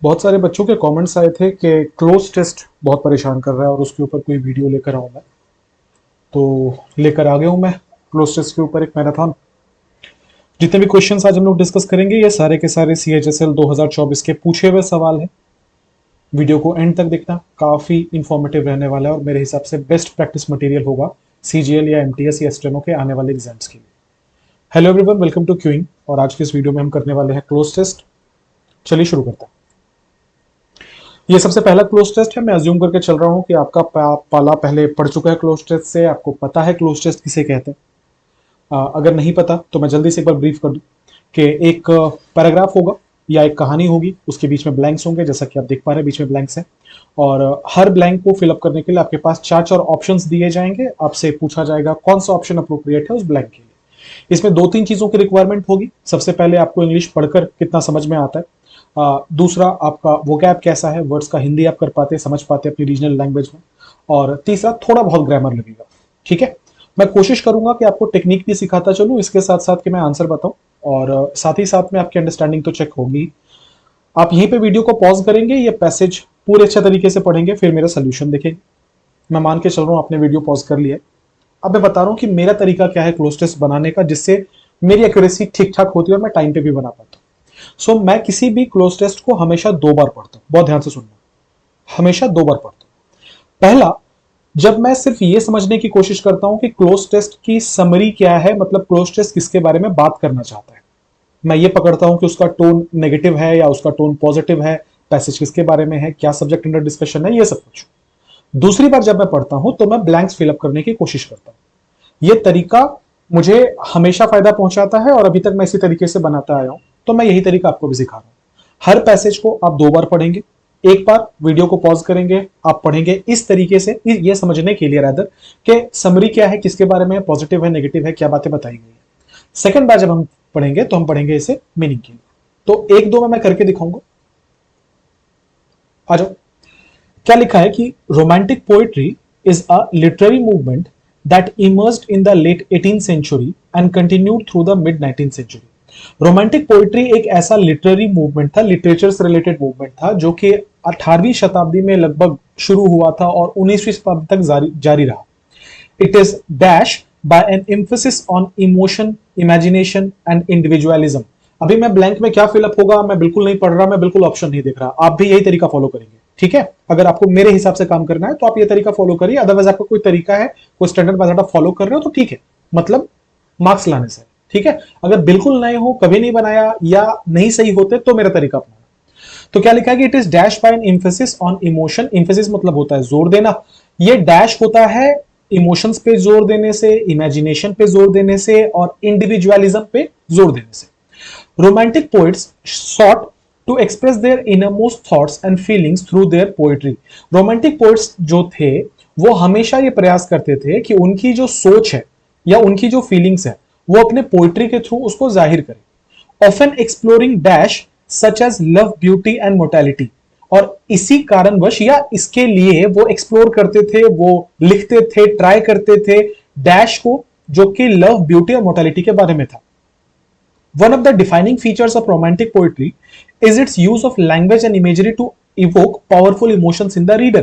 बहुत सारे बच्चों के कमेंट्स आए थे कि क्लोज टेस्ट बहुत परेशान कर रहा है और उसके ऊपर कोई वीडियो लेकर आऊँ मैं। तो लेकर आ गया हूँ मैं क्लोज टेस्ट के ऊपर एक मैराथन। जितने भी क्वेश्चंस आज हम लोग डिस्कस करेंगे ये सारे के सारे CHSL 2024 के पूछे हुए सवाल हैं। वीडियो को एंड तक देखना, काफ़ी इंफॉर्मेटिव रहने वाला है और मेरे हिसाब से बेस्ट प्रैक्टिस मटेरियल होगा CGL या MTS या स्टेनो के आने वाले एग्जाम्स के लिए। Hello everyone, welcome to queuing. और आज के इस वीडियो में हम करने वाले हैं क्लोज टेस्ट। चलिए शुरू करते हैं। ये सबसे पहला क्लोज टेस्ट है। मैं अज्यूम करके चल रहा हूँ कि आपका पाला पहले पढ़ चुका है क्लोज टेस्ट से, आपको पता है क्लोज टेस्ट किसे कहते हैं। अगर नहीं पता तो मैं जल्दी से एक बार ब्रीफ कर दूं कि एक पैराग्राफ होगा या एक कहानी होगी, उसके बीच में ब्लैंक्स होंगे, जैसा कि आप देख पा रहे हैं बीच में ब्लैंक्स हैं। और हर ब्लैंक को फिलअप करने के लिए आपके पास चार चार ऑप्शंस दिए जाएंगे। आपसे पूछा जाएगा कौन सा ऑप्शन अप्रोप्रिएट है उस ब्लैंक के लिए। इसमें दो तीन चीजों की रिक्वायरमेंट होगी। सबसे पहले आपको इंग्लिश पढ़कर कितना समझ में आता है। दूसरा, आपका वोकैब कैसा है, वर्ड्स का हिंदी आप कर पाते समझ पाते अपनी रीजनल लैंग्वेज में। और तीसरा, थोड़ा बहुत ग्रामर लगेगा। ठीक है, मैं कोशिश करूंगा कि आपको टेक्निक भी सिखाता चलूं, इसके साथ साथ कि मैं आंसर बताऊं। और साथ ही साथ में आपकी अंडरस्टैंडिंग तो चेक होगी। आप यहीं पे वीडियो को पॉज करेंगे, ये पैसेज पूरे अच्छे तरीके से पढ़ेंगे, फिर मेरा सोल्यूशन देखेंगे। मैं मान के चल रहा हूं आपने वीडियो पॉज कर लिया है। अब मैं बता रहा हूं कि मेरा तरीका क्या है क्लोज टेस्ट बनाने का, जिससे मेरी एक्यूरेसी ठीक ठाक होती है और मैं टाइम पे भी बना पाता हूं। सो मैं किसी भी क्लोज टेस्ट को हमेशा दो बार पढ़ता हूं। बहुत ध्यान से सुनना, हमेशा दो बार पढ़ता हूं। पहला, जब मैं सिर्फ ये समझने की कोशिश करता हूं कि क्लोज टेस्ट की समरी क्या है, मतलब क्लोज टेस्ट किसके बारे में बात करना चाहता है। मैं ये पकड़ता हूं कि उसका टोन नेगेटिव है या उसका टोन पॉजिटिव है, पैसेज किसके बारे में है, क्या सब्जेक्ट अंडर डिस्कशन है, ये सब कुछ। दूसरी बार जब मैं पढ़ता हूं तो मैं ब्लैंक्स फिलअप करने की कोशिश करता हूं। ये तरीका मुझे हमेशा फायदा पहुंचाता है और अभी तक मैं इसी तरीके से बनाता आया हूं, तो मैं यही तरीका आपको भी सिखा रहा हूं। हर पैसेज को आप दो बार पढ़ेंगे, एक बार वीडियो को पॉज करेंगे, आप पढ़ेंगे इस तरीके से, ये समझने के लिए रादर कि समरी क्या है, किसके बारे में, पॉजिटिव है, नेगेटिव है, क्या बातें बताई गई है। सेकंड बार जब हम पढ़ेंगे तो हम पढ़ेंगे इसे मीनिंग के लिए। तो एक दो में मैं करके दिखाऊंगा। आ जाओ। क्या लिखा है कि romantic poetry is a literary movement that emerged in the late 18th century and continued through the mid 19th century. Romantic poetry एक ऐसा लिटरेरी मूवमेंट था, लिटरेचर से रिलेटेड मूवमेंट था, जो कि 18वीं शताब्दी में लगभग शुरू हुआ था और 19वीं शताब्दी तक जारी रहा। It is dash by an emphasis on emotion, imagination and individualism. अभी मैं ब्लैंक में क्या फिलअप होगा मैं बिल्कुल नहीं पढ़ रहा, मैं बिल्कुल ऑप्शन नहीं देख रहा। आप भी यही तरीका फॉलो करेंगे, ठीक है। अगर आपको मेरे हिसाब से काम करना है तो आप ये तरीका फॉलो करिए, अदरवाइज आपका कोई तरीका है, कोई स्टैंडर्ड मेथड आप फॉलो कर रहे हो तो ठीक है, मतलब मार्क्स लाने से। ठीक है, अगर बिल्कुल नए हो, कभी नहीं बनाया या नहीं सही होते तो मेरा तरीका अपनाना। तो क्या लिखा है कि it is dash by an emphasis on emotion. Emphasis मतलब होता है जोर देना। ये डैश होता है इमोशंस पे जोर देने से, इमेजिनेशन पे जोर देने से और इंडिविजुअलिज्म पे जोर देने से। Romantic poets sought to express their innermost thoughts and feelings through their poetry। Romantic poets जो थे वो हमेशा ये प्रयास करते थे कि उनकी जो सोच है या उनकी जो फीलिंग्स है वो अपने पोइट्री के थ्रू उसको जाहिर करें। Often exploring dash such as love, beauty and mortality. और इसी कारणवश या इसके लिए वो एक्सप्लोर करते थे, वो लिखते थे, ट्राई करते थे डैश को, जो कि लव, ब्यूटी और मोर्टेलिटी के बारे में था। One of the defining features of romantic poetry is its use of language and imagery to evoke powerful emotions in the reader।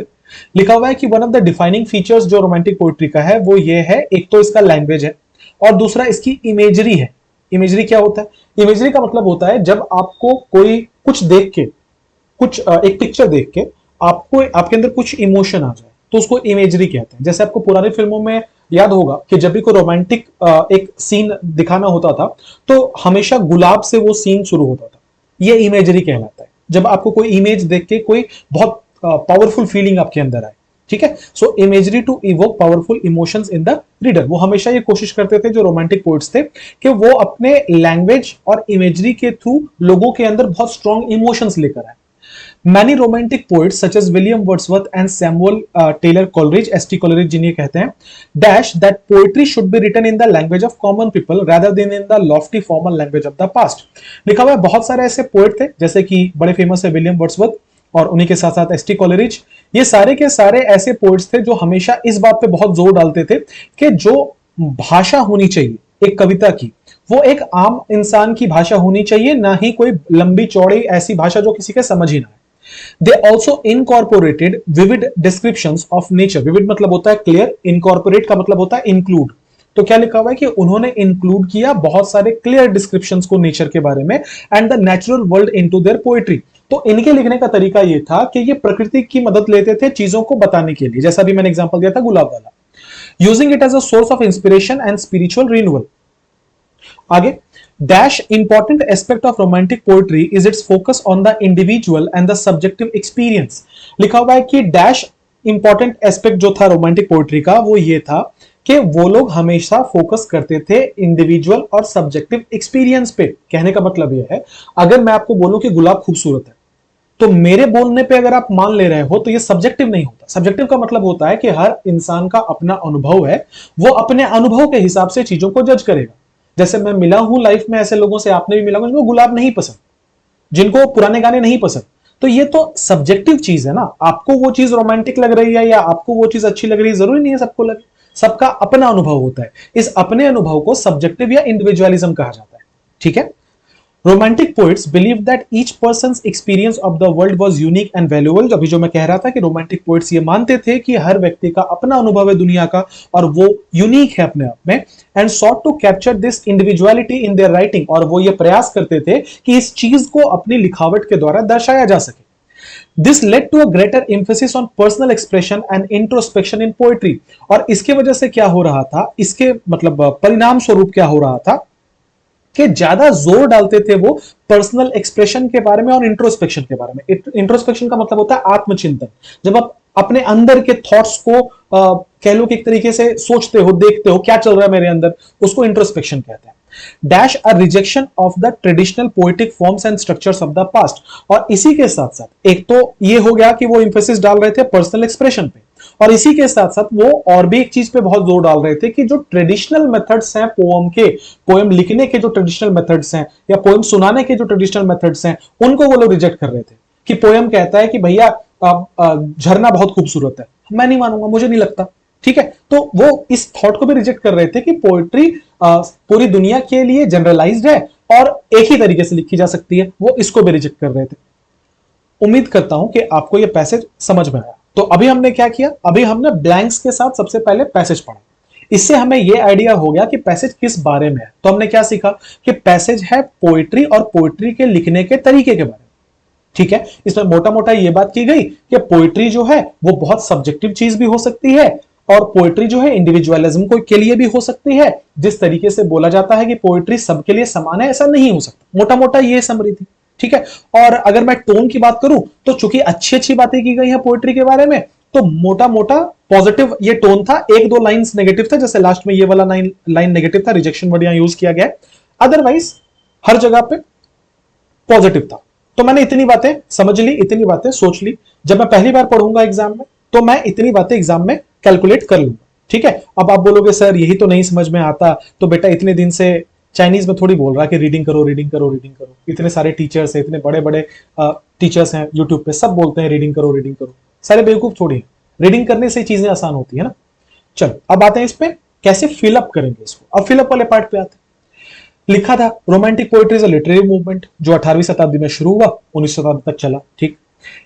लिखा हुआ है कि one of the defining features जो romantic poetry का है वो ये है, एक तो इसका लैंग्वेज है और दूसरा इसकी इमेजरी है। इमेजरी क्या होता है? इमेजरी का मतलब होता है जब आपको कोई कुछ देख के, कुछ एक पिक्चर देख के आपको आपके अंदर कुछ इमोशन आ जाए तो उसको इमेजरी कहते हैं। जैसे आपको पुरानी फिल्मों में याद होगा कि जब भी कोई रोमांटिक एक सीन दिखाना होता था तो हमेशा गुलाब से वो सीन शुरू होता था। ये इमेजरी कहलाता है, जब आपको कोई इमेज देख के कोई बहुत पावरफुल फीलिंग आपके अंदर आए। ठीक है, so imagery to evoke powerful emotions in the reader. वो हमेशा ये कोशिश करते थे जो रोमांटिक पोइट्स थे कि वो अपने लैंग्वेज और इमेजरी के थ्रू लोगों के अंदर बहुत स्ट्रॉन्ग इमोशंस लेकर आए। Many romantic poets such as William Wordsworth and Samuel Taylor Coleridge, S.T. Coleridge जिन्हें कहते हैं, dash that poetry should be written in the language of common people rather than in the lofty formal language of the past। लिखा हुआ है बहुत सारे ऐसे poet थे, जैसे कि बड़े फेमस है विलियम वर्ड्सवर्थ और उन्हीं के साथ साथ एस.टी. कॉलरिज। ये सारे के सारे ऐसे पोएट्स थे जो हमेशा इस बात पे बहुत जोर डालते थे कि जो भाषा होनी चाहिए एक कविता की, वो एक आम इंसान की भाषा होनी चाहिए, ना ही कोई लंबी चौड़ी ऐसी भाषा जो किसी के समझ ही ना आए। They also incorporated vivid descriptions of nature. Vivid मतलब होता है क्लियर, इनकॉर्पोरेट का मतलब होता है इंक्लूड। तो क्या लिखा हुआ है कि उन्होंने इंक्लूड किया बहुत सारे क्लियर डिस्क्रिप्शंस को नेचर के बारे में and the natural world into their poetry. तो इनके लिखने का तरीका ये था कि ये प्रकृति की मदद लेते थे चीजों को बताने के लिए, जैसा भी मैंने एग्जांपल दिया था गुलाब वाला, using it as a source of inspiration and spiritual renewal. आगे, dash important aspect of romantic poetry is its focus on the individual and the subjective experience। लिखा हुआ है कि डैश इंपॉर्टेंट एस्पेक्ट जो था रोमांटिक पोएट्री का वो ये था कि वो लोग हमेशा फोकस करते थे इंडिविजुअल और सब्जेक्टिव एक्सपीरियंस पे। कहने का मतलब यह है, अगर मैं आपको बोलूं कि गुलाब खूबसूरत है, तो मेरे बोलने पे अगर आप मान ले रहे हो तो ये सब्जेक्टिव नहीं होता। सब्जेक्टिव का मतलब होता है कि हर इंसान का अपना अनुभव है, वो अपने अनुभव के हिसाब से चीजों को जज करेगा। जैसे मैं मिला हूं लाइफ में ऐसे लोगों से, आपने भी मिला होगा जिनको गुलाब नहीं पसंद, जिनको पुराने गाने नहीं पसंद, तो ये तो सब्जेक्टिव चीज है ना। आपको वो चीज रोमांटिक लग रही है या आपको वो चीज अच्छी लग रही है, जरूरी नहीं है सबको लगे, सबका अपना अनुभव होता है। इस अपने अनुभव को सब्जेक्टिव या इंडिविजुअलिज्म कहा जाता है। ठीक है। Romantic poets believe that each persons experience of the world was unique and valuable. अभी जो मैं कह रहा था कि रोमांटिक पोइट्स ये मानते थे कि हर व्यक्ति का अपना अनुभव है दुनिया का और वो यूनिक है अपने आप में, and sought to capture this individuality in their writing. और वो ये प्रयास करते थे कि इस चीज को अपनी लिखावट के द्वारा दर्शाया जा सके। This led to a greater emphasis on personal expression and introspection in poetry. और इसके वजह से क्या हो रहा था, इसके मतलब परिणाम स्वरूप क्या हो रहा था कि ज्यादा जोर डालते थे वो पर्सनल एक्सप्रेशन के बारे में और इंट्रोस्पेक्शन के बारे में। इंट्रोस्पेक्शन का मतलब होता है आत्मचिंतन। जब आप अपने अंदर के थॉट्स को कह लो कि एक तरीके से सोचते हो, देखते हो क्या चल रहा है मेरे अंदर, उसको इंट्रोस्पेक्शन कहते हैं। Dash a rejection of the traditional poetic forms and structures of the past. और इसी के साथ साथ एक तो ये हो गया कि वो इंफोसिस डाल रहे थे पर्सनल एक्सप्रेशन पे, और इसी के साथ साथ वो और भी एक चीज पे बहुत जोर डाल रहे थे कि जो ट्रेडिशनल मेथड्स हैं पोएम के, पोएम लिखने के जो ट्रेडिशनल मेथड्स हैं या पोएम सुनाने के जो ट्रेडिशनल मेथड्स हैं, उनको वो लोग रिजेक्ट कर रहे थे। कि पोएम कहता है कि भैया झरना बहुत खूबसूरत है, मैं नहीं मानूंगा, मुझे नहीं लगता। ठीक है। तो वो इस थॉट को भी रिजेक्ट कर रहे थे कि पोएट्री पूरी दुनिया के लिए जनरलाइज्ड है और एक ही तरीके से लिखी जा सकती है, वो इसको भी रिजेक्ट कर रहे थे। उम्मीद करता हूं कि आपको यह पैसेज समझ में आया। तो अभी हमने क्या किया, अभी हमने ब्लैंक्स के साथ सबसे पहले पैसेज पढ़ा। इससे हमें यह आइडिया हो गया कि पैसेज किस बारे में है। तो हमने क्या सीखा कि पैसेज है पोएट्री और पोएट्री के लिखने के तरीके के बारे में। ठीक है। इसमें मोटा मोटा यह बात की गई कि पोएट्री जो है वो बहुत सब्जेक्टिव चीज भी हो सकती है और पोएट्री जो है इंडिविजुअलिज्म को के लिए भी हो सकती है। जिस तरीके से बोला जाता है कि पोएट्री सबके लिए समान है, ऐसा नहीं हो सकता। मोटा मोटा ये समरी थी। ठीक है। और अगर मैं टोन की बात करूं तो चूंकि अच्छी अच्छी बातें की गई है पोएट्री के बारे में, तो मोटा मोटा पॉजिटिव ये टोन था। एक दो लाइंस नेगेटिव था, जैसे लास्ट में ये वाला लाइन नेगेटिव था, रिजेक्शन वर्ड यहां यूज किया गया। अदरवाइज हर जगह पे पॉजिटिव था। तो मैंने इतनी बातें समझ ली, इतनी बातें सोच ली। जब मैं पहली बार पढ़ूंगा एग्जाम में तो मैं इतनी बातें एग्जाम में कैलकुलेट कर लूंगा। ठीक है। अब आप बोलोगे सर यही तो नहीं समझ में आता, तो बेटा इतने दिन से चाइनीज में थोड़ी बोल रहा कि रीडिंग करो रीडिंग करो रीडिंग करो। इतने सारे टीचर्स हैं, इतने बड़े बड़े टीचर्स हैं यूट्यूब पे, सब बोलते हैं रीडिंग करो रीडिंग करो। सारे बेवकूफ थोड़ी हैं। रीडिंग करने से चीजें आसान होती है ना। चलो अब आते हैं इस पे कैसे फिलअप करेंगे इसको। अब फिलअप वाले पार्ट पे आते हैं। लिखा था romantic poetry is a literary movement जो 18वीं शताब्दी में शुरू हुआ, 19वीं शताब्दी तक चला। ठीक।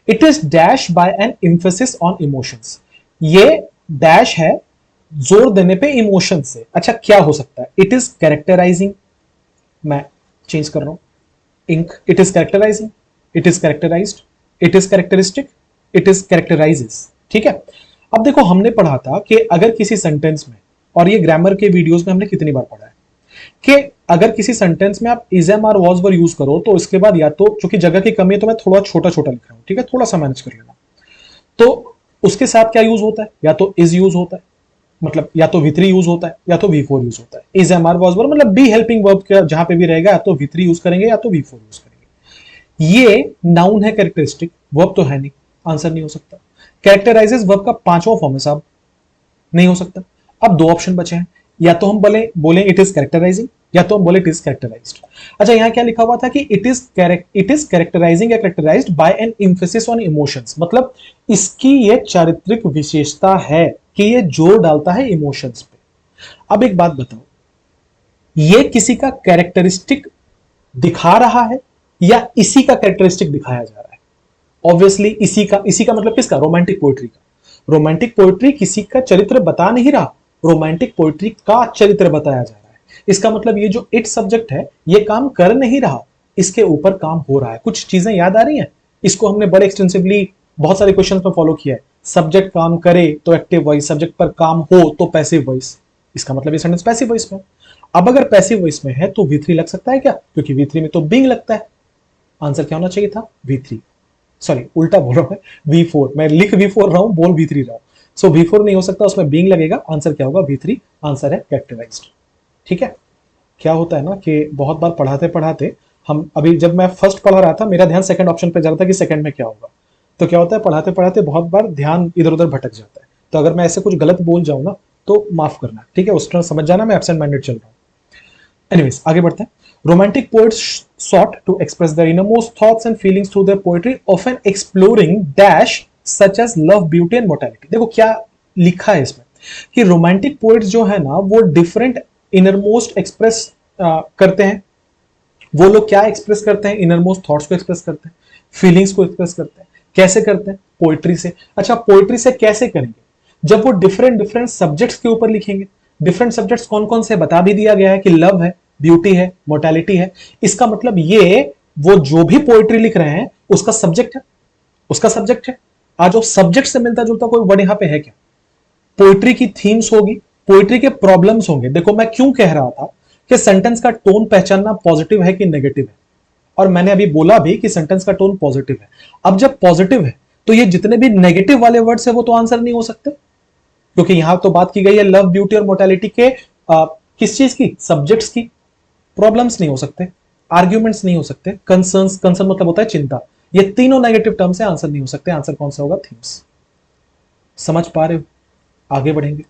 It is dash by an emphasis on emotions. ये डैश है जोर देने पे इमोशन से। अच्छा क्या हो सकता है, इट इज कैरेक्टराइजिंग, मैं चेंज कर रहा हूं ing, it is characterising, it is characterised, it is characteristic, it is characterises. ठीक है। अब देखो हमने पढ़ा था कि अगर किसी सेंटेंस में, और ये ग्रामर के वीडियोस में हमने कितनी बार पढ़ा है कि अगर किसी सेंटेंस में आप is am are was were use करो तो इसके बाद या तो, चूंकि जगह की कमी है तो मैं थोड़ा छोटा छोटा लिख रहा हूं, ठीक है, थोड़ा सा मैनेज कर लेना। तो उसके साथ क्या यूज होता है, या तो इज यूज होता है, मतलब या तो V3 यूज होता है या तो V4 यूज होता है। Is am are was were मतलब बी हेल्पिंग वर्ब का जहां पे भी रहेगा या तो V3 यूज करेंगे या तो V4 यूज करेंगे। ये नाउन है, कैरेक्टरिस्टिक वर्ब तो है नहीं, आंसर नहीं हो सकता। कैरेक्टराइजेस वर्ब का पांचवा फॉर्म है साहब, नहीं हो सकता। अब दो ऑप्शन बचे हैं, या तो हम बोले इट इज कैरेक्टराइजिंग या तो हम बोले इट इज कैरेक्टराइज्ड। अच्छा यहां क्या लिखा हुआ था कि इट इज कैरेक्टराइजिंग या characterised by an emphasis on emotions, मतलब इसकी ये चारित्रिक विशेषता है कि ये जोर डालता है इमोशंस पे। अब एक बात बताओ, ये किसी का कैरेक्टरिस्टिक दिखा रहा है या इसी का कैरेक्टरिस्टिक दिखाया जा रहा है? ऑब्वियसली इसी का मतलब किसका? रोमांटिक पोइट्री का। रोमांटिक पोइट्री किसी का चरित्र बता नहीं रहा, रोमांटिक पोइट्री का चरित्र बताया जा रहा है। इसका मतलब ये जो इट सब्जेक्ट है ये काम कर नहीं रहा, इसके ऊपर काम हो रहा है। कुछ चीजें याद आ रही हैं? इसको हमने बड़े एक्सटेंसिवली बहुत सारे क्वेश्चंस में फॉलो किया है। सब्जेक्ट काम करे तो एक्टिव वॉइस, सब्जेक्ट पर काम हो तो पैसिव वॉइस। इसका मतलब ये सेंटेंस पैसिव वॉइस में। अब अगर पैसिव वॉइस में है तो V3 लग सकता है क्या? क्योंकि V3 में तो बीइंग लगता है। आंसर क्या होना चाहिए था? V3। सॉरी, उल्टा बोल रहा हूं, V4। मैं लिख V4 रहा हूं, बोल V3 रहा हूं। सो V4 नहीं हो सकता, उसमें बीइंग लगेगा। आंसर क्या होगा? V3। आंसर है कैरेक्टराइज्ड। ठीक है। क्या होता है ना कि बहुत बार पढ़ाते पढ़ाते हम, अभी जब मैं फर्स्ट पढ़ा रहा था मेरा ध्यान सेकंड ऑप्शन पे जा रहा था कि सेकंड में क्या होगा। तो क्या होता है, पढ़ाते पढ़ाते बहुत बार ध्यान इधर उधर भटक जाता है। तो अगर मैं ऐसे कुछ गलत बोल जाऊं ना तो माफ करना, ठीक है? उस तरह समझ जाना मैं एब्सेंट माइंडेड चल रहा हूं। एनीवेज, आगे बढ़ते हैं। Romantic poets sought to express their innermost thoughts and feelings through their poetry, often exploring dash such as love, beauty and mortality। देखो क्या लिखा है इसमें कि रोमांटिक पोएट्स जो है ना वो डिफरेंट इनरमोस्ट एक्सप्रेस करते हैं। वो लोग क्या एक्सप्रेस करते हैं? इनरमोस्ट थॉट्स को एक्सप्रेस करते हैं, फीलिंग्स को एक्सप्रेस करते हैं। कैसे करते हैं? पोइट्री से। अच्छा, पोइट्री से कैसे करेंगे? जब वो डिफरेंट डिफरेंट सब्जेक्ट्स के ऊपर लिखेंगे। डिफरेंट सब्जेक्ट्स कौन कौन से बता भी दिया गया है कि लव है, ब्यूटी है, मोर्टेलिटी है। इसका मतलब ये वो जो भी पोइट्री लिख रहे हैं उसका सब्जेक्ट है, उसका सब्जेक्ट है। आज वो सब्जेक्ट से मिलता जुलता कोई वर्ड यहां पे है क्या? पोइट्री की थीम्स होगी, पोइट्री के प्रॉब्लम्स होंगे। देखो मैं क्यों कह रहा था कि सेंटेंस का टोन पहचानना पॉजिटिव है कि नेगेटिव है, और मैंने अभी बोला भी कि सेंटेंस का टोन पॉजिटिव है। अब जब पॉजिटिव है तो ये जितने भी नेगेटिव वाले वर्ड्स है वो तो आंसर नहीं हो सकते, क्योंकि यहां तो बात की गई है लव, ब्यूटी और मोर्टेलिटी के किस चीज की? सब्जेक्ट्स की। प्रॉब्लम्स नहीं हो सकते, आर्ग्यूमेंट्स नहीं हो सकते, कंसर्न्स, कंसर्न मतलब होता है चिंता। ये तीनों नेगेटिव टर्म से आंसर नहीं हो सकते। आंसर कौन सा होगा? थीम्स। समझ पा रहे हो? आगे बढ़ेंगे।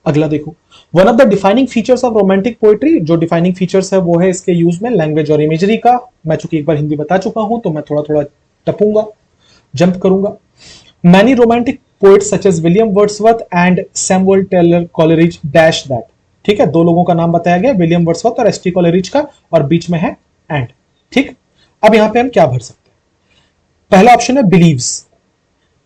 अगला देखो, one of the defining features of romantic poetry. जो डिफाइनिंग फीचर्स है वो है इसके यूज में लैंग्वेज और इमेजरी का। मैं चूंकि एक बार हिंदी बता चुका हूं तो मैं थोड़ा थोड़ा टपूंगा, जंप करूंगा। Many romantic poets such as William Wordsworth and Samuel Taylor Coleridge dash that. ठीक है, दो लोगों का नाम बताया गया, विलियम वर्ड्सवर्थ और एस.टी. कॉलरिज का, और बीच में है एंड। ठीक, अब यहां पे हम क्या भर सकते हैं? पहला ऑप्शन है बिलीव्स।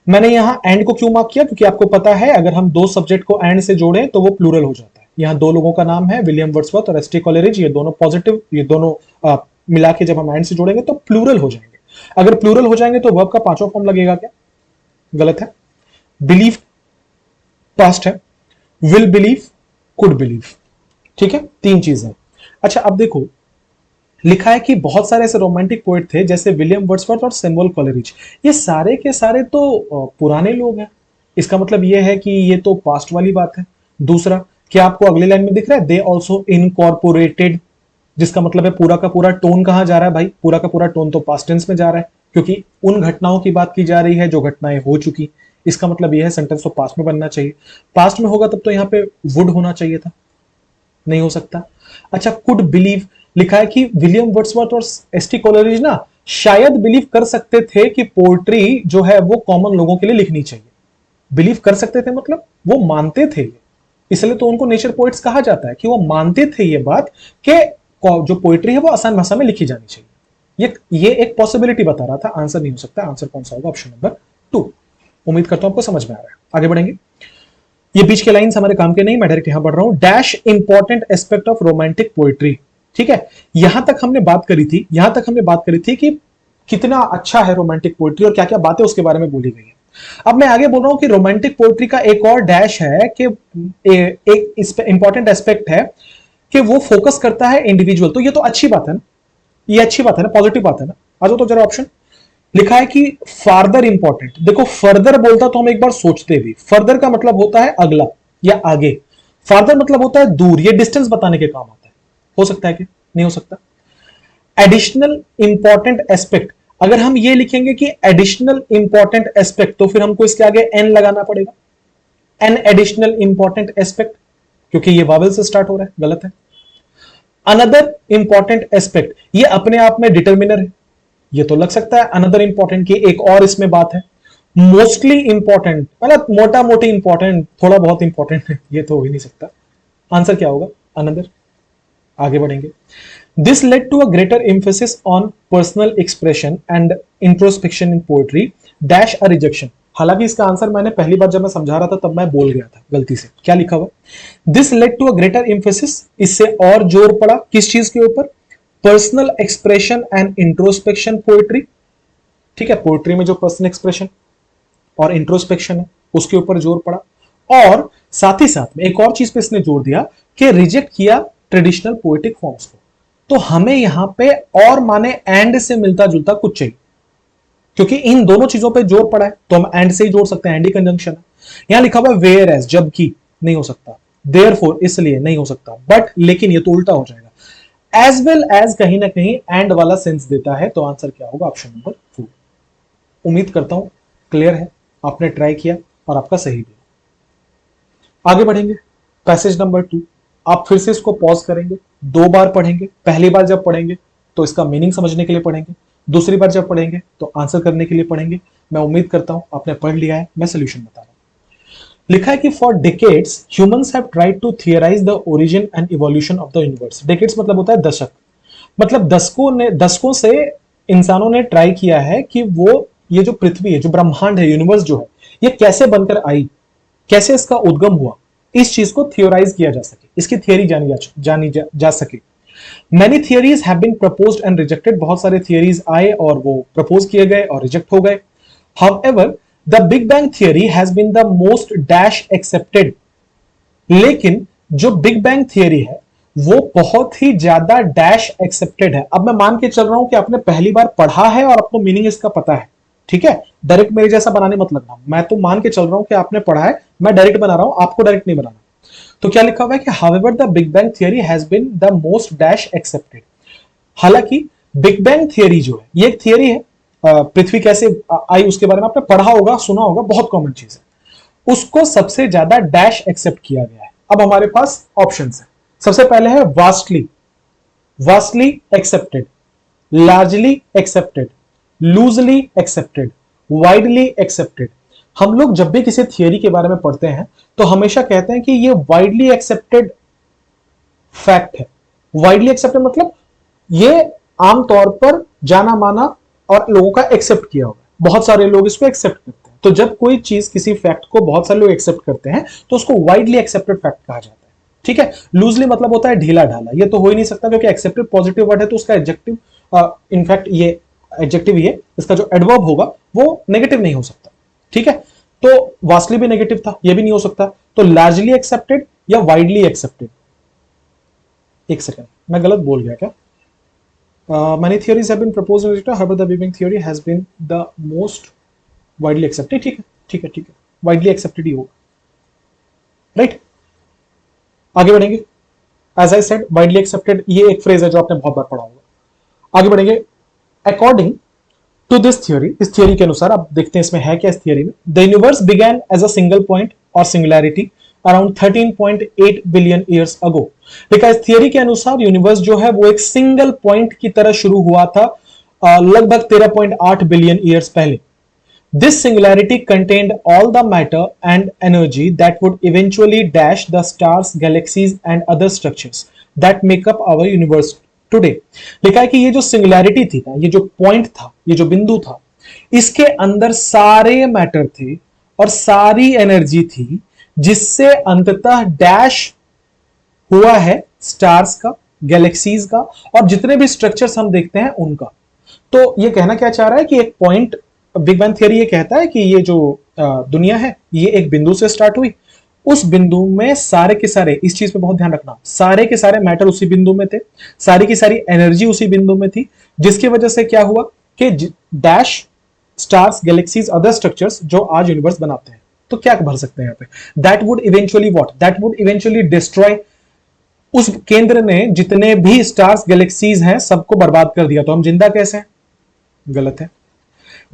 मैंने यहां एंड को क्यों मार्क किया? क्योंकि आपको पता है अगर हम दो सब्जेक्ट को एंड से जोड़ें तो वो प्लूरल हो जाता है। यहां दो लोगों का नाम है, विलियम वर्ड्सवर्थ और एस.टी. कॉलरिज। ये दोनों पॉजिटिव, ये दोनों मिला के जब हम एंड से जोड़ेंगे तो प्लूरल हो जाएंगे। अगर प्लूरल हो जाएंगे तो वर्ब का पांचवा फॉर्म लगेगा क्या? गलत है। बिलीव पास्ट है, विल बिलीव, कुड बिलीव। ठीक है, तीन चीजें। अच्छा, अब देखो लिखा है कि बहुत सारे ऐसे रोमांटिक पोएट थे जैसे विलियम वर्ड्सवर्थ और सैमुअल कॉलरिज। ये सारे के सारे तो पुराने लोग हैं। इसका मतलब ये है कि ये तो पास्ट वाली बात है। दूसरा, क्या आपको अगली लाइन में दिख रहा है? दे ऑल्सो इनकॉर्पोरेटेड, जिसका मतलब है पूरा का पूरा टोन कहां जा रहा है भाई? पूरा का पूरा टोन तो पास्ट टेंस में जा रहा है, क्योंकि उन घटनाओं की बात की जा रही है जो घटनाएं हो चुकी। इसका मतलब यह है सेंटेंस तो पास्ट में बनना चाहिए। पास्ट में होगा तब तो यहां पे वुड होना चाहिए था, नहीं हो सकता। अच्छा, कुड बिलीव लिखा है कि विलियम वर्ड्सवर्थ और एस.टी. कॉलरिज ना शायद बिलीव कर सकते थे कि पोएट्री जो है वो कॉमन लोगों के लिए लिखनी चाहिए। बिलीव कर सकते थे मतलब वो मानते थे, इसलिए तो उनको नेचर पोएट्स कहा जाता है कि वो मानते थे ये बात कि जो पोएट्री है वो आसान भाषा में लिखी जानी चाहिए। ये एक पॉसिबिलिटी बता रहा था। आंसर नहीं हो सकता। आंसर कौन सा होगा? Option number 2। उम्मीद करता हूं आपको समझ में आ रहा है। आगे बढ़ेंगे। ये बीच के लाइंस हमारे काम के नहीं, मैं डायरेक्ट यहां बढ़ रहा हूं। Dash important aspect of romantic poetry. ठीक है, यहां तक हमने बात करी थी कि कितना अच्छा है रोमांटिक पोएट्री और क्या क्या बातें उसके बारे में बोली गई है। अब मैं आगे बोल रहा हूं कि रोमांटिक पोएट्री का एक और डैश है कि एक इस पे इंपॉर्टेंट एस्पेक्ट है कि वो फोकस करता है इंडिविजुअल। तो ये तो अच्छी बात है ना, ये अच्छी बात है ना, पॉजिटिव बात है ना। आ जाओ तो जरा ऑप्शन लिखा है कि फार्दर इंपॉर्टेंट। देखो फर्दर बोलता तो हम एक बार सोचते भी, फर्दर का मतलब होता है अगला या आगे, फार्दर मतलब होता है दूर। ये डिस्टेंस बताने के काम आता है। हो सकता है कि नहीं हो सकता? एडिशनल इंपॉर्टेंट एस्पेक्ट, अगर हम ये लिखेंगे कि एडिशनल इंपॉर्टेंट एस्पेक्ट तो फिर हमको इसके आगे एन लगाना पड़ेगा। एन एडिशनल इंपॉर्टेंट एस्पेक्ट, क्योंकि ये वावल से स्टार्ट हो रहा है, गलत है। अनदर इंपॉर्टेंट एस्पेक्ट, ये अपने आप में डिटर्मिनर है, ये तो लग सकता है अनदर इंपॉर्टेंट की एक और इसमें बात है। मोस्टली इंपॉर्टेंट मतलब मोटा मोटी इंपॉर्टेंट, थोड़ा बहुत इंपॉर्टेंट है, ये तो हो ही नहीं सकता। आंसर क्या होगा? अनदर। आगे बढ़ेंगे। This led to a greater emphasis on personal expression and introspection in poetry dash a rejection. हालांकि इसका आंसर मैंने पहली बार जब मैं समझा रहा था तब मैं बोल गया था गलती से. क्या लिखा हुआ? This led to a greater emphasis, इससे और जोर पड़ा किस चीज के ऊपर? Personal expression and introspection poetry. ठीक है, पोएट्री में जो पर्सनल एक्सप्रेशन और इंट्रोस्पेक्शन है उसके ऊपर जोर पड़ा, और साथ ही साथ में एक और चीज पे इसने जोर दिया कि रिजेक्ट किया ट्रेडिशनल पोएटिक फॉर्म्स को. तो हमें यहां पे और माने एंड से मिलता जुलता कुछ चाहिए, क्योंकि इन दोनों चीजों पे जोर पड़ा है तो हम एंड से ही जोड़ सकते हैं, एंड ही कंजंक्शन है. यहां लिखा हुआ वेयर एज, जबकि नहीं हो सकता, देयरफॉर इसलिए नहीं हो सकता, बट लेकिन ये तो उल्टा हो जाएगा. एज वेल एज कहीं ना कहीं एंड वाला सेंस देता है, तो आंसर क्या होगा? Option number 4. उम्मीद करता हूं क्लियर है, आपने ट्राई किया और आपका सही भी. आगे बढ़ेंगे. Passage number 2. आप फिर से इसको पॉज करेंगे, 2 बार पढ़ेंगे. पहली बार जब पढ़ेंगे तो इसका मीनिंग समझने के लिए पढ़ेंगे, दूसरी बार जब पढ़ेंगे तो आंसर करने के लिए पढ़ेंगे. मैं उम्मीद करता हूं आपने पढ़ लिया है. मैं सोल्यूशन बता रहा हूं. लिखा है कि for decades humans have tried to theorize the origin and evolution of the universe. Decades मतलब होता है दशक, मतलब दशकों से इंसानों ने ट्राई किया है कि वो ये जो पृथ्वी है, जो ब्रह्मांड है, यूनिवर्स जो है, ये कैसे बनकर आई, कैसे इसका उद्गम हुआ, इस चीज को थियोराइज किया जा सके, इसकी थियरी जानी जा सके. Many theories have been proposed and rejected. बहुत सारे थियरीज आए और वो प्रपोज किए गए और रिजेक्ट हो गए. However, the Big Bang theory has been the most dash accepted. लेकिन जो बिग बैंग थियरी है वो बहुत ही ज्यादा डैश एक्सेप्टेड है. अब मैं मान के चल रहा हूं कि आपने पहली बार पढ़ा है और आपको मीनिंग इसका पता है. ठीक है, डायरेक्ट मेरे जैसा बनाने मत लगना. मैं तो मान के चल रहा हूं कि आपने पढ़ा है, मैं डायरेक्ट बना रहा हूं, आपको डायरेक्ट नहीं बनाना. तो क्या लिखा हुआ है कि however the big bang theory has been the most dash accepted. हालांकि बिग बैंग थियरी जो है ये एक थियरी है, पृथ्वी कैसे आई उसके बारे में आपने पढ़ा होगा, सुना होगा, बहुत कॉमन चीज है. उसको सबसे ज्यादा डैश एक्सेप्ट किया गया है. अब हमारे पास ऑप्शंस है. सबसे पहले है vastly, vastly accepted, largely accepted, loosely accepted, widely accepted. हम लोग जब भी किसी थियरी के बारे में पढ़ते हैं तो हमेशा कहते हैं कि ये वाइडली एक्सेप्टेड फैक्ट है. वाइडली एक्सेप्टेड मतलब ये आमतौर पर जाना माना और लोगों का एक्सेप्ट किया हुआ, बहुत सारे लोग इसको एक्सेप्ट करते हैं. तो जब कोई चीज, किसी फैक्ट को बहुत सारे लोग एक्सेप्ट करते हैं तो उसको वाइडली एक्सेप्टेड फैक्ट कहा जाता है. ठीक है. लूजली मतलब होता है ढीला ढाला. ये तो हो ही नहीं सकता क्योंकि एक्सेप्टेड पॉजिटिव वर्ड है तो उसका एडजेक्टिव, इनफैक्ट ये एडजेक्टिव ही है, इसका जो एडवर्ब होगा वो नेगेटिव नहीं हो सकता. ठीक है, तो वास्टली भी नेगेटिव था, ये भी नहीं हो सकता. तो लार्जली एक्सेप्टेड या वाइडली एक्सेप्टेड. एक सेकंड, मैं गलत बोल गया क्या? many theories have been proposed and rejected. However, the Big Bang theory has been the most widely accepted. ठीक है, ठीक है, ठीक है, वाइडली एक्सेप्टेड ही होगा. राइट, आगे बढ़ेंगे. As I said, widely accepted ये एक फ्रेज है जो आपने बहुत बार पढ़ा होगा. आगे बढ़ेंगे. अकॉर्डिंग टू दिस थियोरी, इस थियोरी के अनुसार, आप देखते हैं इसमें है क्या. इस थियोरी में the universe began as a single point और singularity around 13.8 billion years ago. देखा, इस थियोरी के अनुसार यूनिवर्स जो है वो एक सिंगल पॉइंट की तरह शुरू हुआ था लगभग 13.8 बिलियन ईयर्स पहले. This singularity contained all the matter and energy that would eventually dash the stars, galaxies and other structures that make up our universe today. लिखा है कि ये जो सिंगुलैरिटी थी ना, ये जो पॉइंट था, ये जो बिंदु था, इसके अंदर सारे मैटर थे और सारी एनर्जी थी जिससे अंततः डैश हुआ है स्टार्स का, गैलेक्सीज का और जितने भी स्ट्रक्चर्स हम देखते हैं उनका. तो ये कहना क्या चाह रहा है कि एक पॉइंट, बिग बैंग थियरी ये कहता है कि ये जो दुनिया है ये एक बिंदु से स्टार्ट हुई. उस बिंदु में सारे के सारे, इस चीज पे बहुत ध्यान रखना, सारे के सारे मैटर उसी बिंदु में थे, सारी की सारी एनर्जी उसी बिंदु में थी, जिसकी वजह से क्या हुआ कि dash stars, galaxies, other structures जो आज यूनिवर्स बनाते हैं. तो क्या भर सकते हैं यहाँ पे? That would eventually what? That would eventually destroy. उस केंद्र ने जितने भी स्टार्स, गैलेक्सीज हैं सबको बर्बाद कर दिया. तो हम जिंदा कैसे हैं? गलत है.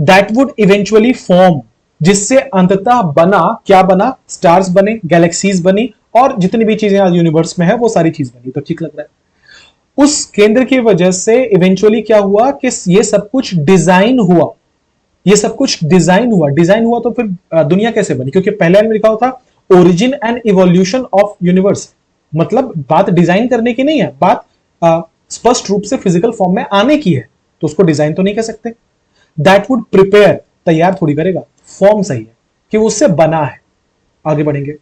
दैट वुड इवेंचुअली फॉर्म, जिससे अंततः बना, क्या बना? स्टार्स बने, गैलेक्सीज बनी और जितनी भी चीजें आज यूनिवर्स में है वो सारी चीज बनी. तो ठीक लग रहा है. उस केंद्र की वजह से इवेंचुअली क्या हुआ कि ये सब कुछ डिजाइन हुआ. ये सब कुछ डिजाइन हुआ तो फिर दुनिया कैसे बनी? क्योंकि पहले में लिखा होता origin and evolution of universe. मतलब बात डिजाइन करने की नहीं है, बात स्पष्ट रूप से फिजिकल फॉर्म में आने की है, तो उसको डिजाइन तो नहीं कह सकते। दैट वुड प्रिपेयर, तैयार थोड़ी करेगा, फॉर्म सही है कि वो उससे बना है। आगे बढ़ेंगे।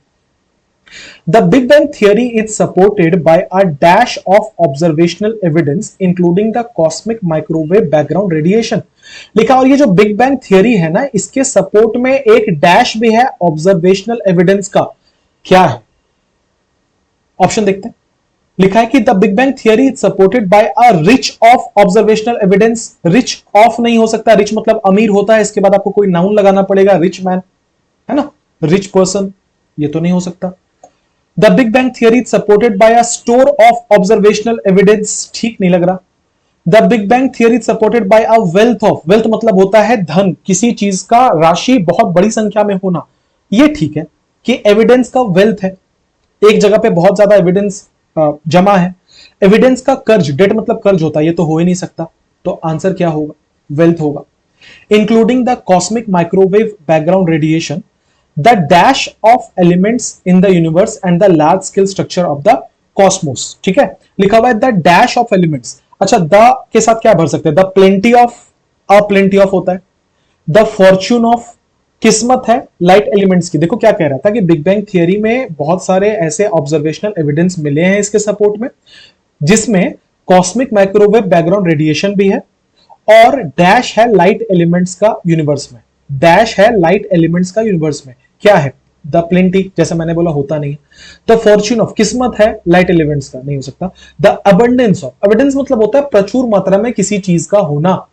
The Big Bang theory is supported by a dash of observational evidence including the cosmic microwave background radiation। लिखा, और ये जो बिग बैंग थियरी है ना, इसके सपोर्ट में एक डैश भी है ऑब्जर्वेशनल एविडेंस का। क्या है ऑप्शन देखते हैं। लिखा है कि the big bang theory is supported by a rich of observational evidence. Rich of नहीं हो सकता, रिच मतलब अमीर होता है, इसके बाद आपको कोई नाउन लगाना पड़ेगा, रिच मैन, है ना, रिच पर्सन, ये तो नहीं हो सकता। The big bang theory is supported by a store of observational evidence, ठीक नहीं लग रहा। The big bang theory is supported by a wealth of, wealth मतलब होता है धन, किसी चीज का राशि बहुत बड़ी संख्या में होना, ये ठीक है कि एविडेंस का वेल्थ है, एक जगह पे बहुत ज्यादा एविडेंस जमा है। एविडेंस का कर्ज, डेट मतलब कर्ज होता है, ये तो हो ही नहीं सकता, तो आंसर क्या होगा, वेल्थ होगा। Including the cosmic microwave background radiation, the dash of elements in the universe and the large scale structure of the Cosmos. ठीक है, लिखा हुआ है द डैश ऑफ एलिमेंट्स। अच्छा, द के साथ क्या भर सकते हैं, the plenty of, a plenty of होता है। द फॉर्च्यून ऑफ, किस्मत है लाइट एलिमेंट्स की। देखो क्या कह रहा था कि बिग बैंग थियरी में बहुत सारे ऐसे ऑब्जर्वेशनल एविडेंस मिले हैं इसके सपोर्ट में, जिसमें कॉस्मिक माइक्रोवेव बैकग्राउंड रेडिएशन भी है और डैश है लाइट एलिमेंट्स का यूनिवर्स में, डैश है लाइट एलिमेंट्स का यूनिवर्स में। क्या है, द प्लेंटी, जैसे मैंने बोला होता नहीं है। द फॉर्च्यून ऑफ, किस्मत है लाइट एलिमेंट्स का, नहीं हो सकता। द अबंडेंस ऑफ, अबंडेंस मतलब होता है प्रचुर मात्रा में किसी चीज का होना।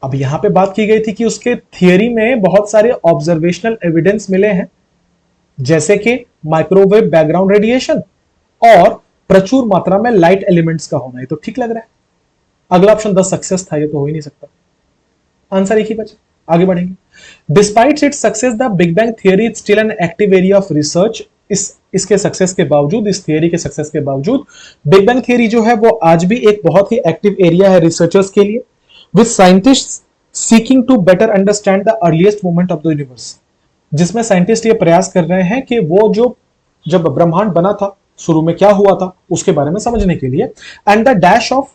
अब यहां पे बात की गई थी कि उसके थियरी में बहुत सारे ऑब्जर्वेशनल एविडेंस मिले हैं, जैसे कि माइक्रोवेव बैकग्राउंड रेडिएशन और प्रचुर मात्रा में लाइट एलिमेंट्स का होना, ये तो ठीक लग रहा है। अगला ऑप्शन 10 सक्सेस था, ये तो हो ही नहीं सकता, आंसर एक ही बचा। आगे बढ़ेंगे। Despite its success the big bang theory is still an active area of research. इसके सक्सेस के बावजूद, इस थियरी के सक्सेस के बावजूद, बिग बैंग थियरी जो है वो आज भी एक बहुत ही एक्टिव एरिया है रिसर्चर्स के लिए, with scientists seeking to better understand the earliest moment of the universe, जिसमें साइंटिस्ट ये प्रयास कर रहे हैं कि वो जो जब ब्रह्मांड बना था, शुरू में क्या हुआ था, उसके बारे में समझने के लिए। And the dash of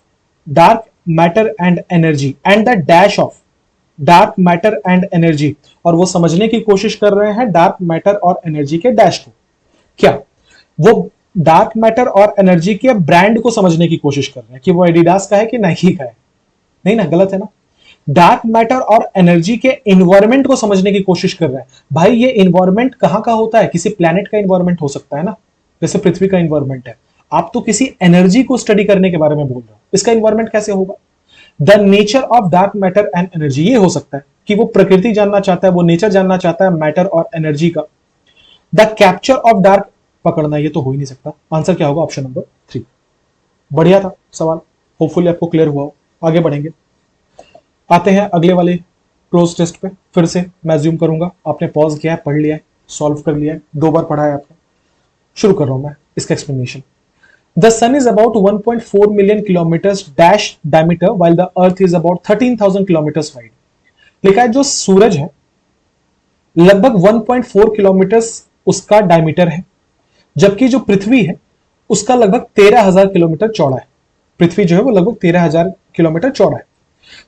dark matter and energy, and the dash of dark matter and energy, और वो समझने की कोशिश कर रहे हैं डार्क मैटर और एनर्जी के डैश को। क्या वो डार्क मैटर और एनर्जी के ब्रांड को समझने की कोशिश कर रहे हैं कि वो एडिडास का है कि नाइकी का है? नहीं ना, गलत है ना। डार्क मैटर और एनर्जी के इन्वायरमेंट को समझने की कोशिश कर रहे हैं। भाई ये इन्वायरमेंट कहां का होता है, किसी प्लेनेट का इन्वायरमेंट हो सकता है ना, जैसे पृथ्वी का इन्वायरमेंट है। आप तो किसी एनर्जी को स्टडी करने के बारे में बोल रहे हो, इसका इन्वायरमेंट कैसे होगा? The nature of dark matter and energy, ये हो सकता है कि वो प्रकृति जानना चाहता है, वो नेचर जानना चाहता है मैटर और एनर्जी का। द कैप्चर ऑफ डार्क, पकड़ना, ये तो हो ही नहीं सकता। आंसर क्या होगा, ऑप्शन नंबर 3। बढ़िया था सवाल, होपफुली आपको क्लियर हुआ हो। आगे बढ़ेंगे, आते हैं अगले वाले क्लोज टेस्ट पे। फिर से मैं ज्यूम करूंगा, आपने पॉज किया है, पढ़ लिया है, सॉल्व कर लिया है, 2 बार पढ़ा है आपने। शुरू कर रहा हूं मैं इसका explanation. The sun is about 1.4 million kilometres dash diameter while the earth is about 13,000 kilometres wide. लिखा है जो सूरज है लगभग 1.4 किलोमीटर्स उसका डायमीटर है, जबकि जो पृथ्वी है उसका लगभग 13,000 किलोमीटर चौड़ा है। पृथ्वी जो है वो लगभग 13,000 किलोमीटर चौड़ा है।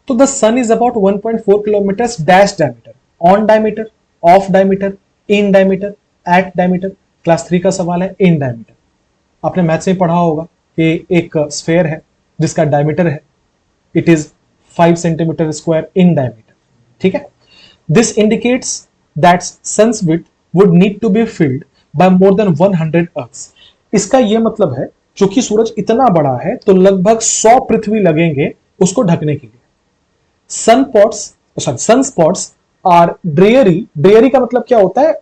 तो the sun is about 1.4 kilometre dash diameter, on diameter, of diameter, in diameter, at diameter. Class 3 का सवाल है, इन डायमीटर। आपने मैथ्स में पढ़ा होगा कि एक स्फेयर है जिसका डायमीटर है, it is 5 centimetre square in diameter. ठीक है, this indicates that sun's width would need to be filled by more than 100 earths. इसका यह मतलब है चूंकि सूरज इतना बड़ा है तो लगभग 100 पृथ्वी लगेंगे उसको ढकने के लिए। Sunspots are ड्रेयरी। ड्रेयरी का मतलब क्या होता है,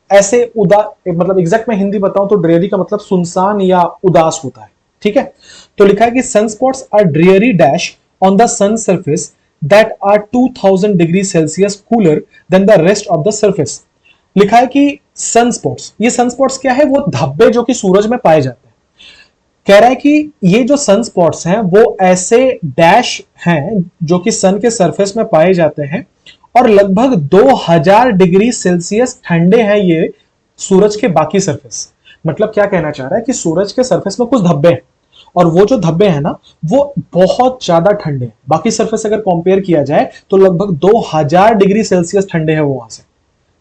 ऐसे मतलब एग्जैक्ट मैं हिंदी बताऊं तो ड्रेयरी का मतलब सुनसान या उदास होता है। ठीक है, तो लिखा है कि sunspots are dreary dash on the sun surface that are 2000 degree Celsius cooler than the rest of the surface. लिखा है कि सनस्पॉट्स, ये सनस्पॉट्स क्या है, वो धब्बे जो कि सूरज में पाए जाते हैं। कह रहा है कि ये जो सन स्पॉट्स हैं वो ऐसे डैश हैं जो कि सन के सरफेस में पाए जाते हैं और लगभग 2000 डिग्री सेल्सियस ठंडे हैं ये सूरज के बाकी सरफेस। मतलब क्या कहना चाह रहा है कि सूरज के सरफेस में कुछ धब्बे हैं और वो जो धब्बे हैं ना वो बहुत ज्यादा ठंडे हैं। बाकी सरफेस से अगर कंपेयर किया जाए तो लगभग 2000 डिग्री सेल्सियस ठंडे हैं वो वहां से।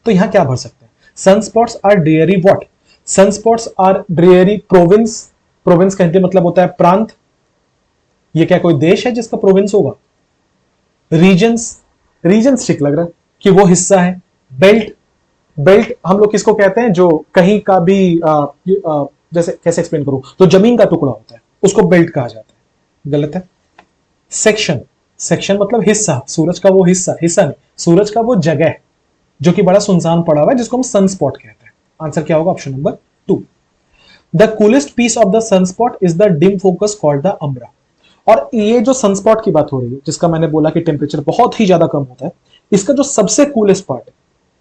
तो यहां क्या भर सकते हैं? Sunspots are dreary what? Sunspots are dreary province. Province का हिंदी मतलब होता है प्रांत। ये क्या कोई देश है जिसका प्रोविंस होगा? रीजन्स, रीजन्स ठीक लग रहा है कि वो हिस्सा है। बेल्ट, बेल्ट हम लोग किसको कहते हैं? जो कहीं का भी जैसे कैसे एक्सप्लेन करूं, तो जमीन का टुकड़ा होता है उसको बेल्ट कहा जाता है। गलत है। सेक्शन, सेक्शन मतलब हिस्सा, सूरज का वो हिस्सा, हिस्सा नहीं, सूरज का वो जगह जो कि बड़ा सुनसान पड़ा हुआ है जिसको हम सनस्पॉट कहते हैं। आंसर क्या होगा? Option number 2। The coolest piece of the sunspot is the dim focus called the umbra. और ये जो सनस्पॉट की बात हो रही है, जिसका मैंने बोला कि टेम्परेचर बहुत ही ज्यादा कम होता है, इसका जो सबसे कूलेस्ट पार्ट है,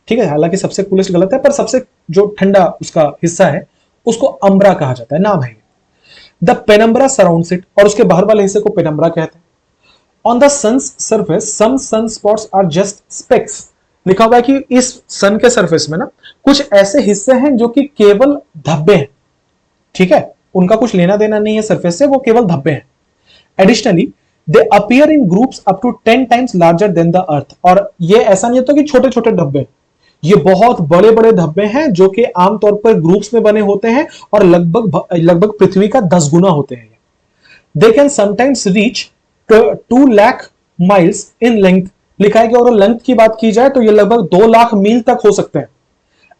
ठीक है, हालांकि सबसे कूलेस्ट गलत है, पर सबसे जो ठंडा उसका हिस्सा है उसको अम्ब्रा कहा जाता है, नाम है। द पेनम्ब्रा सराउंड्स इट, और उसके बाहर वाले हिस्से को पेनम्ब्रा कहते हैं। On the sun's surface some sun spots are just specks. लिखा हुआ है कि इस सन के सरफेस में ना कुछ ऐसे हिस्से हैं जो कि केवल धब्बे हैं, ठीक है, उनका कुछ लेना देना नहीं है सरफेस से, वो केवल धब्बे हैं। Additionally they appear in groups up to 10 times larger than the earth. और ये ऐसा नहीं होता कि छोटे छोटे धब्बे, ये बहुत बड़े बड़े धब्बे हैं जो कि आमतौर पर ग्रुप्स में बने होते हैं और लगभग पृथ्वी का 10 गुना होते हैं। They can sometimes reach 2 lakh miles in length. लिखा है कि अगर लेंथ की बात की जाए तो ये लगभग 2 लाख मील तक हो सकते हैं।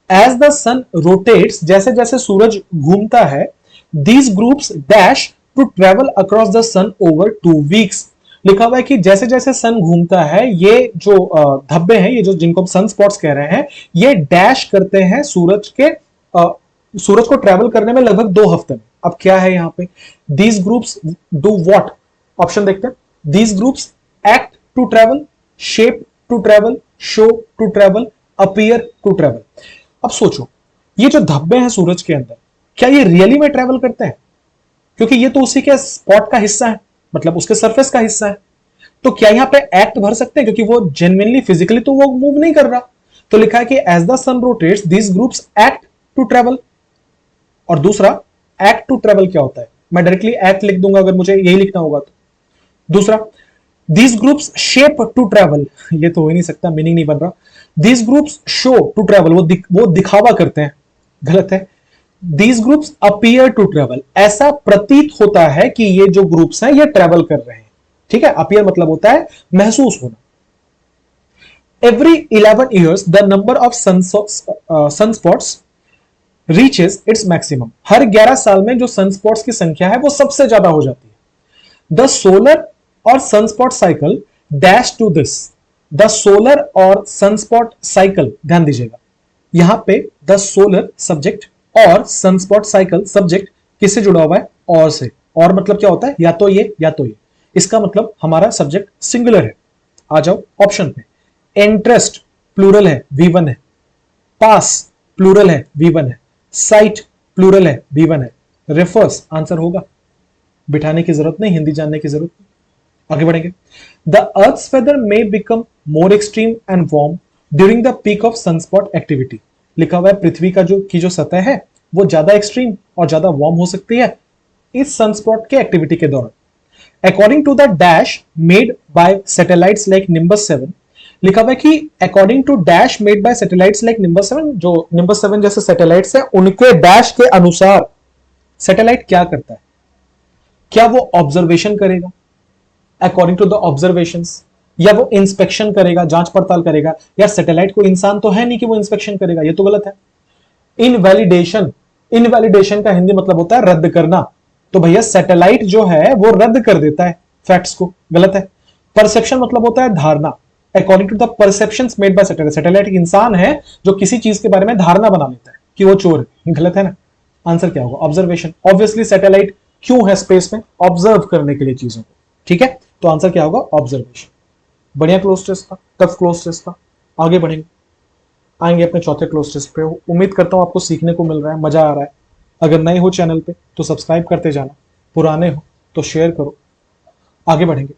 एज द सन रोटेट्स, जैसे जैसे सूरज घूमता है, these groups dash to travel across the sun over 2 weeks. लिखा हुआ है कि जैसे जैसे सन घूमता है, ये जो धब्बे हैं, ये जो जिनको हम सन स्पॉट्स कह रहे हैं, ये डैश करते हैं सूरज को ट्रेवल करने में लगभग 2 हफ्ते में। अब क्या है यहां पे? These groups do what? Option देखते हैं। These groups act to travel, shape to travel, show to travel, appear to travel. अब सोचो, ये जो धब्बे हैं सूरज के अंदर, क्या ये रियली में ट्रेवल करते हैं? क्योंकि ये तो उसी के स्पॉट का हिस्सा है, मतलब उसके सरफेस का हिस्सा है। तो क्या यहां पे एक्ट भर सकते हैं? क्योंकि वो जेन्युइनली फिजिकली तो वो मूव नहीं कर रहा। तो लिखा है कि as the sun rotates these groups act to travel. और दूसरा, एक्ट टू ट्रेवल क्या होता है? मैं डायरेक्टली एक्ट लिख दूंगा अगर मुझे यही लिखना होगा तो। दूसरा, these groups shape to travel, ये तो हो ही नहीं सकता, मीनिंग नहीं बन रहा। These groups show to travel, वो दिखावा करते हैं, गलत है। These groups appear to travel, ऐसा प्रतीत होता है कि ये जो ग्रुप्स हैं ये ट्रेवल कर रहे हैं, ठीक है। अपीयर मतलब होता है महसूस होना। Every 11 years the number of sunspots reaches its maximum. हर 11 साल में जो सनस्पॉट्स की संख्या है वो सबसे ज्यादा हो जाती है। द सोलर और sunspot cycle dash to this. The solar और सनस्पॉट साइकिल, ध्यान दीजिएगा, यहां पे द सोलर सब्जेक्ट और सनस्पॉट साइकिल सब्जेक्ट किससे जुड़ा हुआ है? और से। और मतलब क्या होता है? या तो ये या तो ये। इसका मतलब हमारा सब्जेक्ट सिंगुलर है। आ जाओ ऑप्शन पे। इंटरेस्ट प्लूरल है, V1 है। पास प्लूरल है, V1 है। साइट प्लूरल है, V1 है। रेफर्स आंसर होगा। बिठाने की जरूरत नहीं, हिंदी जानने की जरूरत नहीं। आगे बढ़ेंगे। The earth's weather may become more extreme and warm during the peak of sunspot activity. लिखा हुआ है पृथ्वी का जो सतह है वो ज्यादा एक्सट्रीम और ज्यादा वार्म हो सकती है इस सनस्पॉट के एक्टिविटी के दौरान। According to the dash made by satellites like Nimbus 7। लिखा हुआ है कि according to dash made by satellites like Nimbus 7, जो निम्बस 7 जैसे सैटेलाइट्स है उनके डैश के अनुसार सैटेलाइट क्या करता है? क्या वो ऑब्जर्वेशन करेगा अकॉर्डिंग टू द ऑब्जर्वेशंस, या वो इंस्पेक्शन करेगा, जांच पड़ताल करेगा? या सैटेलाइट को इंसान तो है नहीं कि वो इंस्पेक्शन करेगा, ये तो गलत है। इनवैलिडेशन, इनवैलिडेशन का हिंदी मतलब होता है रद्द करना। तो भैया सैटेलाइट जो है वो रद्द कर देता है फैक्ट्स को, गलत है। परसेप्शन मतलब होता है धारणा। According to the perceptions made by satellite. Satellite एक इंसान है जो किसी चीज के बारे में धारणा बना लेता है कि वो चोर है, गलत है ना। आंसर क्या होगा? ऑब्जर्वेशन। ऑब्वियसली सैटेलाइट क्यों है स्पेस में? ऑब्जर्व करने के लिए चीजों को, ठीक है। तो आंसर क्या होगा? ऑब्जर्वेशन। बढ़िया क्लोज टेस्ट था, टफ क्लोज टेस्ट था। आगे बढ़ेंगे, आएंगे अपने चौथे क्लोज टेस्ट पे। उम्मीद करता हूं आपको सीखने को मिल रहा है, मजा आ रहा है। अगर नए हो चैनल पे तो सब्सक्राइब करते जाना, पुराने हो तो शेयर करो। आगे बढ़ेंगे।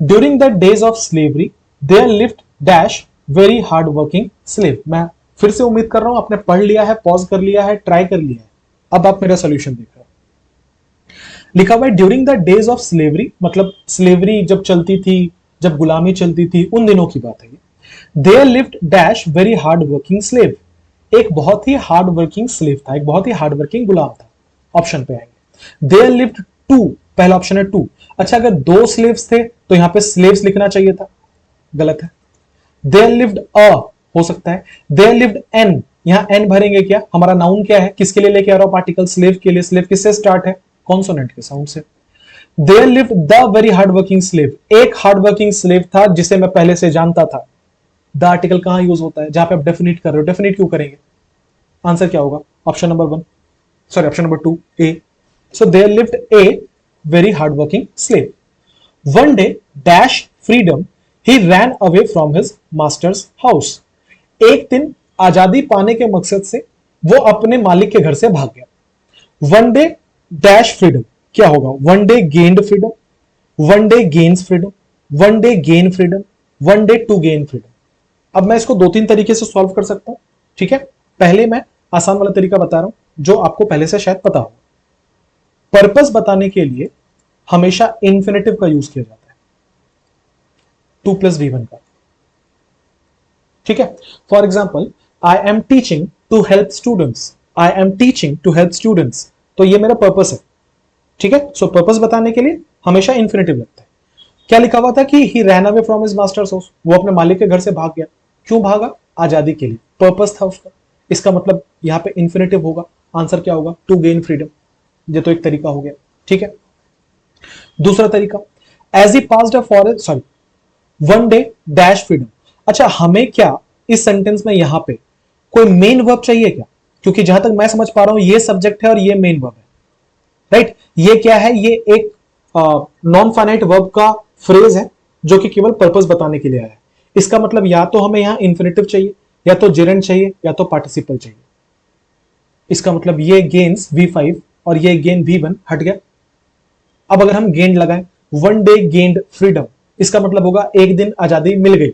During the days of slavery there lived dash very hard working slave. मैं फिर से उम्मीद कर रहा हूं आपने पढ़ लिया है, पॉज कर लिया है, ट्राई कर लिया है। अब आप मेरा सोल्यूशन देख रहे लिखा हुआ है during the days of slavery, मतलब स्लेवरी जब चलती थी, जब गुलामी चलती थी, उन दिनों की बात है। There lived dash very hard working slave, एक बहुत ही हार्ड वर्किंग स्लेव था, एक बहुत ही हार्ड वर्किंग गुलाम था। ऑप्शन पे आएंगे। देयर लिव्ड टू, पहला ऑप्शन है टू। अच्छा, अगर दो स्लेव्स थे तो यहां पे स्लेव्स लिखना चाहिए था, गलत है। देयर लिव्ड अ हो सकता है। देयर लिव्ड एन, यहां एन भरेंगे क्या, हमारा नाउन क्या है, किसके लिए लेके आ रहा हूं पार्टिकल, स्लेव के लिए। स्लेव किससे स्टार्ट है, कॉन्सोनेंट के साउंड से। There lived the very hard working slave, एक हार्ड वर्किंग स्लेव था जिसे मैं पहले से जानता था। द आर्टिकल कहां यूज होता है, जहां पे आप डेफिनेट कर रहे हो, डेफिनेट क्यों करेंगे, आंसर क्या होगा, option number one, sorry option number two A. So there lived a very hard working slave. One day dash freedom he ran away from his master's house, एक दिन आजादी पाने के मकसद से वो अपने मालिक के घर से भाग गया। वन डे डैश फ्रीडम, क्या होगा, one day gained freedom, one day gains freedom, one day gain freedom, one day to gain freedom. अब मैं इसको दो तीन तरीके से सॉल्व कर सकता हूं, ठीक है। पहले मैं आसान वाला तरीका बता रहा हूं जो आपको पहले से शायद पता हो। पर्पस बताने के लिए हमेशा इंफिनिटिव का यूज किया जाता है, टू प्लस वी वन का, ठीक है। For example, I am teaching to help students, I am teaching to help students, तो ये मेरा पर्पस है, ठीक है। सो पर्पस बताने के लिए हमेशा इंफिनिटिव लगता है। क्या लिखा हुआ था कि he ran away from his master's house, वो अपने मालिक के घर से भाग गया। क्यों भागा, आजादी के लिए, पर्पस था उसका। इसका मतलब यहां पे इंफिनिटिव होगा, आंसर क्या होगा, टू गेन फ्रीडम। ये तो एक तरीका हो गया, ठीक है। दूसरा तरीका, as he passed a forest, sorry, one day dash freedom. अच्छा, हमें क्या इस सेंटेंस में यहां पे कोई मेन वर्ब चाहिए क्या, क्योंकि जहां तक मैं समझ पा रहा हूं ये सब्जेक्ट है और ये मेन वर्ब है, राइट। ये क्या है, ये एक नॉन फाइनाइट वर्ब का फ्रेज है जो कि केवल पर्पस बताने के लिए आया है। इसका मतलब या तो हमें यहां इंफिनिटिव चाहिए, या तो जेरेंट चाहिए, या तो पार्टिसिपल चाहिए। इसका मतलब ये गेन्स V5 और ये गेन V1 हट गया। अब अगर हम गेंड लगाएं, वन डे गेंड फ्रीडम, इसका मतलब होगा एक दिन आजादी मिल गई,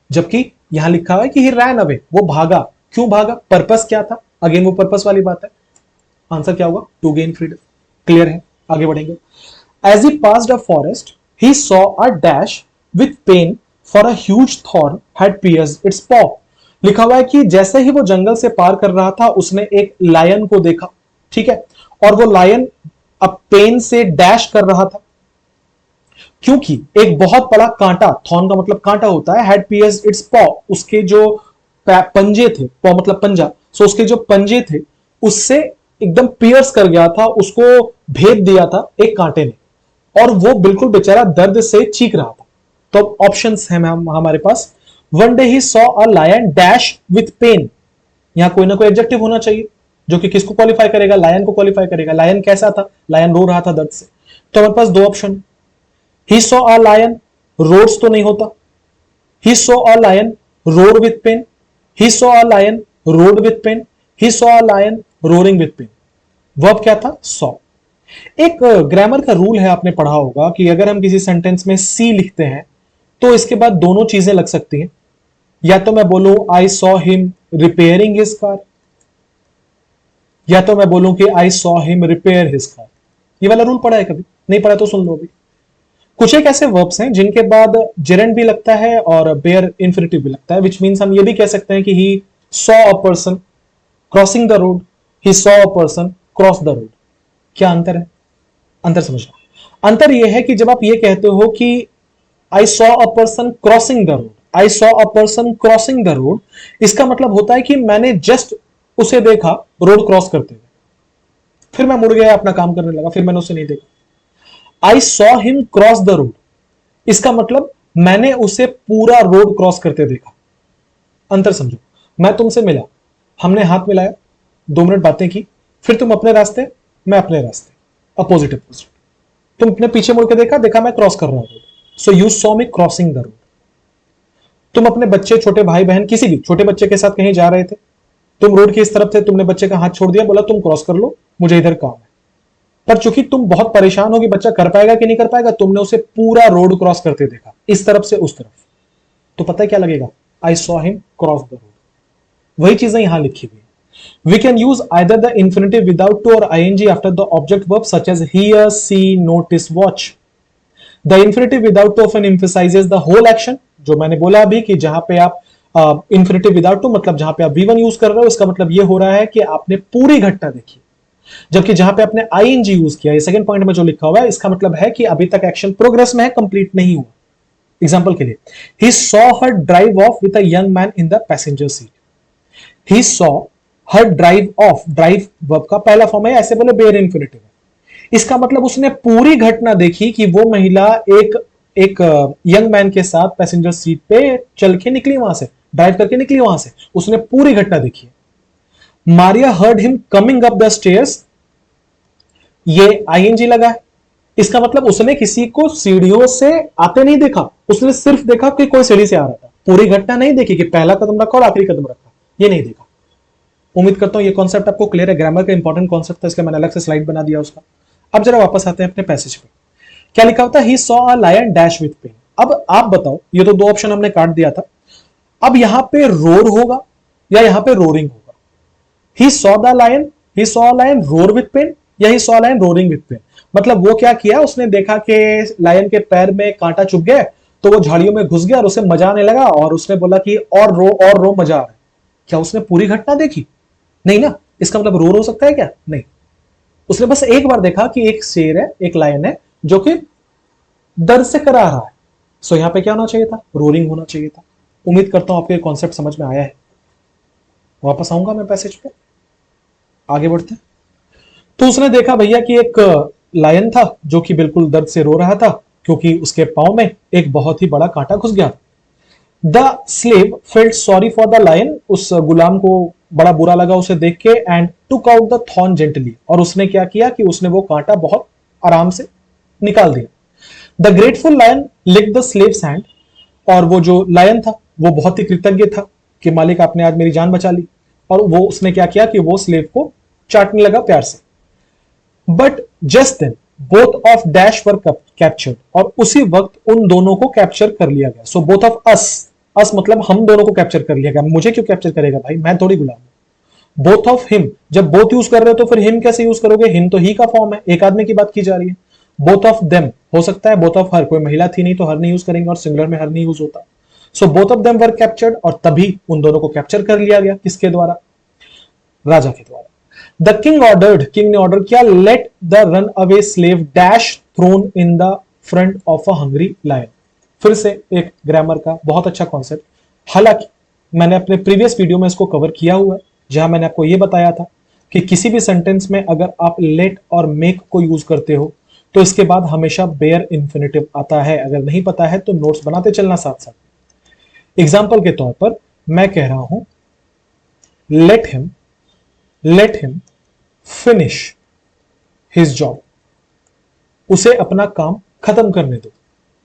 जबकि यहां लिखा हुआ है कि ही रैन अवे, वो भागा। क्यों भागा, पर्पस क्या था, अगेन वो पर्पस वाली बात है। आंसर क्या होगा, टू गेन फ्रीडम। क्लियर है, आगे बढ़ेंगे। As he passed a forest he saw a dash with pain for a huge thorn had pierced its paw. लिखा हुआ है कि जैसे ही वो जंगल से पार कर रहा था उसने एक लायन को देखा, ठीक है। और वो लायन अब पेन से डैश कर रहा था क्योंकि एक बहुत बड़ा कांटा, थॉर्न का मतलब कांटा होता है, हैड पियर्स्ड इट्स पॉ, उसके जो पंजे थे, पॉ मतलब पंजा, सो उसके जो पंजे थे उससे एकदम पियर्स कर गया था, उसको भेद दिया था एक कांटे ने, और वो बिल्कुल बेचारा दर्द से चीख रहा था। तो ऑप्शंस हैं हमारे पास। One day he saw a lion dash with pen, यहां कोई ना कोई एडजेक्टिव होना चाहिए जो कि किसको क्वालिफाई करेगा, लायन को क्वालिफाई करेगा। लायन कैसा था, लायन रो रहा था दर्द से। तो हमारे पास दो option, he saw a lion, roars तो नहीं होता, he saw a lion roared with pain, he saw a lion roared with pain, he saw a lion roaring with pain. Verb क्या था, सॉ। एक ग्रामर का रूल है, आपने पढ़ा होगा कि अगर हम किसी सेंटेंस में सी लिखते हैं तो इसके बाद दोनों चीजें लग सकती हैं। या तो मैं बोलूं I saw him repairing his car, या तो मैं बोलूं कि I saw him repair his car. ये वाला रूल पढ़ा है कभी, नहीं पढ़ा तो सुन लो अभी। कुछ एक ऐसे वर्ब्स हैं जिनके बाद जेरेंट भी लगता है और बेयर इंफिनिटिव भी लगता है, विच मींस हम ये भी कह सकते हैं कि ही saw a person crossing the road, he saw a person cross the road. क्या अंतर है, अंतर समझना। अंतर यह है कि जब आप ये कहते हो कि I saw a person crossing the road, I saw a person crossing the road, इसका मतलब होता है कि मैंने जस्ट उसे देखा रोड क्रॉस करते हुए, फिर मैं मुड़ गया अपना काम करने लगा, फिर मैंने उसे नहीं देखा। I saw him cross the road, इसका मतलब मैंने उसे पूरा रोड क्रॉस करते देखा। अंतर समझो, मैं तुमसे मिला, हमने हाथ मिलाया, 2 मिनट बातें की, फिर तुम अपने रास्ते, मैं अपने रास्ते, अपोजिट अपोजिट। तुम अपने पीछे मुड़ के देखा, देखा मैं क्रॉस कर रहा हूं road, so you saw me crossing the road. तुम अपने बच्चे, छोटे भाई बहन, किसी भी छोटे बच्चे के साथ कहीं जा रहे थे, तुम रोड की इस तरफ थे, तुमने बच्चे का हाथ छोड़ दिया, बोला तुम क्रॉस कर लो, मुझे इधर काम है। पर चूंकि तुम बहुत परेशान हो कि बच्चा कर पाएगा कि नहीं कर पाएगा, तुमने उसे पूरा रोड क्रॉस करते देखा, इस तरफ से उस तरफ, तो पता है क्या लगेगा, I saw him cross the road. वही चीजें यहां लिखी हुई है। We can use either the infinitive without to or ing after the object verb such as hear, see, notice, watch. The infinitive without to often emphasizes the whole action, जो मैंने बोला अभी कि जहां पे आप infinitive without to मतलब जहां पे आप V1 यूज कर रहे हो, इसका मतलब ये हो रहा है कि आपने पूरी घटना देखी, जबकि जहां पे आपने ing यूज किया, ये सेकंड पॉइंट में जो लिखा हुआ है, इसका मतलब है कि अभी तक एक्शन प्रोग्रेस में है, कंप्लीट नहीं हुआ. एग्जाम्पल के लिए, he saw her drive off with a young man in the passenger seat. He saw her drive off. Drive verb का पहला फॉर्म है, ऐसे बोले बेयर इन्फिनिटिव है. इसका मतलब उसने पूरी घटना देखी कि वो महिला एक यंग मैन के साथ पैसेंजर सीट पे चल के निकली, वहां से ड्राइव करके निकली, वहां से उसने पूरी घटना देखी है. Maria heard him coming up the stairs, ये आईएनजी लगा है. इसका मतलब उसने किसी को सीढ़ियों से आते नहीं देखा, उसने सिर्फ देखा कि कोई सीढ़ी से आ रहा था. पूरी घटना नहीं देखी कि पहला कदम रखा और आखिरी कदम रखा, ये नहीं देखा. उम्मीद करता हूं ये कॉन्सेप्ट आपको क्लियर है. ग्रामर का इंपॉर्टेंट कॉन्सेप्ट था, इसलिए मैंने अलग से स्लाइड बना दिया उसका. अब जरा वापस आते हैं अपने पैसेज पे. क्या लिखा होता है, he saw a lion dash with pain. अब आप बताओ, ये तो दो ऑप्शन हमने काट दिया था. अब यहां पे रोर होगा या यहां पे रोरिंग होगा? He saw the lion, he saw a lion roar with pen, या he saw a lion roaring with pen? मतलब वो क्या किया, उसने देखा कि लायन के पैर में कांटा चुभ गया, तो वो झाड़ियों में घुस गया और उसे मजा आने लगा और उसने बोला कि और रो मजा आ रहा है. क्या उसने पूरी घटना देखी? नहीं ना. इसका मतलब रोर हो सकता है क्या? नहीं. उसने बस एक बार देखा कि एक शेर है, एक लायन है जो कि दर्द से करा रहा है. सो यहां पे क्या होना चाहिए था? रोरिंग होना चाहिए था. उम्मीद करता हूं आपको ये कॉन्सेप्ट समझ में आया है. वापस आऊंगा मैं पैसेज पे, आगे बढ़ते हैं. तो उसने देखा भैया कि एक लायन था जो कि बिल्कुल दर्द से रो रहा था क्योंकि उसके पांव में एक बहुत ही बड़ा कांटा घुस गया. The slave felt sorry for the lion, उस गुलाम को बड़ा बुरा लगा उसे देख के, and took out the thorn gently, और उसने क्या किया कि उसने वो कांटा बहुत आराम से निकाल दिया. The grateful lion lick the slave's hand, और वो जो लायन था वो बहुत ही कृतज्ञ था कि मालिक आपने आज मेरी जान बचा ली, और वो उसने क्या किया कि वो स्लेव को चाटने लगा प्यार से. But just then both of dash were captured, और उसी वक्त उन दोनों को कैप्चर कर लिया गया. सो बोथ ऑफ अस मतलब हम दोनों को कैप्चर कर लिया गया. मुझे क्यों कैप्चर करेगा भाई, मैं थोड़ी गुलाम हूं. बोथ ऑफ हिम, जब बोथ यूज कर रहे हो तो फिर हिम कैसे यूज करोगे? हिम तो ही का फॉर्म है, एक आदमी की बात की जा रही है. बोथ ऑफ देम हो सकता है, बोथ ऑफ हर, कोई महिला थी नहीं तो हर नहीं यूज करेंगे, और सिंगुलर में हर नहीं यूज होता. So both of them were captured, और तभी उन दोनों को कैप्चर कर लिया गया. किसके द्वारा? राजा के द्वारा. द किंग ऑर्डर्ड, किंग ने ऑर्डर किया, let the run away slave dash thrown in the front of a hungry lion. फिर से एक ग्रामर का बहुत अच्छा कॉन्सेप्ट. हालांकि मैंने अपने प्रीवियस वीडियो में इसको कवर किया हुआ है, जहां मैंने आपको यह बताया था कि किसी भी सेंटेंस में अगर आप लेट और मेक को यूज करते हो तो इसके बाद हमेशा बेयर इंफिनिटिव आता है. अगर नहीं पता है तो नोट्स बनाते चलना साथ साथ. एग्जाम्पल के तौर पर मैं कह रहा हूं, let him finish his job, उसे अपना काम खत्म करने दो.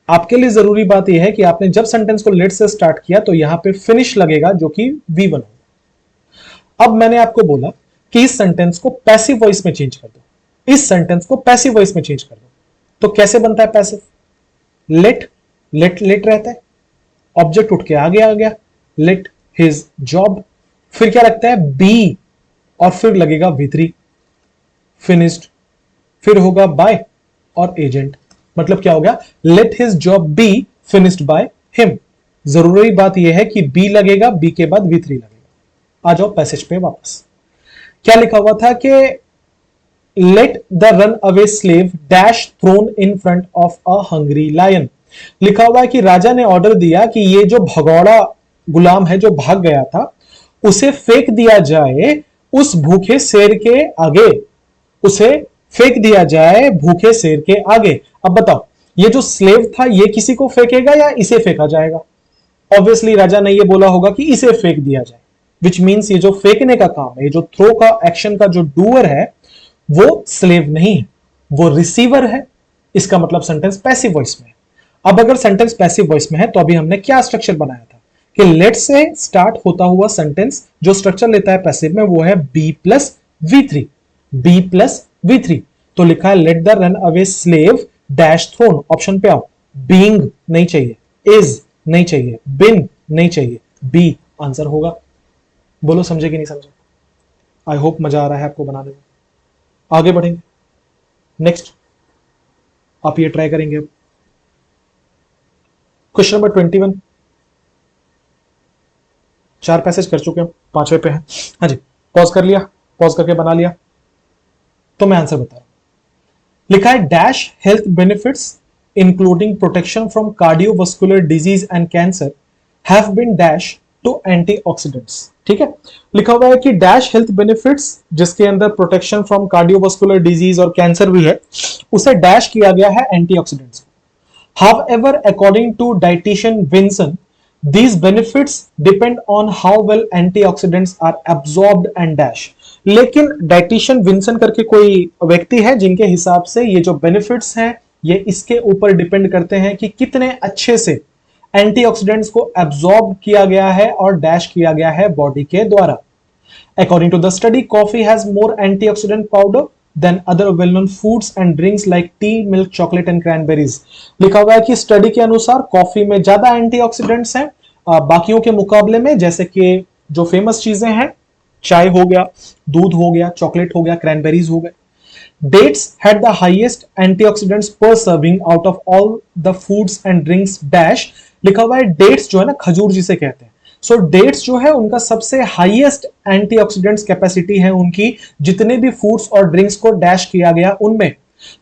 आपके लिए जरूरी बात यह है कि आपने जब सेंटेंस को लेट से स्टार्ट किया तो यहां पे फिनिश लगेगा जो कि V1 होगा. अब मैंने आपको बोला कि इस सेंटेंस को पैसिव वॉइस में चेंज कर दो, इस सेंटेंस को पैसिव वॉइस में चेंज कर दो. तो कैसे बनता है पैसिव? लेट लेट रहता है, ऑब्जेक्ट उठ के आगे आ गया, लेट हिज जॉब, फिर क्या लगता है? बी, और फिर लगेगा V3 फिनिश्ड, फिर होगा बाय और एजेंट. मतलब क्या हो गया? Late his job be finished by him. जरूरी बात यह है कि बी लगेगा, बी के बाद V3 लगेगा. आ जाओ पैसेज पे वापस. क्या लिखा हुआ था कि let the run away slave dash thrown in front of a hungry lion. लिखा हुआ है कि राजा ने ऑर्डर दिया कि ये जो भगौड़ा गुलाम है जो भाग गया था, उसे फेंक दिया जाए उस भूखे शेर के आगे, उसे फेंक दिया जाए भूखे शेर के आगे. अब बताओ, ये जो स्लेव था ये किसी को फेंकेगा या इसे फेंका जाएगा? ऑब्वियसली राजा ने ये बोला होगा कि इसे फेंक दिया जाए, विच मींस ये जो फेंकने का काम है, ये जो थ्रो का एक्शन का जो डूअर है वो स्लेव नहीं है, वो रिसीवर है. इसका मतलब सेंटेंस पैसिव वॉइस में है. अब अगर सेंटेंस पैसिव वॉइस में है तो अभी हमने क्या स्ट्रक्चर बनाया था कि लेट से स्टार्ट होता हुआ सेंटेंस जो स्ट्रक्चर लेता है पैसिव में वो है B plus V3. B plus V3. तो लिखा है let the run away slave dash thrown. Option पे आओ. बीइंग नहीं चाहिए, इज नहीं चाहिए, बिन नहीं चाहिए, बी आंसर होगा. बोलो समझे कि नहीं समझे? आई होप मजा आ रहा है आपको बनाने में। आगे बढ़ेंगे, नेक्स्ट आप ये ट्राई करेंगे। क्वेश्चन नंबर 21, 4 पैसेज कर चुके हैं, 5वें पे है। हाँ जी, पॉज कर लिया, पॉज करके बना लिया, तो मैं आंसर बता रहा हूं। लिखा है dash health benefits including protection from cardiovascular disease and cancer have been dash to antioxidants. ठीक है, लिखा हुआ है कि डैश हेल्थ बेनिफिट्स, जिसके अंदर प्रोटेक्शन फ्रॉम कार्डियोवास्कुलर डिजीज और कैंसर भी है, उसे डैश किया गया है antioxidants. However, according to dietitian Vinson, these benefits depend on how well antioxidants are absorbed and dash. लेकिन डाइटिशियन विंसन करके कोई व्यक्ति है जिनके हिसाब से ये जो बेनिफिट्स हैं ये इसके ऊपर डिपेंड करते हैं कि कितने अच्छे से एंटीऑक्सीडेंट्स को एब्जॉर्ब किया गया है और डैश किया गया है बॉडी के द्वारा। According to the study, coffee has more antioxidant powder than other well-known foods and drinks like tea, milk, chocolate and cranberries. लिखा हुआ है कि स्टडी के अनुसार कॉफी में ज्यादा एंटीऑक्सीडेंट्स हैं बाकियों के मुकाबले में, जैसे कि जो फेमस चीजें हैं, चाय हो गया, दूध हो गया, चॉकलेट हो गया, क्रैनबेरीज हो गए। Dates had the highest antioxidants per serving out of all the foods and drinks dash। लिखा हुआ है डेट्स जो है ना, खजूर जिसे कहते हैं, सो डेट्स जो है उनका सबसे हाईएस्ट एंटीऑक्सीडेंट्स कैपेसिटी है उनकी, जितने भी फूड्स और ड्रिंक्स को डैश किया गया उनमें।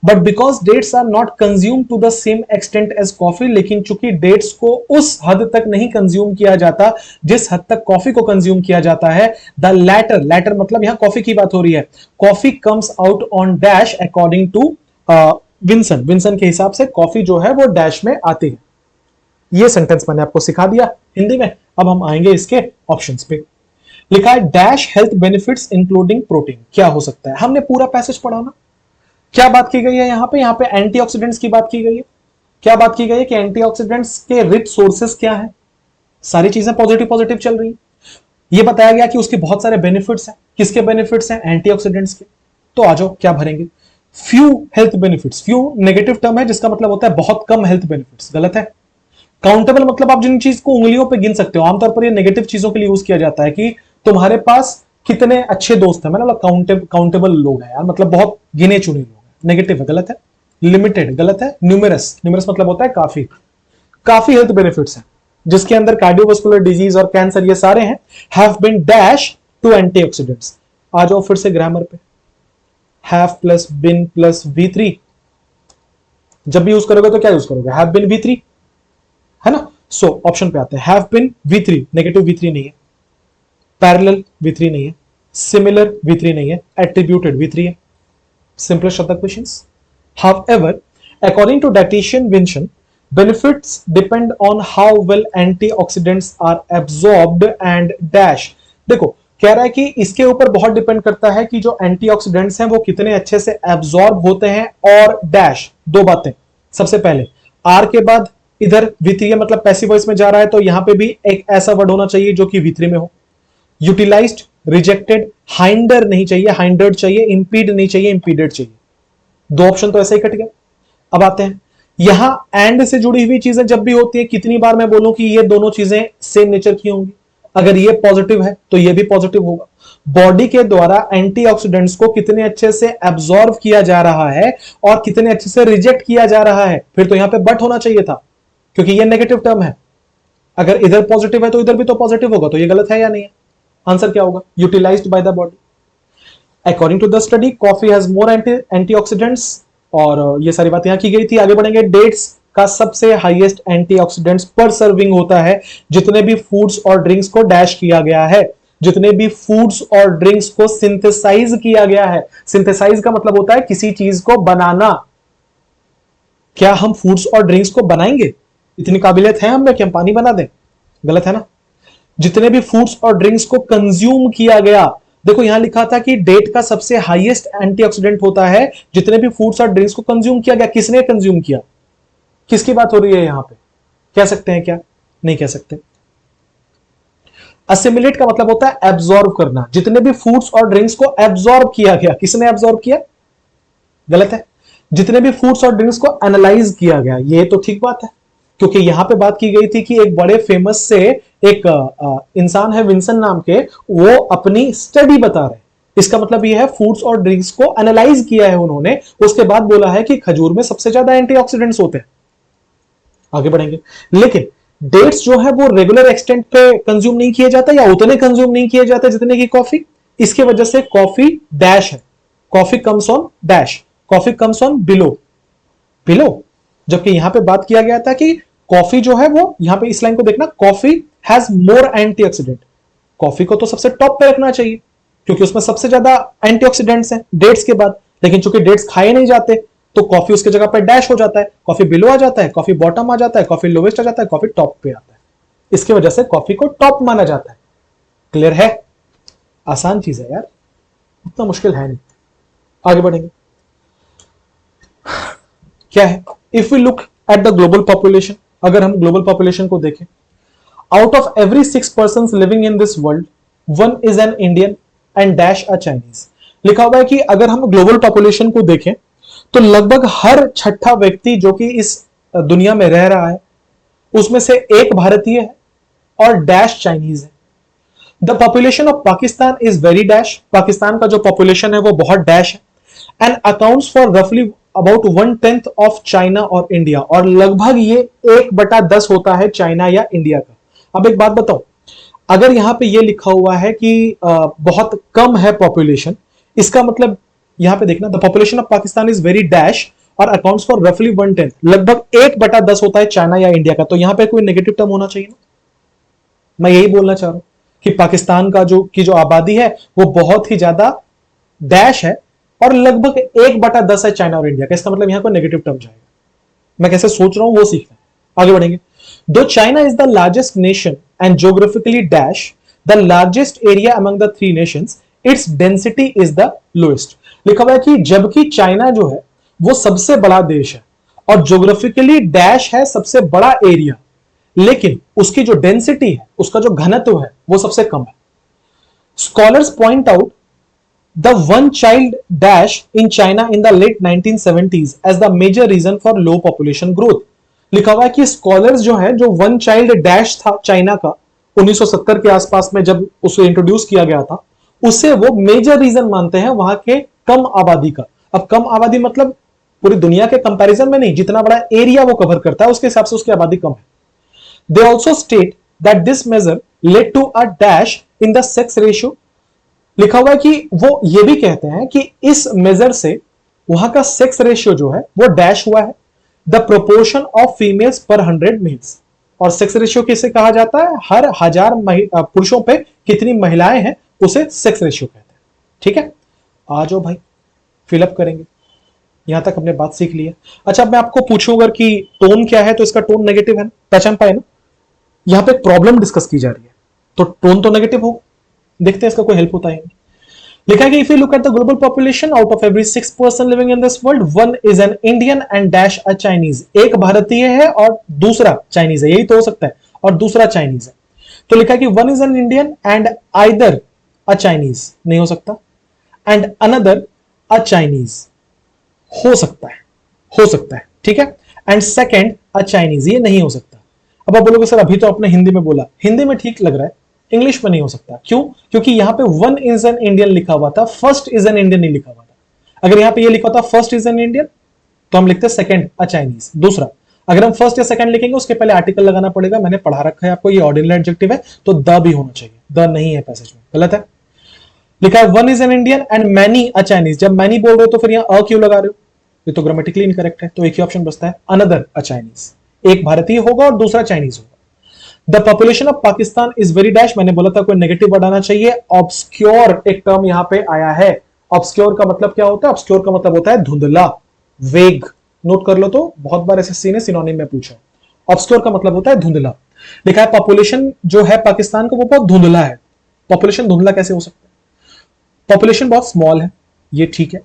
But because dates are not consume to the same extent as coffee, लेकिन चूंकि डेट्स को उस हद तक नहीं कंज्यूम किया जाता जिस हद तक कॉफी को कंज्यूम किया जाता है, द लैटर मतलब यहां कॉफी की बात हो रही है, coffee comes out on dash according to Vinson के हिसाब से कॉफी जो है वो डैश में आती है। ये सेंटेंस मैंने आपको सिखा दिया हिंदी में। अब हम आएंगे इसके ऑप्शंस पे। लिखा है dash health benefits including protein. क्या हो सकता है? हमने पूरा पैसेज पढ़ा ना, क्या बात की गई है यहाँ पे एंटीऑक्सीडेंट्स की बात की गई है। क्या बात की गई है कि एंटीऑक्सीडेंट्स के रिच सोर्सेस क्या है, सारी चीजें पॉजिटिव पॉजिटिव चल रही है। ये बताया गया कि उसके बहुत सारे बेनिफिट्स हैं। किसके बेनिफिट्स हैं? एंटीऑक्सीडेंट्स के। तो आ जाओ क्या भरेंगे? Few health benefits. Few negative term है जिसका मतलब होता है बहुत कम हेल्थ बेनिफिट्स, गलत है। काउंटेबल मतलब आप जिन चीज को उंगलियों पे गिन सकते हो, आमतौर पर ये नेगेटिव चीजों के लिए यूज किया जाता है कि तुम्हारे पास कितने अच्छे दोस्त हैं, मतलब काउंटेबल लोग हैं यार, मतलब बहुत गिने चुने लोग हैं, नेगेटिव है, गलत है। लिमिटेड, गलत है। न्यूमरस मतलब होता है काफी हेल्थ बेनिफिट्स हैं जिसके अंदर कार्डियोवास्कुलर डिजीज और कैंसर ये सारे हैं, have been dash to antioxidants. आ जाओ फिर से ग्रामर पे, have plus bin plus V3, जब भी यूज करोगे तो क्या यूज करोगे? हैव बीन V3, है ना। सो ऑप्शन पे आते हैं, have been V3, negative V3 नहीं है, पैरेलल V3 नहीं है, सिमिलर V3 नहीं है, एट्रीब्यूटेड V3 है। Simplest of the questions. However, according to dietitian Vincent, benefits depend on how well antioxidants are absorbed and dash। देखो कह रहा है कि इसके ऊपर बहुत डिपेंड करता है कि जो एंटीऑक्सीडेंट्स हैं वो कितने अच्छे से एब्जॉर्ब होते हैं और डैश। दो बातें, सबसे पहले आर के बाद इधर V3 है, मतलब पैसिव वॉइस में जा रहा है, तो यहां पे भी एक ऐसा वर्ड होना चाहिए जो कि V3 में हो। यूटिलाइज्ड, रिजेक्टेड, हाइंडर नहीं चाहिए, हाइंडर्ड चाहिए, इंपीड नहीं चाहिए, इंपीडेड चाहिए। दो ऑप्शन तो ऐसे ही कट गया। अब आते हैं यहां एंड से जुड़ी हुई चीजें जब भी होती है, कितनी बार मैं बोलूं कि ये दोनों चीजें सेम नेचर की होंगी। अगर ये पॉजिटिव है तो ये भी पॉजिटिव होगा। बॉडी के द्वारा एंटीऑक्सीडेंट्स को कितने अच्छे से एब्जॉर्ब किया जा रहा है और कितने अच्छे से रिजेक्ट किया जा रहा है, फिर तो यहां पे बट होना चाहिए था क्योंकि ये नेगेटिव टर्म है। अगर इधर पॉजिटिव है तो इधर भी तो पॉजिटिव होगा, तो ये गलत है या नहीं है? आंसर क्या होगा? Utilized by the body. According to the study coffee has more antioxidants, और ये सारी बात यहां की गई थी। आगे बढ़ेंगे। डेट्स का सबसे हाईएस्ट एंटीऑक्सीडेंट्स पर सर्विंग होता है जितने भी फूड्स और ड्रिंक्स को डैश किया गया है, जितने भी फूड्स और ड्रिंक्स को सिंथेसाइज किया गया है। सिंथेसाइज का मतलब होता है किसी चीज को बनाना। क्या हम फूड्स और ड्रिंक्स को बनाएंगे? इतनी काबिलियत है हमें कि हम पानी बना दें? गलत है ना। जितने भी फूड्स और ड्रिंक्स को कंज्यूम किया गया, देखो यहां लिखा था कि डेट का सबसे हाईएस्ट एंटीऑक्सीडेंट होता है जितने भी फूड्स और ड्रिंक्स को कंज्यूम किया गया। किसने कंज्यूम किया? किसकी बात हो रही है यहां पे? कह सकते हैं क्या? नहीं कह सकते। असिमिलेट का मतलब होता है एब्जॉर्ब करना। जितने भी फूड्स और ड्रिंक्स को एब्जॉर्ब किया गया, किसने एब्जॉर्ब किया? गलत है। जितने भी फूड्स और ड्रिंक्स को एनालाइज किया गया, ये तो ठीक बात है क्योंकि यहां पे बात की गई थी कि एक बड़े फेमस से एक इंसान है विंसन नाम के, वो अपनी स्टडी बता रहे, इसका मतलब ये है फूड्स और ड्रिंक्स को एनालाइज किया है उन्होंने, उसके बाद बोला है कि खजूर में सबसे ज्यादा एंटीऑक्सीडेंट्स होते हैं। आगे बढ़ेंगे। लेकिन डेट्स जो है वो रेगुलर एक्सटेंट पे कंज्यूम नहीं किए जाते या उतने कंज्यूम नहीं किए जाते जितने की कॉफी। इसके वजह से कॉफी डैश है, coffee comes on dash, coffee comes on below, below. जबकि यहां पे बात किया गया था कि कॉफी जो है वो, यहां पे इस लाइन को देखना, coffee has more antioxidant, coffee को तो सबसे टॉप पे रखना चाहिए क्योंकि उसमें सबसे ज्यादा एंटीऑक्सीडेंट्स हैं डेट्स के बाद। लेकिन चूंकि डेट्स खाए नहीं जाते तो कॉफी उसके जगह पर डैश हो जाता है, कॉफी बिलो आ जाता है, कॉफी बॉटम आ जाता है, कॉफी लोवेस्ट आ जाता है, कॉफी टॉप पे आता है। इसकी वजह से कॉफी को टॉप माना जाता है। क्लियर है? आसान चीज है यार, उतना मुश्किल है नहीं। आगे बढ़ेंगे। क्या है? If we look at the global population, अगर हम ग्लोबल पॉपुलेशन को देखें, out of every 6 person living in this world, 1 is an Indian and dash a Chinese. लिखा हुआ है कि अगर हम ग्लोबल पॉपुलेशन को देखें तो लगभग हर छठा व्यक्ति जो कि इस दुनिया में रह रहा है उसमें से एक भारतीय है और डैश चाइनीज है। The population of Pakistan is very dash, Pakistan का जो पॉपुलेशन है वो बहुत डैश है, एंड अकाउंट्स फॉर रफली अबाउट 1/10 ऑफ चाइना और इंडिया, और लगभग ये 1/10 होता है चाइना या इंडिया का। अब एक बात बताओ, अगर यहां पे ये लिखा हुआ है कि बहुत कम है पॉपुलेशन, इसका मतलब यहां पे देखना, the population of Pakistan is very dash और अकाउंट्स फॉर रफली 1/10, लगभग 1/10 होता है चाइना या इंडिया का। तो यहां पे कोई नेगेटिव टर्म होना चाहिए ना। मैं यही बोलना चाह रहा हूं कि पाकिस्तान का जो आबादी है वो बहुत ही ज्यादा डैश है और लगभग 1/10 है चाइना और इंडिया का। इसका मतलब यहां कोई नेगेटिव टर्म जाएगा। मैं कैसे सोच रहा हूं वो सीखना। आगे बढ़ेंगे। दो China is the largest nation and geographically dash the largest area among the 3 Nations, its density is the lowest. लिखा हुआ है कि जबकि चाइना जो है वो सबसे बड़ा देश है और ज्योग्राफिकली डैश है, सबसे बड़ा एरिया, लेकिन उसकी जो डेंसिटी है, उसका जो घनत्व है वो सबसे कम है। Scholars point out the one child dash in China in the late 1970s as the major reason for low population growth. लिखा हुआ है कि स्कॉलर्स जो है, जो वन चाइल्ड डैश था चाइना का 1970 के आसपास में जब उसे इंट्रोड्यूस किया गया था, उसे वो मेजर रीजन मानते हैं वहां के कम आबादी का। अब कम आबादी मतलब पूरी दुनिया के कंपैरिजन में नहीं, जितना बड़ा एरिया वो कवर करता है उसके हिसाब से उसकी आबादी कम है। They also state that this measure led to a dash in the sex ratio। लिखा हुआ है कि वो ये भी कहते हैं कि इस मेजर से वहां का सेक्स रेशियो जो है वो डैश हुआ है। द प्रोपोर्शन ऑफ फीमेल्स पर 100 मेल्स, और सेक्स रेशियो किसे कहा जाता है? हर 1000 पुरुषों पे कितनी महिलाएं हैं उसे सेक्स रेशियो कहते हैं। ठीक है, आ जाओ भाई, फिलअप करेंगे। यहां तक हमने बात सीख ली है। अच्छा, अब मैं आपको पूछूं अगर कि टोन क्या है, तो इसका टोन नेगेटिव है, पहचान पाए ना। यहां पे प्रॉब्लम डिस्कस की जा रही है तो टोन तो नेगेटिव होगा। देखते हैं इसका कोई हेल्प होता है। लिखा है कि if you look at the global population, out of every 6 person living in this world, 1 is an Indian and dash a Chinese. एक भारतीय है और दूसरा चाइनीज है, यही तो हो सकता है, और दूसरा चाइनीज है। तो लिखा है कि 1 is an Indian and either a Chinese, नहीं हो सकता, एंड अनदर अ चाइनीज हो सकता है, हो सकता है, ठीक है, एंड सेकेंड अ चाइनीज, ये नहीं हो सकता। अब आप बोलोगे सर अभी तो आपने हिंदी में बोला, हिंदी में ठीक लग रहा है, इंग्लिश में नहीं हो सकता। क्यों? क्योंकि यहां पे 1 इज एन इंडियन लिखा हुआ था, फर्स्ट इज एन इंडियन नहीं लिखा हुआ था। अगर यहां पे ये लिखा था फर्स्ट इज एन इंडियन तो हम लिखते सेकंड अ चाइनीज। दूसरा, अगर हम फर्स्ट या सेकंड लिखेंगे उसके पहले आर्टिकल लगाना पड़ेगा। मैंने पढ़ा रखा है आपको, ये ऑर्डिनल एडजेक्टिव है तो द भी होना चाहिए, द नहीं है पैसेज में, गलत है। लिखा है 1 is an Indian and many a Chinese. जब मैनी बोल रहे हो तो फिर यहां अ क्यों लगा रहे हो? ये तो ग्रामेटिकली इनकरेक्ट है। तो एक ही ऑप्शन बचता है, अनदर अ चाइनीज। एक भारतीय होगा और दूसरा चाइनीज होगा। The population of Pakistan is very dash, मैंने बोला था कोई नेगेटिव वर्ड आना चाहिए। ऑब्सक्योर एक टर्म यहां पे आया है। ऑब्सक्योर का मतलब क्या होता है? ऑब्सक्योर का मतलब होता है धुंधला, वेग। नोट कर लो, तो बहुत बार एसएससी ने सिनोनिम में पूछा। ऑब्सक्योर का मतलब होता है धुंधला। लिखा है पॉपुलेशन जो है पाकिस्तान का वो बहुत धुंधला है। पॉपुलेशन धुंधला कैसे हो सकता है? पॉपुलेशन बहुत स्मॉल है, ये ठीक है।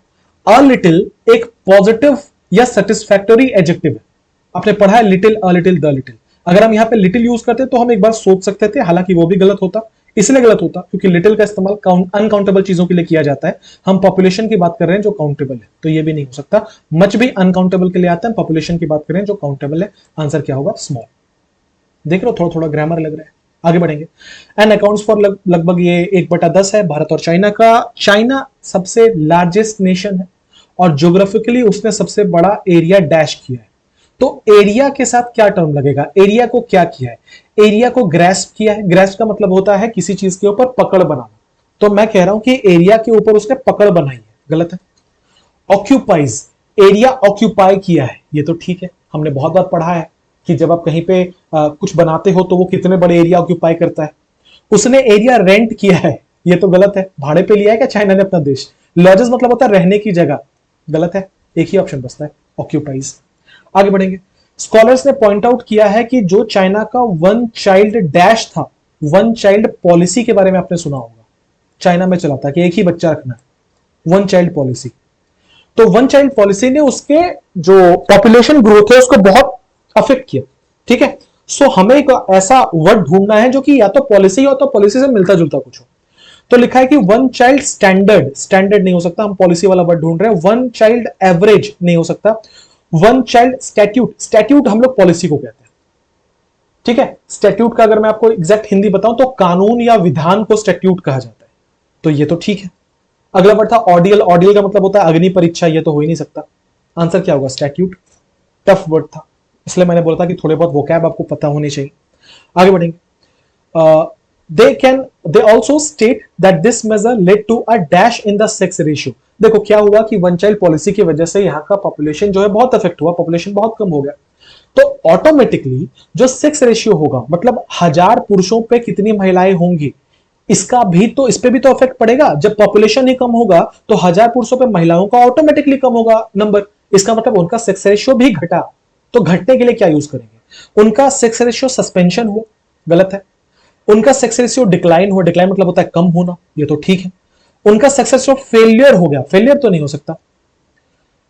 अ लिटिल एक पॉजिटिव या सेटिस्फैक्टरी एडजेक्टिव है। आपने पढ़ा है little, a little, the little. अगर हम यहां पे लिटिल यूज करते तो हम एक बार सोच सकते थे, हालांकि वो भी गलत होता। इसलिए गलत होता क्योंकि लिटिल का इस्तेमाल अनकाउंटेबल चीजों के लिए किया जाता है। हम पॉपुलेशन की बात कर रहे हैं जो काउंटेबल है, तो ये भी नहीं हो सकता। मच भी अनकाउंटेबल के लिए आता है, पॉपुलेशन की बात करें जो काउंटेबल है। आंसर क्या होगा? स्मॉल। देख लो, थोड़ा थोड़ा ग्रामर लग रहा है। आगे बढ़ेंगे। एंड अकाउंट्स फॉर लगभग ये 1/10 है भारत और चाइना का। चाइना सबसे लार्जेस्ट नेशन है और ज्योग्राफिकली उसने सबसे बड़ा एरिया डैश किया है। तो एरिया के साथ क्या टर्म लगेगा, एरिया को क्या किया है, एरिया को ग्रेस्प किया है। ग्रेस्प का मतलब होता है किसी चीज के ऊपर पकड़ बनाना। तो मैं कह रहा हूं कि एरिया के ऊपर उसने पकड़ बनाई है, गलत है। ऑक्यूपाइज, एरिया ऑक्यूपाई किया है, ये तो ठीक है, हमने बहुत बार पढ़ा है कि जब आप कहीं पे कुछ बनाते हो तो वो कितने बड़े एरिया ऑक्यूपाई करता है। उसने एरिया रेंट किया है, ये तो गलत है। भाड़े पे लिया है क्या चाइना ने अपना देश। लॉजेस मतलब होता है रहने की जगह, गलत है। एक ही ऑप्शन बचता है, ऑक्यूपाइज। आगे बढ़ेंगे। स्कॉलर्स ने पॉइंट आउट किया है कि जो चाइना का वन चाइल्ड डैश था, वन चाइल्ड पॉलिसी के बारे में आपने सुना होगा, चाइना में चला था कि एक ही बच्चा रखना है, वन चाइल्ड पॉलिसी। तो वन चाइल्ड पॉलिसी ने उसके जो पॉपुलेशन ग्रोथ है उसको बहुत अफेक्ट किया, ठीक है। सो हमें एक ऐसा वर्ड ढूंढना है जो कि या तो पॉलिसी हो तो पॉलिसी से मिलता जुलता कुछ हो। तो लिखा है कि वन चाइल्ड स्टैंडर्ड, स्टैंडर्ड नहीं हो सकता, हम पॉलिसी वाला वर्ड ढूंढ रहे हैं। वन चाइल्ड एवरेज नहीं हो सकता। वन चाइल्ड स्टैट्यूट, स्टैट्यूट हम लोग पॉलिसी को कहते हैं, ठीक है। स्टैट्यूट का अगर मैं आपको एग्जैक्ट हिंदी बताऊं तो कानून या विधान को स्टैट्यूट कहा जाता है, तो ये तो ठीक है। अगला वर्ड था ऑडियल, ऑडियल का मतलब होता है अग्नि परीक्षा, ये तो हो ही नहीं सकता। आंसर क्या होगा, स्टैट्यूट। टफ वर्ड था इसलिए मैंने बोला था कि थोड़े बहुत वोकैब आपको पता होने चाहिए। आगे बढ़ेंगे। they also state that this measure led to a dash in the sex ratio। देखो क्या हुआ कि वन चाइल्ड पॉलिसी की वजह से यहाँ का पॉपुलेशन जो है बहुत अफेक्ट हुआ, पॉपुलेशन बहुत कम हो गया। तो ऑटोमेटिकली जो सेक्स रेशियो होगा, मतलब 1000 पुरुषों पे कितनी महिलाएं होंगी, इसका भी तो, इस पे भी तो इफेक्ट पड़ेगा। जब पॉपुलेशन ही कम होगा तो 1000 पुरुषों पे महिलाओं का ऑटोमेटिकली कम होगा नंबर, इसका मतलब उनका सेक्स रेशियो भी घटा। तो घटने के लिए क्या यूज करेंगे, उनका सेक्स रेशियो सस्पेंशन हो, गलत है। उनका सेक्स रेशियो डिक्लाइन हो, डिक्लाइन मतलब होता है कम होना, ये तो ठीक है। उनका सेक्स रेशियो फेलियर हो गया, फेलियर तो नहीं हो सकता।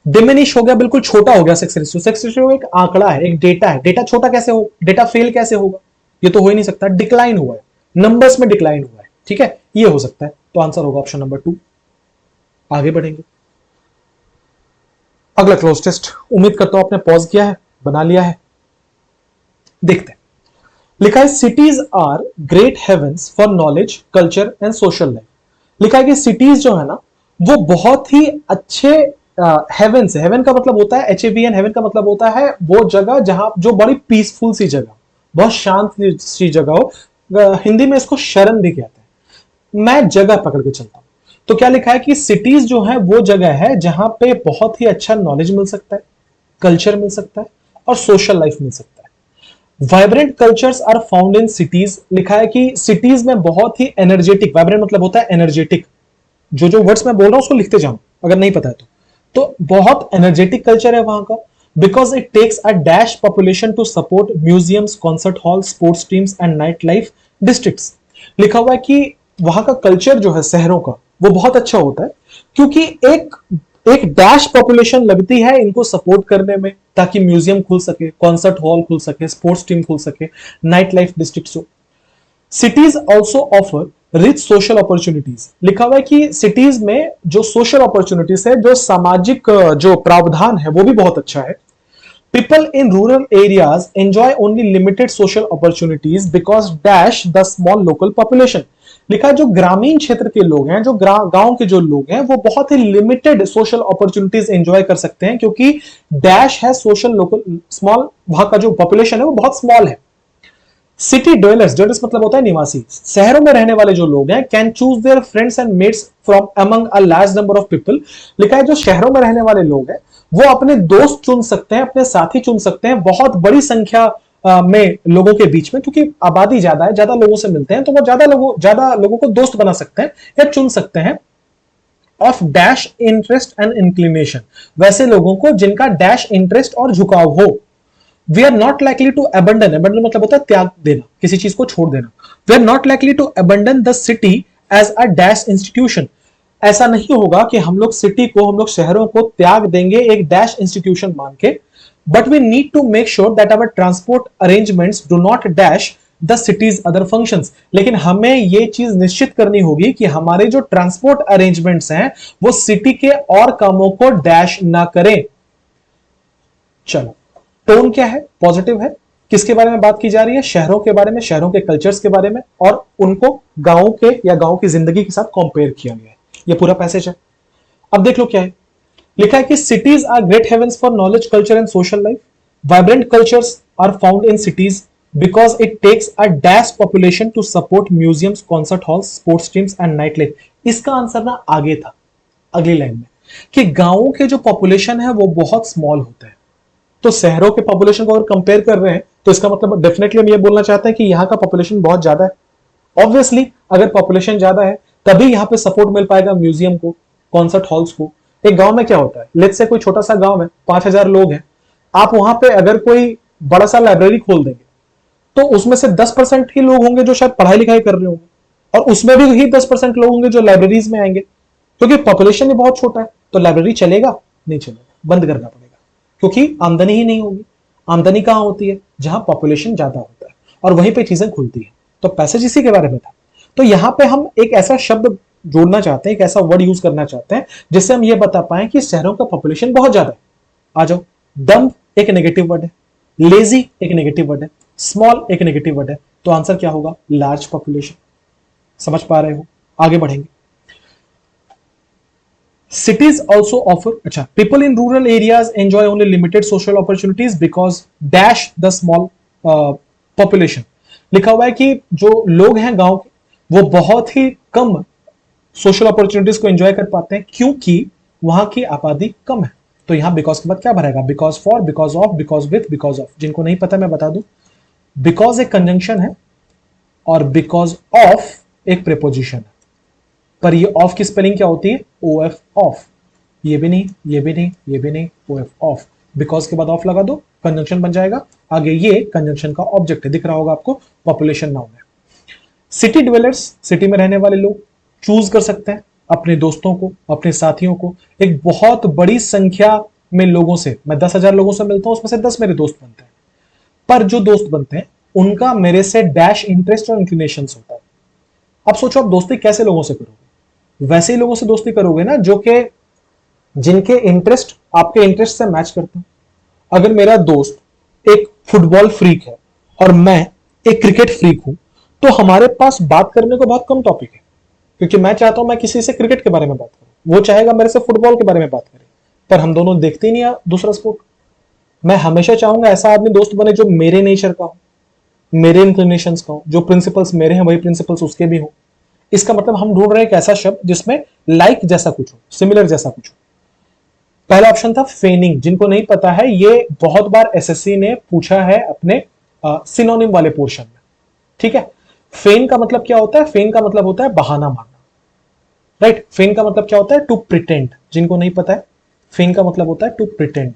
डिमिनिश हो गया, बिल्कुल छोटा हो गया सेक्स रेशियो। सेक्स रेशियो एक आंकड़ा है, एक डेटा है, डेटा छोटा कैसे हो, डेटा फेल कैसे होगा, ये तो हो ही नहीं सकता। डिक्लाइन हुआ है, नंबर्स में डिक्लाइन हुआ है, ठीक है, ये हो सकता है। तो आंसर होगा ऑप्शन नंबर 2। आगे बढ़ेंगे। अगला क्लोज टेस्ट, उम्मीद करता हूं आपने पॉज किया है, बना लिया है। देखते हैं। लिखा है cities are great havens for knowledge, culture and social life. लिखा है कि सिटीज जो है ना वो बहुत ही अच्छे हेवंस है। हेवन का मतलब होता है HAVN, हेवन का मतलब होता है वो जगह जहां, जो बड़ी पीसफुल सी जगह, बहुत शांत सी जगह हो। हिंदी में इसको शरण भी कहते हैं। मैं जगह पकड़ के चलता हूं। तो क्या लिखा है कि सिटीज जो है वो जगह है जहां पे बहुत ही अच्छा नॉलेज मिल सकता है, कल्चर मिल सकता है और सोशल लाइफ मिल सकता है। Vibrant cultures are found in cities. लिखा है कि सिटीज में बहुत ही एनर्जेटिक, वाइब्रेंट मतलब होता है एनर्जेटिक, जो वर्ड्स मैं बोल रहा हूं उसको लिखते जाऊं अगर नहीं पता है तो बहुत एनर्जेटिक कल्चर है वहां का। Because it takes a dash population to support museums, concert hall, sports teams and night life districts. लिखा हुआ है कि वहां का कल्चर जो है शहरों का वो बहुत अच्छा होता है क्योंकि एक एक डैश पॉपुलेशन लगती है इनको सपोर्ट करने में, ताकि म्यूजियम खुल सके, कॉन्सर्ट हॉल खुल सके, स्पोर्ट्स टीम खुल सके, नाइट लाइफ डिस्ट्रिक्ट हो। Cities also offer rich social opportunities. लिखा हुआ है कि सिटीज में जो सोशल अपॉर्चुनिटीज है, जो सामाजिक जो प्रावधान है वो भी बहुत अच्छा है। People in rural areas enjoy only limited social opportunities because dash the small local population। लिखा है जो ग्रामीण क्षेत्र के लोग हैं, जो गांव के जो लोग हैं वो बहुत ही लिमिटेड सोशल अपॉर्चुनिटीज एंजॉय कर सकते हैं क्योंकि डैश है सोशल लोकल स्मॉल, वहां का जो पॉपुलेशन है वो बहुत स्मॉल है। सिटी dwellers, dwellers मतलब होता है निवासी, शहरों में रहने वाले जो लोग हैं, can choose their friends and mates from among a large number of people. लिखा है जो शहरों में रहने वाले लोग हैं वो अपने दोस्त चुन सकते हैं, अपने साथी चुन सकते हैं बहुत बड़ी संख्या में लोगों के बीच में, क्योंकि आबादी ज्यादा है, ज्यादा लोगों से मिलते हैं तो वो ज्यादा लोगों को दोस्त बना सकते हैं या चुन सकते हैं। Of dash interest and inclination, वैसे लोगों को जिनका डैश इंटरेस्ट और झुकाव हो। We are not likely to abandon, abandon मतलब होता है त्याग देना, किसी चीज को छोड़ देना। We are not likely to abandon the city as a dash institution. ऐसा नहीं होगा कि हम लोग सिटी को, हम लोग शहरों को त्याग देंगे एक डैश इंस्टीट्यूशन मान के। But we need to make sure that our transport arrangements do not dash the cities other functions. लेकिन हमें ये चीज निश्चित करनी होगी कि हमारे जो ट्रांसपोर्ट अरेंजमेंट्स हैं वो सिटी के और कामों को डैश ना करें। चलो, टोन क्या है, पॉजिटिव है, किसके बारे में बात की जा रही है? शहरों के बारे में, शहरों के कल्चर्स के बारे में, और उनको गांवों के या गांव की जिंदगी के साथ कंपेयर किया गया है। ये पूरा पैसेज है। अब देख लो क्या है लिखा है कि cities are great heavens for knowledge, culture and social life. Vibrant cultures are found in cities because it takes a dash population to support museums, concert halls, sports teams and nightlife. इसका answer ना आगे था, अगली line में, कि गांवों के जो पॉपुलेशन है वो बहुत स्मॉल होता है। तो शहरों के पॉपुलेशन को अगर कंपेयर कर रहे हैं तो इसका मतलब डेफिनेटली हम ये बोलना चाहते हैं कि यहाँ का पॉपुलेशन बहुत ज्यादा है। ऑब्वियसली अगर पॉपुलेशन ज्यादा है तभी यहाँ पे सपोर्ट मिल पाएगा म्यूजियम को, कॉन्सर्ट हॉल्स को। एक गांव में क्या होता है, लेट्स से कोई छोटा सा गांव है, 5,000 लोग हैं, आप वहां पे अगर कोई बड़ा सा लाइब्रेरी खोल देंगे तो उसमें से 10% ही लोग होंगे जो शायद पढ़ाई लिखाई कर रहे होंगे, और उसमें भी ही 10% लोग होंगे जो लाइब्रेरीज में आएंगे, क्योंकि पॉपुलेशन ही बहुत छोटा है। तो लाइब्रेरी चलेगा? नहीं चलेगा, बंद करना पड़ेगा, क्योंकि आमदनी ही नहीं होगी। आमदनी कहां होती है? जहां पॉपुलेशन ज्यादा होता है, और वहीं पे चीजें खुलती है। तो पैसेज इसी के बारे में था। तो यहां पे हम एक ऐसा शब्द जोड़ना चाहते हैं, एक ऐसा वर्ड यूज करना चाहते हैं जिससे हम ये बता पाए कि शहरों का पॉपुलेशन बहुत ज्यादा है। आ जाओ। डम्ब एक नेगेटिव वर्ड है, लेजी एक नेगेटिव वर्ड है, स्मॉल एक नेगेटिव वर्ड है, तो आंसर क्या होगा? Large population. समझ पा रहे हो? आगे बढ़ेंगे। Cities also offer, अच्छा, people in rural areas enjoy only limited social opportunities because dash the small population. लिखा हुआ है कि जो लोग हैं गांव के वो बहुत ही कम सोशल अपॉर्चुनिटीज को एंजॉय कर पाते हैं क्योंकि वहां की आबादी कम है। तो यहां बिकॉज के बाद क्या भरेगा? Because for, because of, because with, because of. जिनको नहीं पता मैं बता दूं, बिकॉज एक कंजंक्शन है और बिकॉज ऑफ एक प्रेपोजिशन है, पर ये ऑफ की स्पेलिंग क्या होती है? O F, of. ये भी नहीं, ये भी नहीं, ये भी नहीं, ओ एफ, ऑफ। बिकॉज के बाद ऑफ लगा दो, कंजंक्शन बन जाएगा। आगे ये कंजंक्शन का ऑब्जेक्ट है, दिख रहा होगा आपको, पॉपुलेशन नाउन है। सिटी डिवेलर्स, सिटी में रहने वाले लोग चूज कर सकते हैं अपने दोस्तों को, अपने साथियों को। एक बहुत बड़ी संख्या में लोगों से, मैं 10,000 लोगों से मिलता हूं, उसमें से 10 मेरे दोस्त बनते हैं, पर जो दोस्त बनते हैं उनका मेरे से डैश इंटरेस्ट और इंक्लिनेशन होता है। अब सोचो, आप दोस्ती कैसे लोगों से करोगे? वैसे ही लोगों से दोस्ती करोगे ना जो कि जिनके इंटरेस्ट आपके इंटरेस्ट से मैच करते हैं। अगर मेरा दोस्त एक फुटबॉल फ्रीक है और मैं एक क्रिकेट फ्रीक हूं, तो हमारे पास बात करने को बहुत कम टॉपिक है, क्योंकि मैं चाहता हूं मैं किसी से क्रिकेट के बारे में बात करूं, वो चाहेगा मेरे से फुटबॉल के बारे में बात करें, पर हम दोनों देखते ही नहीं दूसरा स्पोर्ट। मैं हमेशा चाहूंगा ऐसा आदमी दोस्त बने जो मेरे नेचर का हो, मेरे इंक्लिनेशंस का हो, जो प्रिंसिपल्स मेरे हैं वही प्रिंसिपल्स उसके भी हो। इसका मतलब हम ढूंढ रहे हैं एक ऐसा शब्द जिसमें लाइक जैसा कुछ हो, सिमिलर जैसा कुछ हो। पहला ऑप्शन था फेनिंग। जिनको नहीं पता है, ये बहुत बार एसएससी ने पूछा है अपने सिनोनिम वाले पोर्शन में। ठीक है, फेन का मतलब क्या होता है? फेन का मतलब होता है बहाना मारना, राइट। फेन का मतलब क्या होता है? To pretend. जिनको नहीं पता है, फेन का मतलब होता है टू प्रिटेंड,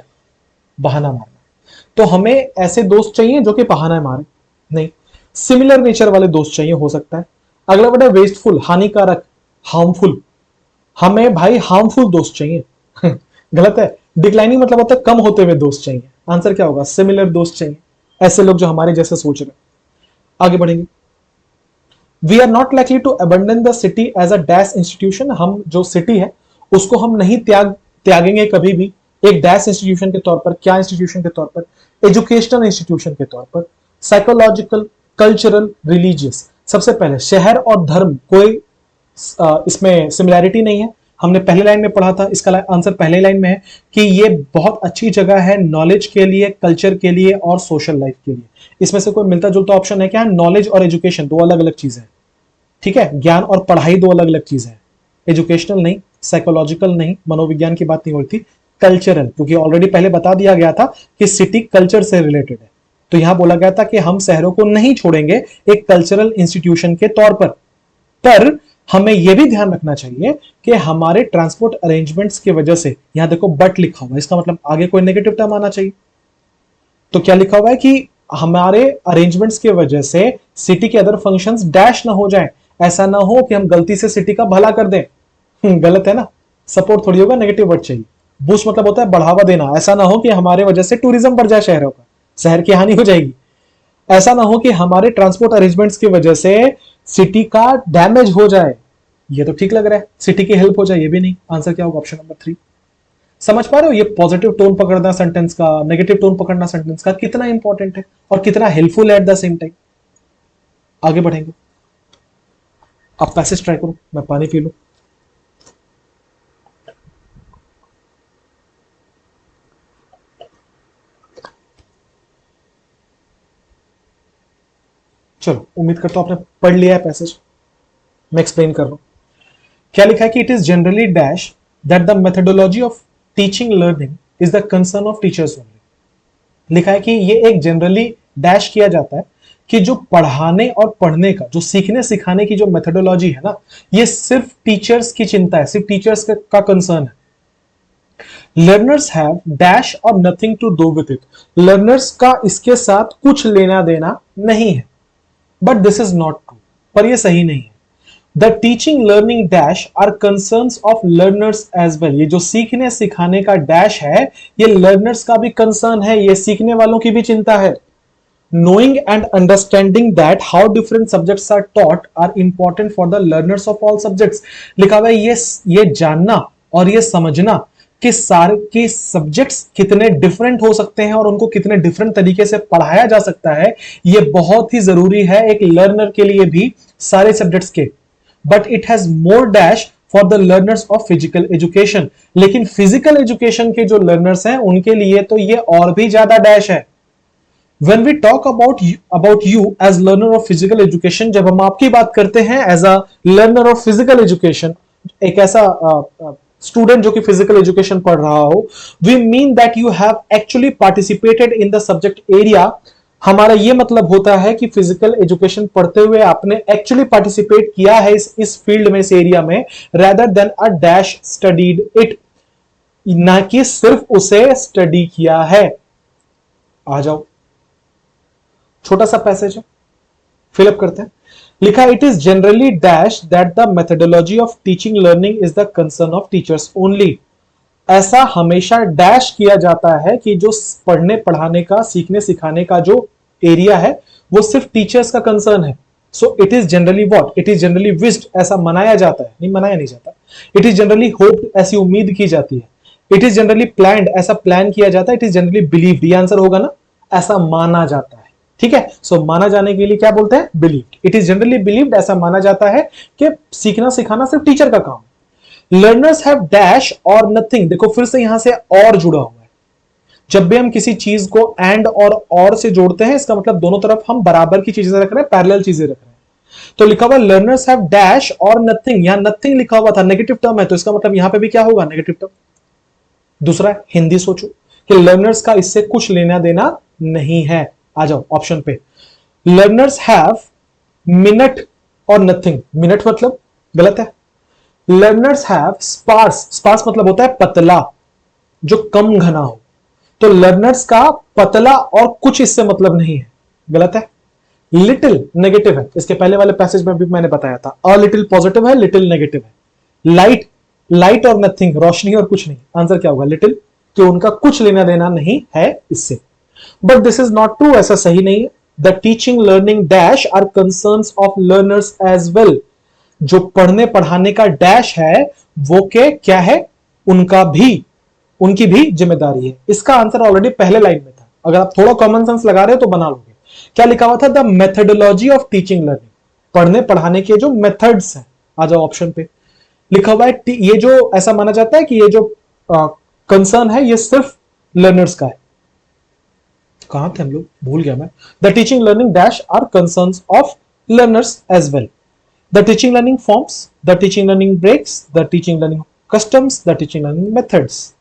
बहाना मारना। तो हमें ऐसे दोस्त चाहिए जो कि बहाना मारे नहीं, सिमिलर नेचर वाले दोस्त चाहिए, हो सकता है। अगला वर्ड है वेस्टफुल, हानिकारक, हार्मफुल। हमें भाई हार्मफुल दोस्त चाहिए गलत है। डिक्लाइनिंग मतलब होता है कम होते हुए दोस्त चाहिए। आंसर क्या होगा? सिमिलर दोस्त चाहिए, ऐसे लोग जो हमारे जैसे सोच रहे हैं। आगे बढ़ेंगे। We are not likely to abandon the city as a dash institution. हम जो सिटी है उसको हम नहीं त्यागेंगे कभी भी एक डैश इंस्टीट्यूशन के तौर पर। क्या इंस्टीट्यूशन के तौर पर? एजुकेशनल इंस्टीट्यूशन के तौर पर, साइकोलॉजिकल, कल्चरल, रिलीजियस। सबसे पहले शहर और धर्म कोई इसमें सिमिलैरिटी नहीं है। हमने पहले लाइन में पढ़ा था, इसका आंसर पहले लाइन में है कि ये बहुत अच्छी जगह है नॉलेज के लिए, कल्चर के लिए और सोशल लाइफ के लिए। इसमें से कोई मिलता जुलता ऑप्शन है क्या? नॉलेज और एजुकेशन दो अलग अलग चीजें हैं, ठीक है। ज्ञान और पढ़ाई दो अलग अलग चीजें हैं। एजुकेशनल नहीं, साइकोलॉजिकल नहीं, मनोविज्ञान की बात नहीं होती, कल्चरल, क्योंकि ऑलरेडी पहले बता दिया गया था कि सिटी कल्चर से रिलेटेड है। तो यहां बोला गया था कि हम शहरों को नहीं छोड़ेंगे एक कल्चरल इंस्टीट्यूशन के तौर पर हमें यह भी ध्यान रखना चाहिए कि हमारे ट्रांसपोर्ट अरेंजमेंट्स की वजह से, यहां देखो बट लिखा हुआ है, इसका मतलब आगे कोई नेगेटिव टर्म आना चाहिए। तो क्या लिखा हुआ है कि हमारे अरेंजमेंट्स की वजह से सिटी के अदर फंक्शंस डैश ना हो जाए। ऐसा ना हो कि हम गलती से सिटी का भला कर दें। गलत है ना, सपोर्ट थोड़ी होगा, नेगेटिव वर्ड चाहिए। बूस्ट मतलब होता है बढ़ावा देना। ऐसा ना हो कि हमारे वजह से टूरिज्म बढ़ जाए शहरों का, शहर की हानि हो जाएगी। ऐसा ना हो कि हमारे ट्रांसपोर्ट अरेंजमेंट्स की वजह से सिटी का डैमेज हो जाए। ये तो ठीक लग रहा है, सिटी की हेल्प हो जाए, ये भी नहीं। आंसर क्या होगा? Option number 3। समझ पा रहे हो ये पॉजिटिव टोन पकड़ना सेंटेंस का, नेगेटिव टोन पकड़ना सेंटेंस का कितना इंपॉर्टेंट है और कितना हेल्पफुल है एट द सेम टाइम। आगे बढ़ेंगे, आप पैसेज ट्राई करो, मैं पानी पी लूं। चलो, उम्मीद करता हूं आपने पढ़ लिया है पैसेज। मैं एक्सप्लेन कर रहा हूं। क्या लिखा है कि it is generally dash that the methodology of teaching learning is the concern of teachers only. लिखा है कि ये एक जनरली डैश किया जाता है कि जो पढ़ाने और पढ़ने का, जो सीखने सिखाने की जो मेथोडोलॉजी है ना, ये सिर्फ टीचर्स की चिंता है, सिर्फ टीचर्स का कंसर्न है। Learners have dash or nothing to do with it. Learners का इसके साथ कुछ लेना देना नहीं है। But this is not true, पर यह सही नहीं है। The teaching learning dash are concerns of learners as well. ये जो सीखने सिखाने का डैश है, ये लर्नर्स का भी कंसर्न है, ये सीखने वालों की भी चिंता है। Knowing and understanding that how different subjects are taught are important for the learners of all subjects। लिखा हुआ है ये जानना और ये समझना कि सारे के सब्जेक्ट्स कितने डिफरेंट हो सकते हैं और उनको कितने डिफरेंट तरीके से पढ़ाया जा सकता है, ये बहुत ही जरूरी है एक लर्नर के लिए भी, सारे सब्जेक्ट्स के। But it has more dash for the learners of physical education. लेकिन फिजिकल एजुकेशन के जो लर्नर्स हैं उनके लिए तो ये और भी ज्यादा डैश है। When we talk about you as learner of physical education, जब हम आपकी बात करते हैं as a learner of physical education, एक ऐसा स्टूडेंट जो कि फिजिकल एजुकेशन पढ़ रहा हो, we mean that you have actually participated in the subject area। हमारा ये मतलब होता है कि फिजिकल एजुकेशन पढ़ते हुए आपने एक्चुअली पार्टिसिपेट किया है इस फील्ड में, इस एरिया में, rather than a dash studied it, ना कि सिर्फ उसे स्टडी किया है। आ जाओ, छोटा सा पैसेज है, फिलअप करते हैं। लिखा, it is generally dash that the methodology of teaching learning is the concern of teachers only. ऐसा हमेशा डैश किया जाता है कि जो पढ़ने पढ़ाने का, सीखने सिखाने का जो एरिया है वो सिर्फ टीचर्स का कंसर्न है। So it is generally what, it is generally wished, ऐसा मनाया जाता है, नहीं मनाया नहीं जाता। इट इज जनरली होप्ड, ऐसी उम्मीद की जाती है। इट इज जनरली प्लान्ड, ऐसा प्लान किया जाता है। इट इज जनरली बिलीव्ड, ये आंसर होगा ना, ऐसा माना जाता है। ठीक है, सो माना जाने के लिए क्या बोलते हैं, believed. It is generally believed, ऐसा माना जाता है कि सीखना सिखाना सिर्फ टीचर का काम है। Learners have dash or nothing. देखो फिर से यहां से और जुड़ा हुआ है। जब भी हम किसी चीज को एंड और से जोड़ते हैं, इसका मतलब दोनों तरफ हम बराबर की चीजें रख रहे हैं, पैरेलल चीजें रख रहे हैं। तो लिखा हुआ learners have dash or nothing, यहां नथिंग लिखा हुआ था, नेगेटिव टर्म है, तो इसका मतलब यहां पे भी क्या होगा, नेगेटिव टर्म। दूसरा हिंदी सोचो कि लर्नर्स का इससे कुछ लेना देना नहीं है। आ जाओ ऑप्शन पे, लर्नर्स हैव मिनट और नथिंग। मिनट मतलब गलत है। लर्नर्स हैव स्पार्स, स्पार्स मतलब होता है पतला, जो कम घना हो। तो लर्नर्स का पतला और कुछ इससे मतलब नहीं है, गलत है। लिटिल नेगेटिव है, इसके पहले वाले पैसेज में भी मैंने बताया था। अ लिटिल पॉजिटिव है, लिटिल नेगेटिव है। लाइट, लाइट और नथिंग, रोशनी और कुछ नहीं। आंसर क्या होगा, लिटिल, कि उनका कुछ लेना देना नहीं है इससे। But this is not true, ऐसा सही नहीं है। The teaching learning dash are concerns of learners as well. जो पढ़ने पढ़ाने का डैश है वो के क्या है, उनका भी, उनकी भी जिम्मेदारी है। इसका आंसर ऑलरेडी पहले लाइन में था, अगर आप थोड़ा कॉमन सेंस लगा रहे हो तो बना लोगे। क्या लिखा हुआ था, the methodology of teaching learning, पढ़ने पढ़ाने के जो मेथड्स हैं। आ जाओ ऑप्शन पे, लिखा हुआ है ये जो ऐसा माना जाता है कि ये जो कंसर्न है ये सिर्फ लर्नर्स का है। कहां थे हम लोग, भूल गया मैं। The teaching learning dash are concerns of learners as well. The teaching learning forms, the teaching learning breaks, the teaching learning customs, the teaching learning methods.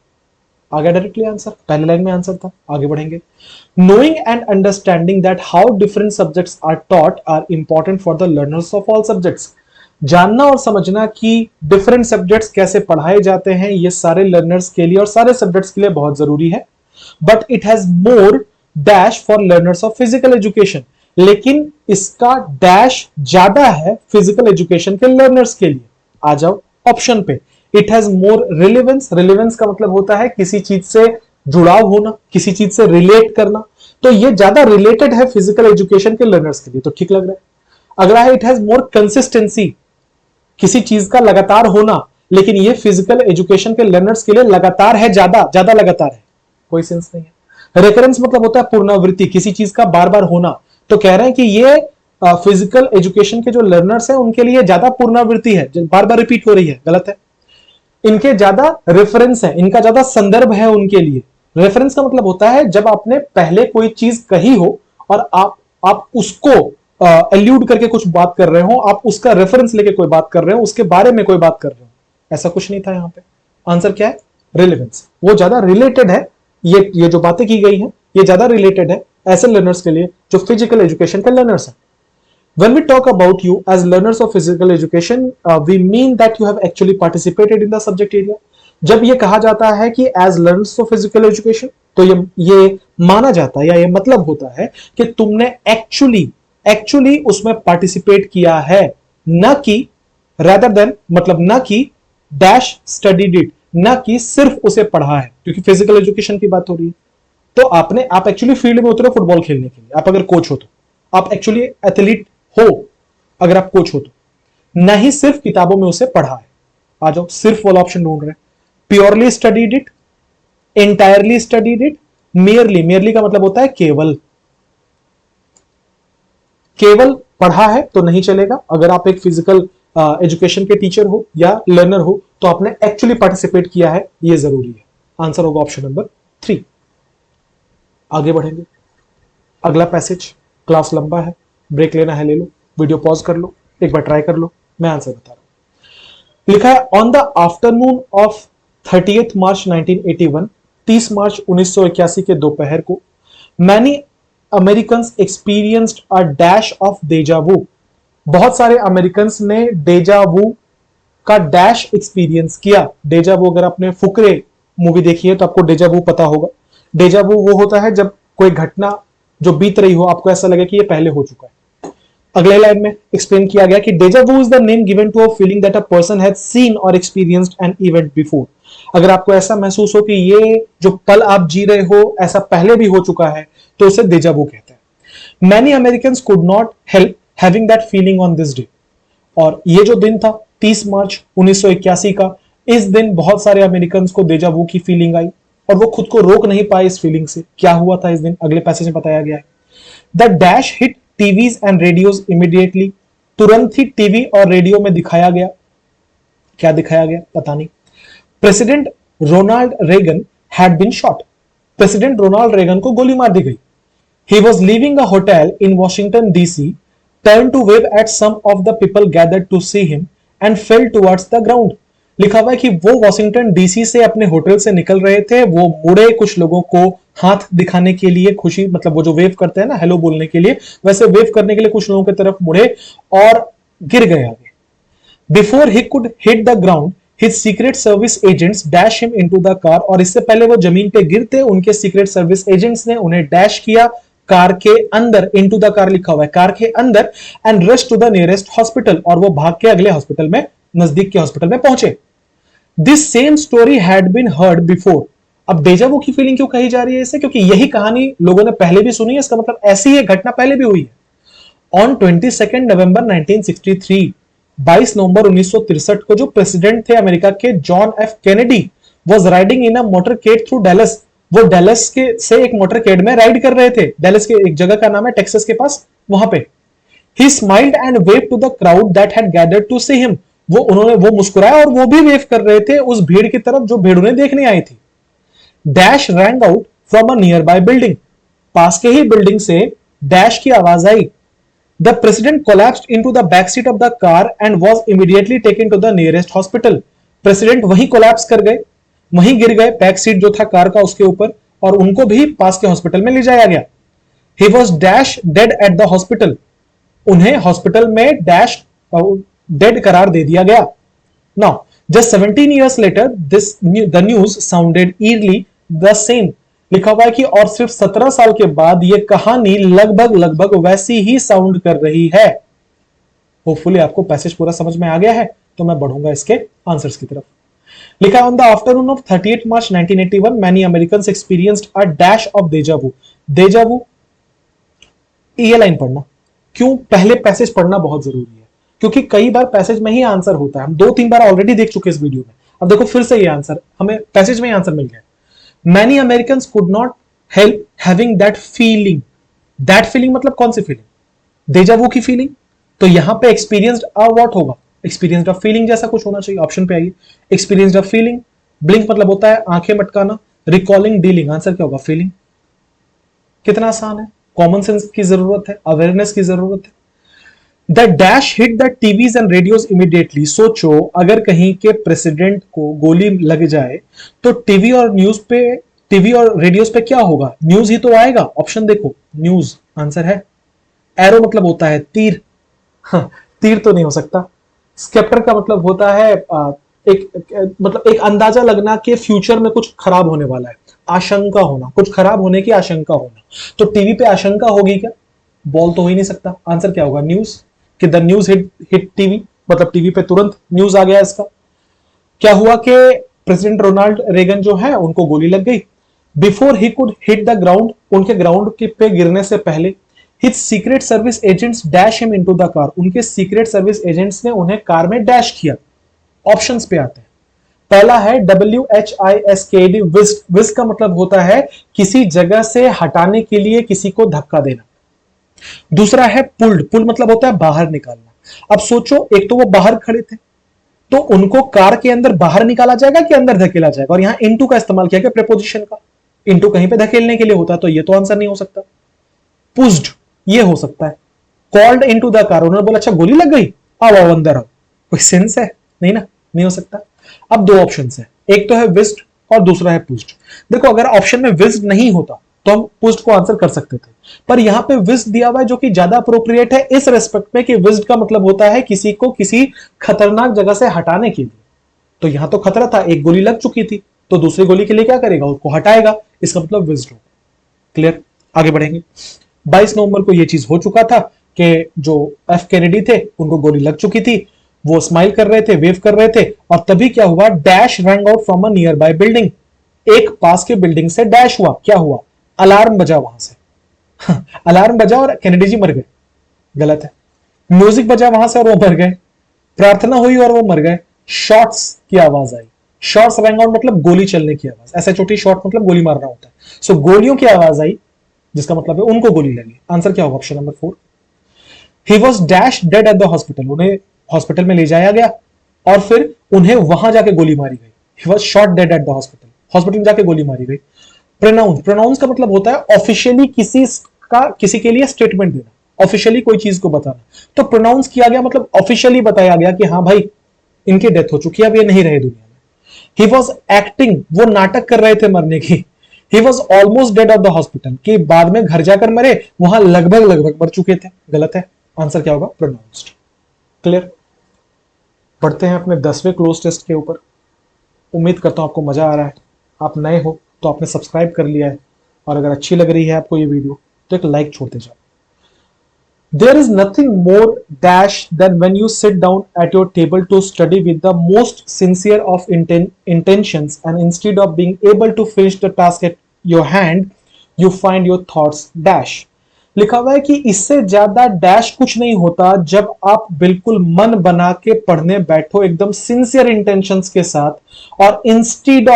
आ गया डायरेक्टली आंसर, पहले लाइन में आंसर था। आगे बढ़ेंगे। Knowing and understanding that how different subjects are taught are important for the learners of all subjects. जानना और समझना कि डिफरेंट सब्जेक्ट्स कैसे पढ़ाए जाते हैं, ये सारे लर्नर्स के लिए और सारे सब्जेक्ट्स के लिए बहुत जरूरी है। But it has more dash for learners of physical education, लेकिन इसका डैश ज्यादा है फिजिकल एजुकेशन के लर्नर्स के लिए। आ जाओ ऑप्शन पे, it has more relevance. Relevance का मतलब होता है किसी चीज से जुड़ाव होना, किसी चीज से रिलेट करना, तो ये ज्यादा रिलेटेड है फिजिकल एजुकेशन के लर्नर्स के लिए, तो ठीक लग रहा है। अगला है इट हैज मोर कंसिस्टेंसी, किसी चीज का लगातार होना, लेकिन ये फिजिकल एजुकेशन के लर्नर्स के लिए लगातार है, ज्यादा ज्यादा लगातार है, कोई सेंस नहीं है। रेकरेंस मतलब होता है पुनरावृत्ति, किसी चीज का बार बार होना। तो कह रहे हैं कि ये फिजिकल एजुकेशन के जो लर्नर्स हैं उनके लिए ज्यादा पुनरावृत्ति है, बार बार रिपीट हो रही है, गलत है। इनके ज्यादा रेफरेंस है, इनका ज्यादा संदर्भ है उनके लिए। रेफरेंस का मतलब होता है जब आपने पहले कोई चीज कही हो और आप उसको एल्यूड करके कुछ बात कर रहे हो, आप उसका रेफरेंस लेके कोई बात कर रहे हो, उसके बारे में कोई बात कर रहे हो। ऐसा कुछ नहीं था यहां पे। आंसर क्या है? रिलेवेंस। वो ज्यादा रिलेटेड है, ये जो बातें की गई हैं ये ज्यादा रिलेटेड है ऐसे लर्नर्स के लिए जो फिजिकल एजुकेशन के लर्नर्स हैं। When we talk about you as learners of physical education, we mean that you have actually participated in the subject area. जब ये कहा जाता है कि as learners of physical education, तो ये माना जाता है या ये मतलब होता है कि तुमने एक्चुअली उसमें पार्टिसिपेट किया है, न कि rather than मतलब न कि डैश स्टडीड इट, न कि सिर्फ उसे पढ़ा है, क्योंकि फिजिकल एजुकेशन की बात हो रही है। तो आप एक्चुअली फील्ड में उतरे फुटबॉल खेलने के लिए, आप अगर कोच हो तो, आप एक्चुअली एथलीट हो अगर आप कोच हो तो, ना ही सिर्फ किताबों में उसे पढ़ा है। आ जाओ, सिर्फ वाला ऑप्शन ढूंढ रहे। Purely studied it, entirely studied it, merely का मतलब होता है केवल। केवल पढ़ा है तो नहीं चलेगा। अगर आप एक फिजिकल एजुकेशन के टीचर हो या लर्नर हो तो आपने एक्चुअली पार्टिसिपेट किया है, यह जरूरी है। आंसर होगा ऑप्शन नंबर 3। आगे बढ़ेंगे। अगला पैसेज, क्लास लंबा है, ब्रेक लेना है ले लो, वीडियो पॉज कर लो, एक बार ट्राई कर लो, मैं आंसर बता रहा हूं। लिखा है ऑन द आफ्टरनून ऑफ 30 मार्च 1981, 30 मार्च 1981 के दोपहर को, many American experienced a dash of deja vu. बहुत सारे अमेरिकन ने डेजावू का डैश एक्सपीरियंस किया। डेजावू, अगर आपने फुकरे मूवी देखी है तो आपको डेजावू पता होगा। डेजावू वो होता है जब कोई घटना जो बीत रही हो आपको ऐसा लगे कि ये पहले हो चुका है। अगले लाइन में एक्सप्लेन किया गया कि deja vu is the name given to a feeling that a person has seen or experienced an event before. अगर आपको ऐसा महसूस हो कि ये जो पल आप जी रहे हो ऐसा पहले भी हो चुका है तो उसे डेजावू कहते हैं। Many Americans could not help having that feeling on this day. और ये जो दिन था 30 मार्च 1981 का, इस दिन बहुत सारे अमेरिकन को डेजावू की फीलिंग आई और वो खुद को रोक नहीं पाए इस फीलिंग से। क्या हुआ था इस दिन? अगले पैसेज में बताया गया है। The dash hit TVs and radios immediately. तुरंत ही टीवी और रेडियो में दिखाया गया। क्या दिखाया गया? पता नहीं। President Ronald Reagan had been shot. President Ronald Reagan को गोली मार दी गई। He was living a hotel in Washington DC, turned to wave at some of the people gathered to see him and fell towards the ground. लिखा हुआ है कि वो वॉशिंगटन डीसी से अपने होटल से निकल रहे थे, वो मुड़े कुछ लोगों को हाथ दिखाने के लिए, खुशी मतलब वो जो वेव करते हैं ना हेलो बोलने के लिए, वैसे वेव करने के लिए कुछ लोगों की तरफ मुड़े और गिर गए आगे। Before he could hit the ground his secret service agents dash him into the car. और इससे पहले वो जमीन पे गिरते उनके सीक्रेट सर्विस एजेंट्स ने उन्हें डैश किया कार के अंदर। इनटू द कार लिखा हुआ है, कार के अंदर। And rush to the nearest hospital, और वो भाग के अगले हॉस्पिटल में, नजदीक के हॉस्पिटल में पहुंचे। This same story had been heard before. अब डेजावू की फीलिंग क्यों कही जा रही है इसे? क्योंकि यही कहानी लोगों ने पहले भी सुनी है, इसका मतलब ऐसी है घटना पहले भी हुई है। ऑन 22 नवंबर 1963, 22 नवंबर 1963 को जो प्रेसिडेंट थे अमेरिका के, John F Kennedy, was riding in a motorcade through Dallas. वो डैलस के से एक मोटरकेड में राइड कर रहे थे। डैलस के एक जगह का नाम है टेक्सास के पास, वहां पे। He smiled and waved to the crowd that had gathered to see him. वो मुस्कुराया और वो भी वेव कर रहे थे उस भीड़ की तरफ जो भीड़ उन्हें देखने आई थी। Dash rang out from a nearby building. पास के ही बिल्डिंग से डैश की आवाज आई। The president collapsed into the backseat of the car and was immediately taken to the nearest hospital. President वहीं कोलैप्स कर गए, वहीं गिर गए, बैक सीट जो था कार का उसके ऊपर, और उनको भी पास के हॉस्पिटल में ले जाया गया। He was dash dead at the hospital. उन्हें हॉस्पिटल में डैश डेड करार दे दिया गया। Now, just 17 years later, the news sounded eerily the same. लिखा हुआ है कि और सिर्फ 17 साल के बाद यह कहानी लगभग वैसी ही साउंड कर रही है। होपफुली आपको पैसेज पूरा समझ में आ गया है, तो मैं बढ़ूंगा इसके आंसर्स की तरफ। लिखा on the afternoon of 38 March 1981, many Americans experienced a dash of deja vu. Deja vu, ये लाइन पढ़ना। क्यों? पहले पैसेज पढ़ना बहुत जरूरी है, क्योंकि कई बार पैसेज में ही आंसर होता है, हम 2-3 बार ऑलरेडी देख चुके इस वीडियो में। अब देखो फिर से ये आंसर हमें पैसेज में ही आंसर मिल गया। Many American could not help having that feeling. That feeling मतलब कौन सी फीलिंग? डेजा वू की फीलिंग। तो यहां पे एक्सपीरियंस्ड अ व्हाट होगा? एक्सपीरियंस्ड अ फीलिंग जैसा कुछ होना चाहिए। ऑप्शन पे आइए, एक्सपीरियंस्ड अ फीलिंग। ब्लिंक मतलब होता है आंखें मटकाना। रिकॉलिंग डीलिंग, आंसर क्या होगा? फीलिंग। कितना आसान है। कॉमन सेंस की जरूरत है, अवेयरनेस की जरूरत है। The dash hit the TVs and radios immediately. सोचो अगर कहीं के प्रेसिडेंट को गोली लग जाए तो टीवी और रेडियोज पे क्या होगा? न्यूज ही तो आएगा। ऑप्शन देखो, न्यूज आंसर है। एरो मतलब होता है तीर। हाँ, तीर तो नहीं हो सकता। स्केप्टर का मतलब होता है मतलब एक अंदाजा लगना कि फ्यूचर में कुछ खराब होने वाला है। आशंका होना, कुछ खराब होने की आशंका होना। तो टीवी पे आशंका होगी क्या? बॉल तो हो ही नहीं सकता। आंसर क्या होगा? न्यूज। कि द न्यूज हिट टीवी, मतलब टीवी पे तुरंत न्यूज आ गया इसका। क्या हुआ कि प्रेसिडेंट रोनाल्ड रेगन जो है उनको गोली लग गई। Before he could hit the ground, उनके ग्राउंड के पे गिरने से पहले his secret service agents dash him into the car. उनके सीक्रेट सर्विस एजेंट्स ने उन्हें कार में डैश किया। ऑप्शंस पे आते हैं। पहला है WHISKD, विस्क। विस्क का मतलब होता है किसी जगह से हटाने के लिए किसी को धक्का देना। दूसरा है पुल्ड। पुल मतलब होता है बाहर निकालना। अब सोचो, एक तो वो बाहर खड़े थे तो उनको कार के अंदर बाहर निकाला जाएगा कि अंदर धकेला जाएगा, और यहां इनटू का इस्तेमाल किया गया प्रीपोजिशन का। इनटू कहीं पे धकेलने के लिए होता तो ये तो आंसर नहीं हो सकता। पुश्ड ये हो सकता है। कॉल्ड इनटू द कार, उन्होंने बोला अच्छा गोली लग गई, आओ आओ अंदर आओ। कोई सेंस है? नहीं ना, नहीं हो सकता। अब दो ऑप्शन है, एक तो है विस्ड और दूसरा है पुश्ड। देखो अगर ऑप्शन में विस्ड नहीं होता तो हम पुश्ड को आंसर कर सकते थे, पर यहां पे विस्ड दिया हुआ है जो कि ज्यादा अप्रोप्रिएट है इस रेस्पेक्ट में कि विस्ड का मतलब होता है किसी को किसी खतरनाक जगह से हटाने के लिए। तो यहां तो खतरा था, एक गोली लग चुकी थी, तो दूसरी गोली के लिए क्या करेगा? उसको हटाएगा। इसका मतलब विस्ड हो। क्लियर? आगे बढ़ेंगे। 22 नवंबर को यह चीज हो चुका था कि जो एफ कैनेडी थे उनको गोली लग चुकी थी। वो स्माइल कर रहे थे, वेव कर रहे थे, और तभी क्या हुआ? Dash wrong out from a near by building. एक पास के बिल्डिंग से डैश हुआ। क्या हुआ? अलार्म बजा वहां से। अलार्म बजा और कैनेडी जी मर गए। गलत है। म्यूजिक बजा वहां से और वो मर गए। प्रार्थना हुई और वो मर गए। शॉट्स की आवाज आई। शॉट्स रैंग आउट मतलब गोली चलने की आवाज। ऐसा छोटी शॉट मतलब गोली मारना होता है। सो गोलियों की आवाज आई, जिसका मतलब है उनको गोली लगी। आंसर क्या होगा? Option number 4। He was dash dead at the hospital. उन्हें हॉस्पिटल में ले जाया गया और फिर उन्हें वहां जाके गोली मारी गई। He was shot dead at the hospital. Hospital में जाके गोली मारी गई। प्रोनाउंस, प्रोनाउंस का मतलब होता है ऑफिशियली किसी के लिए स्टेटमेंट देना, ऑफिशियली कोई चीज को बताना। तो प्रोनाउंस किया गया मतलब ऑफिशियली बताया गया कि हाँ भाई इनकी डेथ हो चुकी है, अब ये नहीं रहे दुनिया में। ही वॉज एक्टिंग, वो नाटक कर रहे थे मरने की। He was almost dead of the hospital, कि बाद में घर जाकर मरे, वहां लगभग लगभग मर चुके थे। गलत है। आंसर क्या होगा? प्रोनाउंस्ड। क्लियर? पढ़ते हैं अपने 10वें क्लोज टेस्ट के ऊपर। उम्मीद करता हूं आपको मजा आ रहा है। आप नए हो तो आपने सब्सक्राइब कर लिया है, और अगर अच्छी लग रही है आपको ये वीडियो तो एक लाइक छोड़ते जाओ। There is nothing more dash than when you sit down at your table to study with the most sincere of intentions, and instead of being able to finish the task at your hand, you find your thoughts dash. लिखा हुआ है कि इससे ज्यादा dash कुछ नहीं होता जब आप बिल्कुल मन बना के पढ़ने बैठो एकदम सिंसियर इंटेंशंस के साथ, और इंस्टीड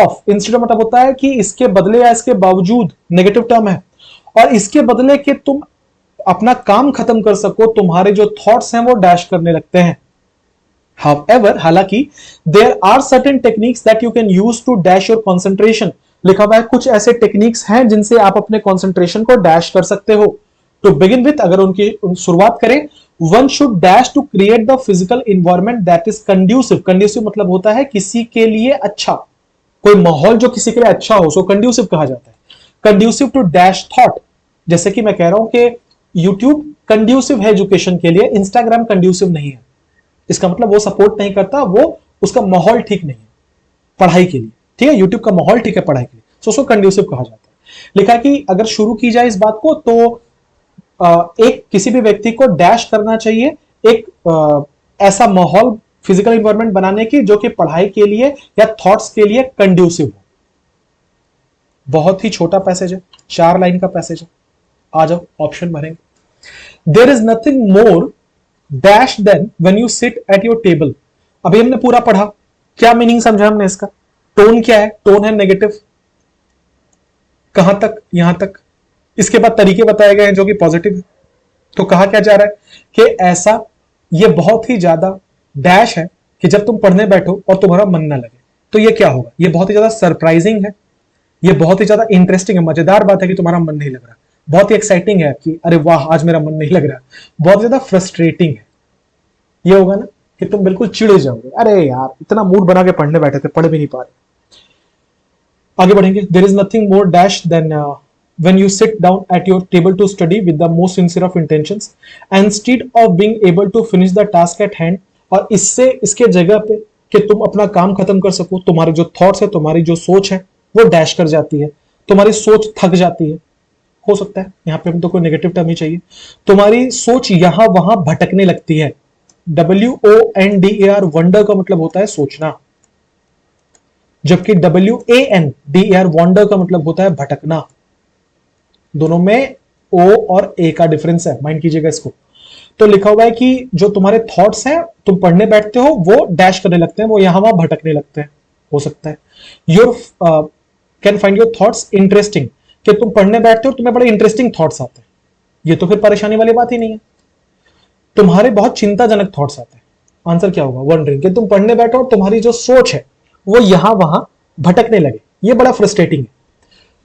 मतलब होता है कि इसके बदले या इसके बावजूद, नेगेटिव टर्म है, और इसके बदले कि तुम अपना काम खत्म कर सको, तुम्हारे जो थॉट्स हैं वो डैश करने लगते हैं। However, हालांकि there are certain techniques that you can use to dash your concentration. लिखा हुआ है कुछ ऐसे टेक्निक्स हैं जिनसे आप अपने कंसंट्रेशन को डैश कर सकते हो। टू बिगिन विथ, अगर उनकी शुरुआत करें, one should dash to create the physical environment that is conducive. Conducive मतलब होता है किसी के लिए अच्छा, कोई माहौल जो किसी के लिए अच्छा हो, सो कंड्यूसिव कहा जाता है। कंड्यूसिव टू डैश थॉट, जैसे कि मैं कह रहा हूं कि YouTube कंड्यूसिव है एजुकेशन के लिए, इंस्टाग्राम कंड्यूसिव नहीं है। इसका मतलब वो सपोर्ट नहीं करता, वो उसका माहौल ठीक नहीं है पढ़ाई के लिए। ठीक है, यूट्यूब का माहौल ठीक है पढ़ाई के लिए, सो उसको कंड्यूसिव कहा जाता है। लिखा है कि अगर शुरू की जाए इस बात को तो एक किसी भी व्यक्ति को डैश करना चाहिए एक ऐसा माहौल, फिजिकल इन्वायरमेंट बनाने की जो कि पढ़ाई के लिए या थॉट्स के लिए कंड्यूसिव हो। बहुत ही छोटा पैसेज है, 4 लाइन का पैसेज है। आ जाओ ऑप्शन भरेंगे। There is nothing more dash than when you sit at your table. अभी हमने पूरा पढ़ा, क्या मीनिंग समझा हमने इसका? टोन क्या है? टोन है नेगेटिव, कहां तक? यहां तक। इसके बाद तरीके बताए गए हैं जो कि पॉजिटिव है। तो कहा क्या जा रहा है कि ऐसा, ये बहुत ही ज्यादा डैश है कि जब तुम पढ़ने बैठो और तुम्हारा मन ना लगे तो ये क्या होगा? ये बहुत ही ज्यादा सरप्राइजिंग है, ये बहुत ही ज्यादा इंटरेस्टिंग है, मजेदार बात है कि तुम्हारा मन नहीं लग रहा, बहुत ही एक्साइटिंग है कि अरे वाह आज मेरा मन नहीं लग रहा, बहुत ज्यादा फ्रस्ट्रेटिंग है। ये होगा ना कि तुम बिल्कुल चिढ़ जाओगे, अरे यार इतना मूड बना के पढ़ने बैठे थे, पढ़ भी नहीं पा रहे। आगे बढ़ेंगे। There is nothing more dash than when you sit down at your table to study with the most sincere of intentions instead of being able to finish the task at hand। और इससे इसके जगह पे कि तुम अपना काम खत्म कर सको, तुम्हारे जो थॉट्स है, तुम्हारी जो सोच है वो डैश कर जाती है, तुम्हारी सोच थक जाती है। हो सकता है यहाँ पे हम तो कोई नेगेटिव टर्म ही चाहिए। तुम्हारी सोच यहां वहां भटकने लगती है। WONDER वंडर का मतलब होता है सोचना, जबकि WANDER वंडर का मतलब होता है भटकना। दोनों में ओ और ए का डिफरेंस है, माइंड कीजिएगा इसको। तो लिखा हुआ है कि जो तुम्हारे थॉट्स हैं, तुम पढ़ने बैठते हो वो डैश करने लगते हैं, वो यहां वहां भटकने लगते हैं। हो सकता है your can find your thoughts interesting, कि तुम पढ़ने बैठते हो तुम्हें बड़े इंटरेस्टिंग थॉट्स आते हैं। ये तो फिर परेशानी वाली बात ही नहीं है, तुम्हारे बहुत चिंताजनक थॉट्स आते हैं। आंसर क्या होगा? वंडरिंग, कि तुम पढ़ने बैठो और तुम्हारी जो सोच है वो यहां वहां भटकने लगे, ये बड़ा फ्रस्ट्रेटिंग है।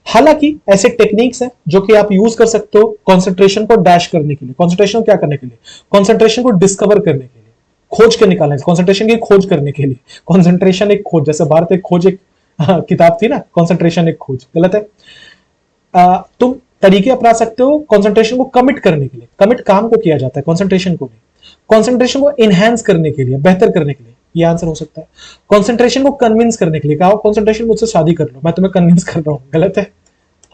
हालांकि ऐसे टेक्निक्स हैं जो कि आप यूज कर सकते हो कंसंट्रेशन को डैश करने के लिए। कंसंट्रेशन को क्या करने के लिए? कंसंट्रेशन को डिस्कवर करने के लिए, खोज के निकालने, कंसंट्रेशन की खोज करने के लिए। कंसंट्रेशन एक खोज, जैसे भारत एक खोज, एक किताब थी ना, कंसंट्रेशन एक खोज, गलत है। तुम तरीके अपना सकते हो कंसंट्रेशन को कमिट करने के लिए। कमिट काम को किया जाता है, कंसंट्रेशन को नहीं। कंसंट्रेशन को इनहेंस करने के लिए, बेहतर करने के लिए, ये आंसर हो सकता है। कंसंट्रेशन को कन्विंस करने के लिए, कहा कंसंट्रेशन मुझसे शादी कर लो, मैं तुम्हें कन्विंस कर रहा हूं, गलत है।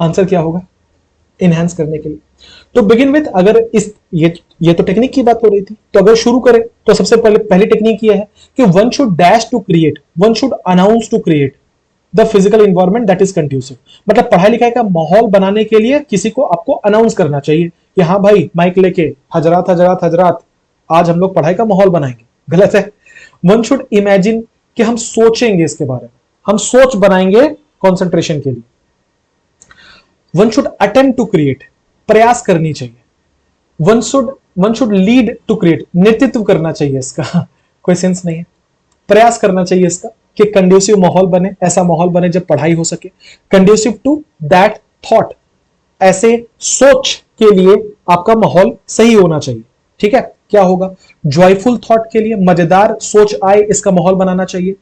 आंसर क्या होगा? इनहेंस करने के लिए। तो बिगिन विथ, अगर इस ये तो टेक्निक की बात हो रही थी, तो अगर शुरू करें तो सबसे पहली टेक्निक ये है कि one should dash to create, one should announce to create the physical environment that is conducive. मतलब पढ़ाई लिखाई का माहौल बनाने के लिए किसी को आपको अनाउंस करना चाहिए कि हाँ भाई माइक लेके, हजरात हजरात हजरात, आज हम लोग पढ़ाई का माहौल बनाएंगे, गलत है। वन शुड इमेजिन, कि हम सोचेंगे इसके बारे में, हम सोच बनाएंगे कंसंट्रेशन के लिए। One should attempt to create, प्रयास करनी चाहिए। One should lead to create, नेतृत्व करना चाहिए इसका कोई सेंस नहीं है। प्रयास करना चाहिए इसका कि कंड्यूसिव माहौल बने, ऐसा माहौल बने जब पढ़ाई हो सके। कंड्यूसिव टू दैट थॉट, ऐसे सोच के लिए आपका माहौल सही होना चाहिए। ठीक है, क्या होगा? जॉयफुल थॉट के लिए, मजेदार सोच आए, इसका माहौल बनाना चाहिए।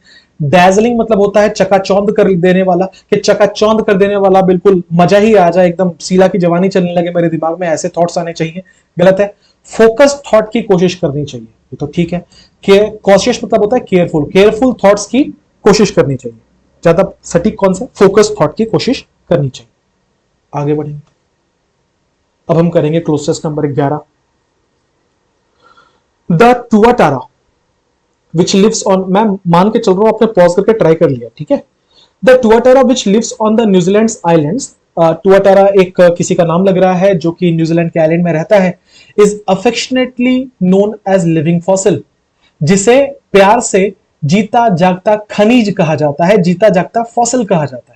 डैजलिंग मतलब होता है चकाचौंध कर देने वाला, कि चकाचौंध कर देने वाला, बिल्कुल मजा ही आ जाए, एकदम सीला की जवानी चलने लगे मेरे दिमाग में, ऐसे थॉट्स आने चाहिए, गलत है। फोकस थॉट की कोशिश करनी चाहिए, ये तो ठीक है। कॉशियस मतलब होता है केयरफुल, केयरफुल थॉट्स की कोशिश करनी चाहिए। ज्यादा सटीक कौन सा? फोकस थॉट की कोशिश करनी चाहिए। आगे बढ़ेंगे, अब हम करेंगे closest number 11। The tuatara which lives on, मैं मान के चल रहा हूं आपने पॉज करके ट्राई कर लिया, ठीक है। The tuatara which lives on the New Zealand islands, tuatara एक किसी का नाम लग रहा है जो कि न्यूजीलैंड के आइलैंड में रहता है, is affectionately known as living fossil, जिसे प्यार से जीता जागता खनिज कहा जाता है, जीता जागता फॉसिल कहा जाता है।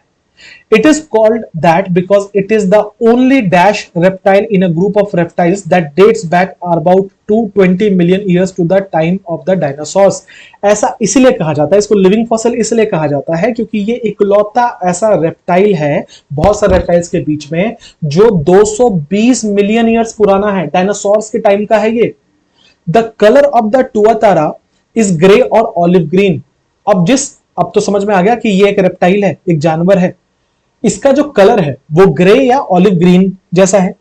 It is called that because it is the only dash reptile in a group of reptiles that dates back about 220 million years to the time of the dinosaurs। ऐसा इसलिए कहा जाता है, इसको लिविंग फॉसिल इसलिए कहा जाता है क्योंकि ये इकलौता ऐसा रेप्टाइल है बहुत सारे रेप्टाइल्स के बीच में जो 220 मिलियन ईयर्स पुराना है, डायनासोर्स के टाइम का है ये। The colour of the tuatara is grey और ऑलिव ग्रीन। अब तो समझ में आ गया कि ये एक रेप्टाइल है, एक जानवर है। इसका जो कलर है वो ग्रे या ऑलिव ग्रीन जैसा है।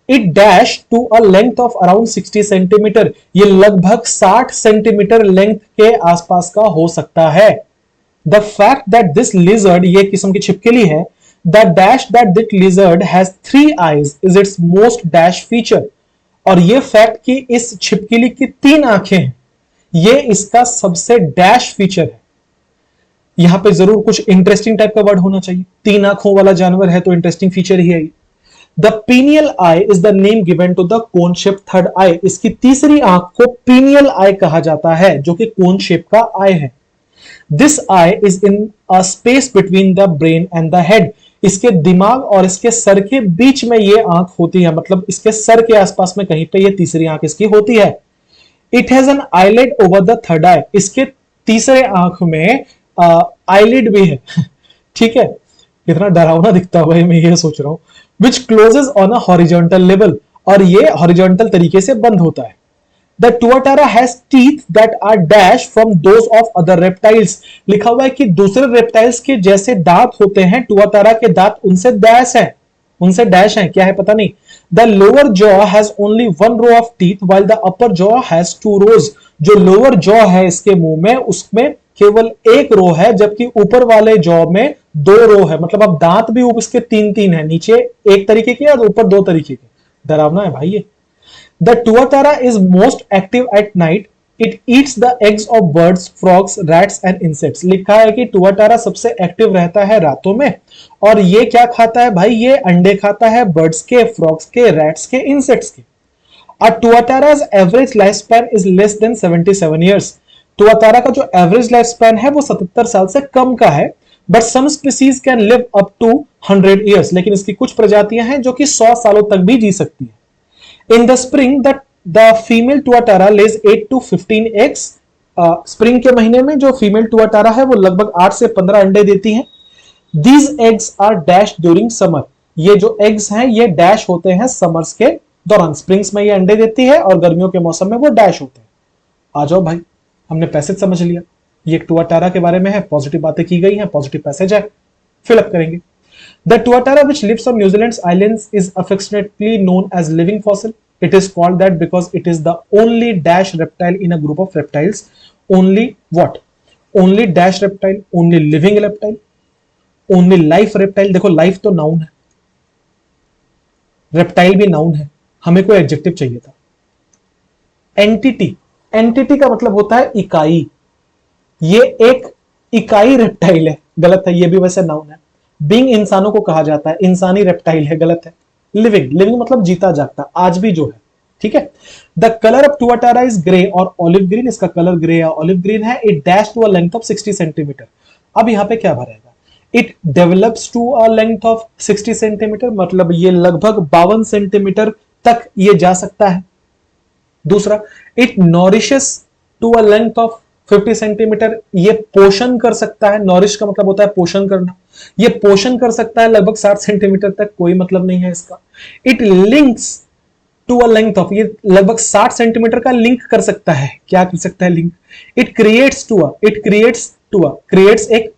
It dash to a length of around 60 centimetre, ये लगभग 60 सेंटीमीटर लेंथ के आसपास का हो सकता है। The fact that this lizard, ये किस्म की छिपकली है, the dash that this lizard has 3 eyes is it's most dash feature. और ये फैक्ट कि इस छिपकली की 3 आंखें हैं, ये इसका सबसे डैश फीचर है। यहां पे जरूर कुछ इंटरेस्टिंग टाइप का वर्ड होना चाहिए, 3 आंखों वाला जानवर है तो इंटरेस्टिंग फीचर ही है। The pineal eye is the name given to the cone shape third eye. इसकी तीसरी आंख को पीनियल आई कहा जाता है, जो कि कोन शेप का आई है। This I is in a space between the brain and the head. इसके दिमाग और इसके सर के बीच में ये आंख होती है, मतलब इसके सर के आसपास में कहीं पे ये तीसरी आंख इसकी होती है। It has an eyelid over the third eye. इसके तीसरे आंख में आईलिड भी है ठीक है, कितना डरावना दिखता हुआ है, मैं ये सोच रहा हूं। Which closes on a horizontal level, और ये हॉरिजॉन्टल तरीके से बंद होता है। The tuatara has teeth that are dash from those of other reptiles. लिखा हुआ है कि दूसरे रेप्टाइल्स के जैसे दांत होते हैं, टुआटारा के दांत उनसे डैश है, उनसे डैश है, क्या है पता नहीं। The lower jaw has only one row of teeth while the upper jaw has two rows. जो लोअर जॉ है इसके मुंह में, उसमें केवल एक रो है, जबकि ऊपर वाले जॉ में दो रो है। मतलब अब दांत भी उसके तीन तीन है, नीचे एक तरीके के और ऊपर दो तरीके के। डरावना है भाई ये। The tuatara is most active at night. It eats the eggs of birds, frogs, rats and insects. लिखा है कि टुआटारा सबसे एक्टिव रहता है रातों में, और ये क्या खाता है भाई, ये अंडे खाता है बर्ड्स के, फ्रॉग्स के, रैट्स के, इंसेक्ट्स के। A tuatara's average lifespan is less than 77 years. Tuatara का जो एवरेज लाइफ स्पैन है वो 77 साल से कम का है, but some species can live up to 100 years. लेकिन इसकी कुछ प्रजातियां हैं जो कि 100 सालों तक भी जी सकती है। In the spring the female tuatara lays 8 to 15 eggs. Spring के महीने में जो फीमेल टुआटारा है वो लगभग 8 से 15 अंडे देती हैं। These eggs are dash during summer. ये जो एग्स हैं ये डैश होते हैं समर्स के दौरान। स्प्रिंग्स में ये अंडे देती है और गर्मियों के मौसम में वो डैश होते हैं। आ जाओ भाई, हमने पैसेज समझ लिया। ये टुआटारा के बारे में है, पॉजिटिव बातें की गई हैं, पॉजिटिव पैसेज है, फिलअप करेंगे। The tuatara which lives on New Zealand's islands is affectionately known as living fossil. It is called that because it is the only dash reptile in a group of reptiles. Only what? Only dash reptile, only living reptile, only life reptile। देखो life तो noun है, reptile भी noun है, हमें कोई adjective चाहिए था। Entity, entity का मतलब होता है इकाई। ये एक इकाई रेप्टाइल है, गलत है, ये भी वैसे नाउन है। बीइंग इंसानों को कहा जाता है, इंसानी रेप्टाइल है, गलत है। लिविंग, लिविंग मतलब जीता जागता, आज भी जो है, ठीक है। The colour of tuatara is grey और ऑलिव ग्रीन। इसका कलर ग्रे या ऑलिव ग्रीन है। It dash to a length of 60 centimetre. अब यहां पे क्या भरेगा, it develops to a length of 60 centimetre, मतलब ये लगभग 52 सेंटीमीटर तक ये जा सकता है। दूसरा, it nourishes to a length of 50 centimetre. ये पोषण कर सकता है, नॉरिश का मतलब होता है पोषण करना, ये पोषण कर सकता है लगभग 60 सेंटीमीटर तक, कोई मतलब नहीं है इसका। It links to a length of, ये लगभग 60 सेंटीमीटर का लिंक कर सकता है। क्या कर सकता है, link. It creates to a, it creates to a, creates एक,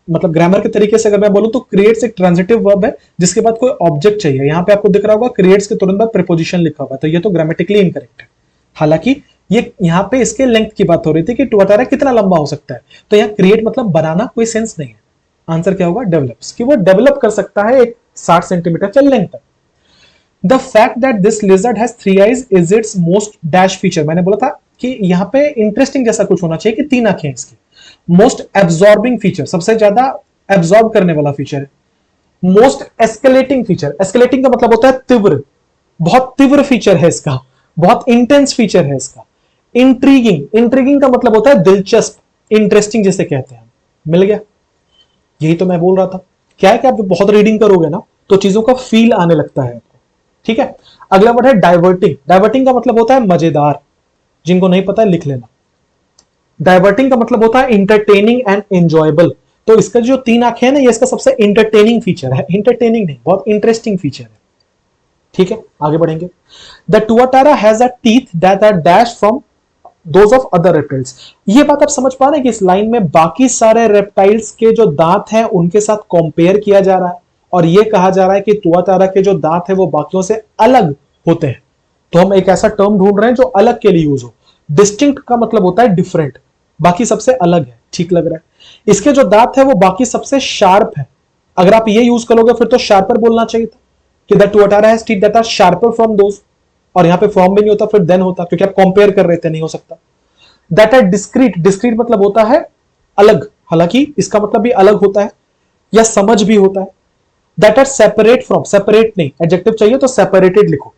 मतलब ग्रामर के तरीके से अगर मैं बोलूं तो क्रिएट्स एक ट्रांजिटिव वर्ब है जिसके बाद कोई ऑब्जेक्ट चाहिए। यहां पे आपको दिख रहा होगा क्रिएट्स के तुरंत बाद प्रीपोजिशन लिखा हुआ है, तो ये तो ग्रामेटिकली इनकरेक्ट है। हालांकि ये यहां पे इसके लेंथ की बात हो रही थी कि टुआटारा कितना लंबा हो सकता है, तो यहां क्रिएट मतलब बनाना, कोई सेंस नहीं है। आंसर क्या होगा, डेवलप्स, कि वो डेवलप कर सकता है एक 60 सेंटीमीटर के लेंथ तक। The fact that this lizard has 3 eyes is it's most dash feature. मैंने बोला था कि यहां पे इंटरेस्टिंग जैसा कुछ होना चाहिए कि 3 आंखें इसकी। मोस्ट एब्जॉर्बिंग फीचर, सबसे ज्यादा एब्जॉर्ब करने वाला फीचर है। मोस्ट एस्केलेटिंग फीचर, एस्केलेटिंग का मतलब होता है तीव्र, बहुत तीव्र फीचर है इसका, बहुत इंटेंस फीचर है इसका। इंट्रीगिंग, इंट्रीगिंग का मतलब होता है दिलचस्प, इंटरेस्टिंग जिसे कहते हैं। मिल गया, यही तो मैं बोल रहा था। क्या है कि आप बहुत रीडिंग करोगे ना तो चीजों का फील आने लगता है आपको, ठीक है। अगला वर्ड है डाइवर्टिंग। डाइवर्टिंग का मतलब होता है मजेदार, जिनको नहीं पता है लिख लेना। डाइवर्टिंग का मतलब होता है इंटरटेनिंग एंड एंजॉयबल। तो इसका जो 3 आंखें हैं ना, ये इसका सबसे इंटरटेनिंग फीचर है। इंटरटेनिंग नहीं, बहुत इंटरेस्टिंग फीचर है, ठीक है। आगे बढ़ेंगे। The tuatara has a teeth that are dash from those of other reptiles. ये बात आप समझ पा रहे हैं कि इस लाइन में बाकी सारे रेप्टाइल्स के जो दांत हैं उनके साथ कंपेयर किया जा रहा है, और ये कहा जा रहा है कि टुआटारा के जो दांत है वो बाकियों से अलग होते हैं। तो हम एक ऐसा टर्म ढूंढ रहे हैं जो अलग के लिए यूज हो। डिस्टिंक्ट का मतलब होता है डिफरेंट, बाकी सबसे अलग है, ठीक लग रहा है। इसके जो दांत है वो बाकी सबसे शार्प है। अगर आप ये यूज करोगे फिर तो शार्पर बोलना चाहिए था कि the tuatara has teeth that are sharper from those, और यहां पे फ्रॉम भी नहीं होता, फिर देन होता, क्योंकि आप कंपेयर कर रहे थे, नहीं हो सकता। दैट आर डिस्क्रीट, डिस्क्रीट मतलब होता है अलग, हालांकि इसका मतलब भी अलग होता है या समझ भी होता है। That are separate from, separate नहीं, एडजेक्टिव चाहिए तो सेपरेटेड लिखो,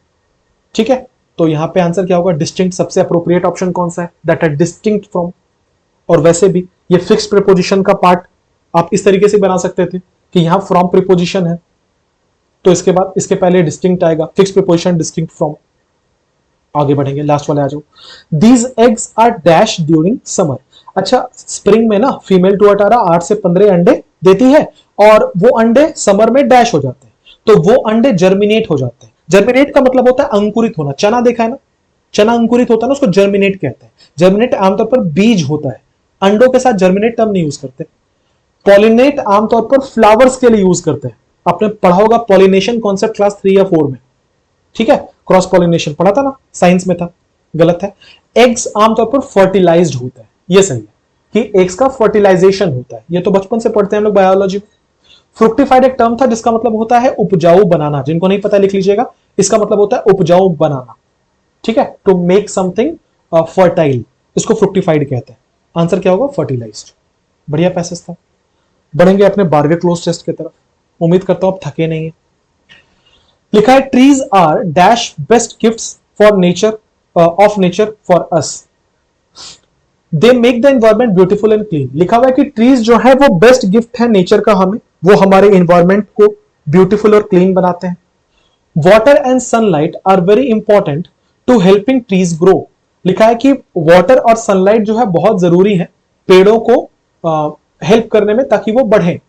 ठीक है। तो यहां पे आंसर क्या होगा, डिस्टिंक्ट। सबसे अप्रोप्रिएट ऑप्शन कौन सा है, दैट आर डिस्टिंक्ट फ्रॉम। और वैसे भी ये फिक्स्ड प्रीपोजिशन का पार्ट आप इस तरीके से बना सकते थे कि यहां फ्रॉम प्रीपोजिशन है तो इसके बाद इसके पहले डिस्टिंक्ट आएगा, फिक्स्ड प्रीपोजिशन डिस्टिंक्ट फ्रॉम। आगे बढ़ेंगे, लास्ट वाले आ जाओ। These eggs are dash during summer. अच्छा, स्प्रिंग में ना फीमेल टू अटारा 8 से 15 अंडे देती है और वो अंडे समर में डैश हो जाते हैं, तो वो अंडे जर्मिनेट हो जाते हैं। जर्मिनेट का मतलब होता है अंकुरित होना। चना देखा है ना, चना अंकुरित होता है ना, उसको जर्मिनेट कहते हैं। जर्मिनेट आमतौर पर बीज होता है, अंडों के साथ जर्मिनेट टर्म नहीं यूज करते। पॉलिनेट आमतौर पर फ्लावर्स के लिए यूज करते हैं। आपने पढ़ा होगा पॉलिनेशन कॉन्सेप्ट क्लास 3 या 4 में, ठीक है। क्रॉस पॉलिनेशन पढ़ा था ना, साइंस में था, गलत है। एग्स आमतौर पर फर्टिलाइज्ड होता है, ये सही है कि एग्स का फर्टिलाइजेशन होता है, ये तो बचपन से पढ़ते हैं हम लोग बायोलॉजी में। फ्रुक्टिफाइड एक टर्म था जिसका मतलब होता है उपजाऊ बनाना, जिनको नहीं पता लिख लीजिएगा, इसका मतलब होता है उपजाऊ बनाना, ठीक है। टू मेक समथिंग फर्टाइल, इसको फ्रुक्टिफाइड कहते हैं। आंसर क्या होगा, फर्टिलाइज्ड। बढ़िया पैसेज था। बढ़ेंगे अपने 12वें क्लोज टेस्ट की तरफ। उम्मीद करता हूं आप थके नहीं है। लिखा है trees are dash best gifts for nature, of nature for us, they make the environment beautiful and clean. लिखा हुआ है कि ट्रीज जो है वो बेस्ट गिफ्ट है नेचर का हमें, वो हमारे एनवायरमेंट को ब्यूटीफुल और क्लीन बनाते हैं। Water and sunlight are very important to helping trees grow. लिखा है कि वाटर और सनलाइट जो है बहुत जरूरी है पेड़ों को हेल्प करने में, ताकि वो बढ़े।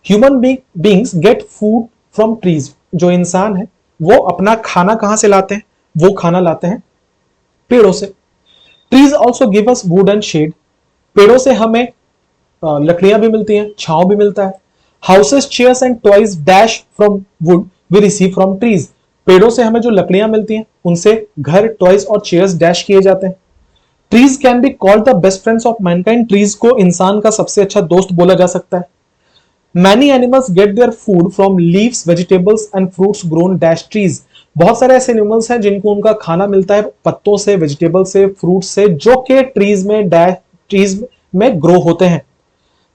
Human beings get food from trees. जो इंसान है वो अपना खाना कहां से लाते हैं, वो खाना लाते हैं पेड़ों से। Trees also give us wood and shade. पेड़ों से हमें लकड़ियां भी मिलती हैं, छांव भी मिलता है। Houses, chairs and toys dash from wood we receive from trees. पेड़ों से हमें जो लकड़ियां मिलती हैं उनसे घर, टॉयज और चेयर्स डैश किए जाते हैं। Trees can be called the best friends of Mankind. Trees को इंसान का सबसे अच्छा दोस्त बोला जा सकता है। Many animals get their food from leaves, vegetables and fruits grown dash trees. बहुत सारे ऐसे एनिमल्स हैं जिनको उनका खाना मिलता है पत्तों से, वेजिटेबल से, फ्रूट से, जो कि ट्रीज में ग्रो होते हैं।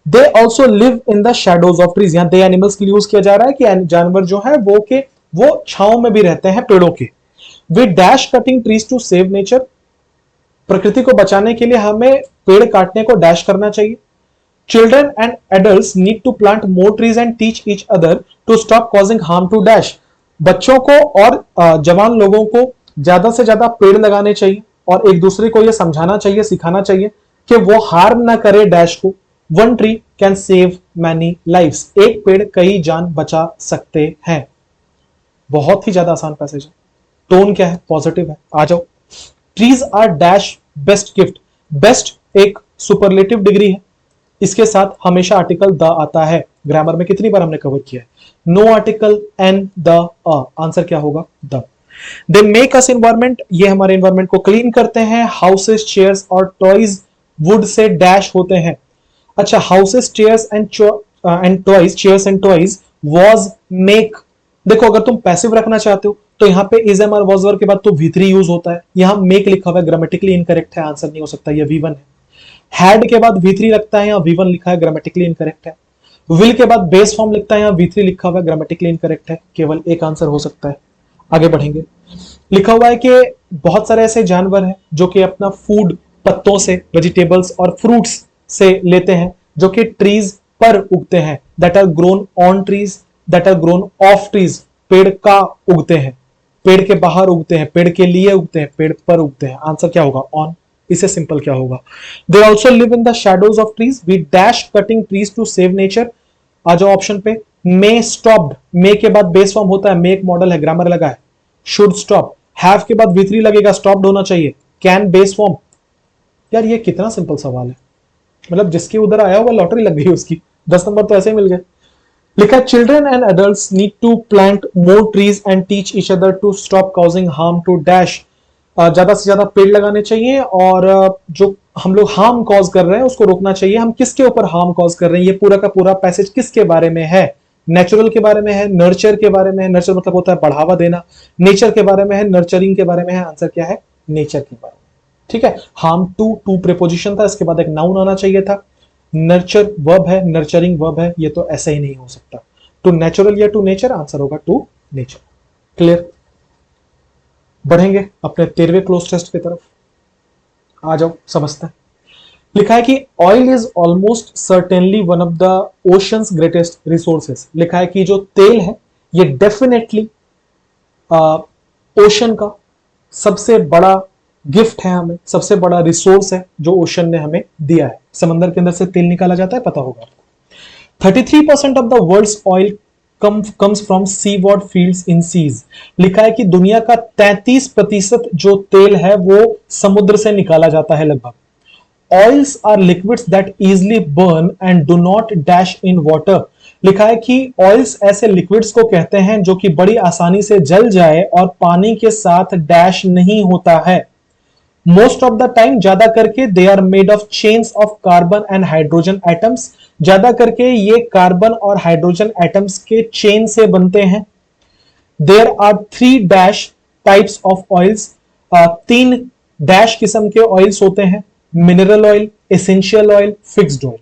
They also live in the shadows of trees. यहाँ दे एनिमल्स के लिए यूज किया जा रहा है कि जानवर जो है वो छांव में भी रहते हैं पेड़ों के। We dash cutting trees to save nature. प्रकृति को बचाने के लिए हमें पेड़ काटने को डैश करना चाहिए। Children and adults need to plant more trees and teach each other to stop causing harm to dash. बच्चों को और जवान लोगों को ज्यादा से ज्यादा पेड़ लगाने चाहिए और एक दूसरे को यह समझाना चाहिए, सिखाना चाहिए कि वो हार्म ना करे डैश को। One tree can save many lives. एक पेड़ कई जान बचा सकते हैं। बहुत ही ज्यादा आसान पैसेज है। टोन क्या है, पॉजिटिव है। आ जाओ। Trees are dash best gift. Best एक सुपरलेटिव डिग्री है, इसके साथ हमेशा आर्टिकल द आता है। ग्रामर में कितनी बार हमने कवर किया है, no article an the answer क्या होगा, the. They make us environment, ये हमारे एनवायरमेंट को क्लीन करते हैं। हाउसेस, चेयर्स और टॉयज वुड से डैश होते हैं। अच्छा, houses, chairs and toys, chairs and toys was make. देखो अगर तुम पैसिव रखना चाहते हो तो यहाँ पे is am are was were के बाद तो V3 यूज होता है। यहाँ मेक लिखा हुआ है, ग्रामेटिकली इनकरेक्ट है, आंसर नहीं हो सकता, ये V1 है। हैड के बाद V3 लगता है, यहाँ V1 लिखा है, ग्रामेटिकली इनकरेक्ट है। विल के बाद बेस फॉर्म लिखता है, यहाँ V3 लिखा हुआ है, ग्रामेटिकली इनकरेक्ट है। केवल एक आंसर हो सकता है। आगे बढ़ेंगे। लिखा हुआ है कि बहुत सारे ऐसे जानवर हैं जो कि अपना फूड पत्तों से, वेजिटेबल्स और फ्रूट्स से लेते हैं, जो कि ट्रीज पर उगते हैं। That are grown on trees, that are grown of trees. पेड़ का उगते हैं, पेड़ के बाहर उगते हैं, पेड़ के लिए उगते हैं, पेड़ पर उगते हैं। आंसर क्या होगा, ऑन। इससे सिंपल क्या होगा, they also live in the shadows of trees. We dash cutting trees to save nature. आ जाओ ऑप्शन पे। मे स्टॉप्ड, मे के बाद बेस फॉर्म होता है, मे एक मॉडल है, ग्रामर लगा है। शुड स्टॉप, हैव के बाद V3 लगेगा, स्टॉप्ड होना चाहिए। Can base form. यार ये कितना सिंपल सवाल है, मतलब जिसके उधर आया हुआ लॉटरी लग गई उसकी, 10 नंबर तो ऐसे ही मिल गए। लिखा children and adults need to plant more trees and teach each other to stop causing harm to dash. ज्यादा से ज्यादा पेड़ लगाने चाहिए और जो हम लोग हार्म कॉज कर रहे हैं उसको रोकना चाहिए। हम किसके ऊपर हार्म कॉज कर रहे हैं, ये पूरा का पूरा पैसेज किसके बारे में है, नेचुरल के बारे में है, नर्चर के बारे में है। नर्चर मतलब होता है बढ़ावा देना। नेचर के बारे में है, नर्चरिंग के बारे में है। आंसर क्या है, नेचर के बारे में। ठीक है, हार्म टू प्रीपोजिशन था, इसके बाद एक नाउन आना चाहिए था। नर्चर वर्ब है, नर्चरिंग वर्ब है, ये तो ऐसे ही नहीं हो सकता। टू नेचुरल या टू नेचर? आंसर होगा टू नेचर। क्लियर? बढ़ेंगे अपने 13वें क्लोज टेस्ट की तरफ। आ जाओ समझते हैं। लिखा है कि oil is almost certainly one of the ocean's greatest resources. लिखा है कि जो तेल है ये डेफिनेटली ओशन का सबसे बड़ा गिफ्ट है, हमें सबसे बड़ा रिसोर्स है जो ओशन ने हमें दिया है। समंदर के अंदर से तेल निकाला जाता है, पता होगा आपको। 33% of the world's oil comes from seawater fields in seas। लिखा है कि दुनिया का 33% जो तेल है वो समुद्र से निकाला जाता है लगभग। Oils are liquids that easily burn and do not dash in water। लिखा है कि ऑयल्स ऐसे लिक्विड्स को कहते हैं जो कि बड़ी आसानी से जल जाए और पानी के साथ डैश नहीं होता है। मोस्ट ऑफ द टाइम, ज्यादा करके, they are made of chains of carbon and hydrogen atoms. ज्यादा करके ये कार्बन और हाइड्रोजन एटम्स के चेन से बनते हैं। There are 3 dash types of oils. 3 dash किस्म के ऑयल्स होते हैं, mineral oil, essential oil, fixed oil.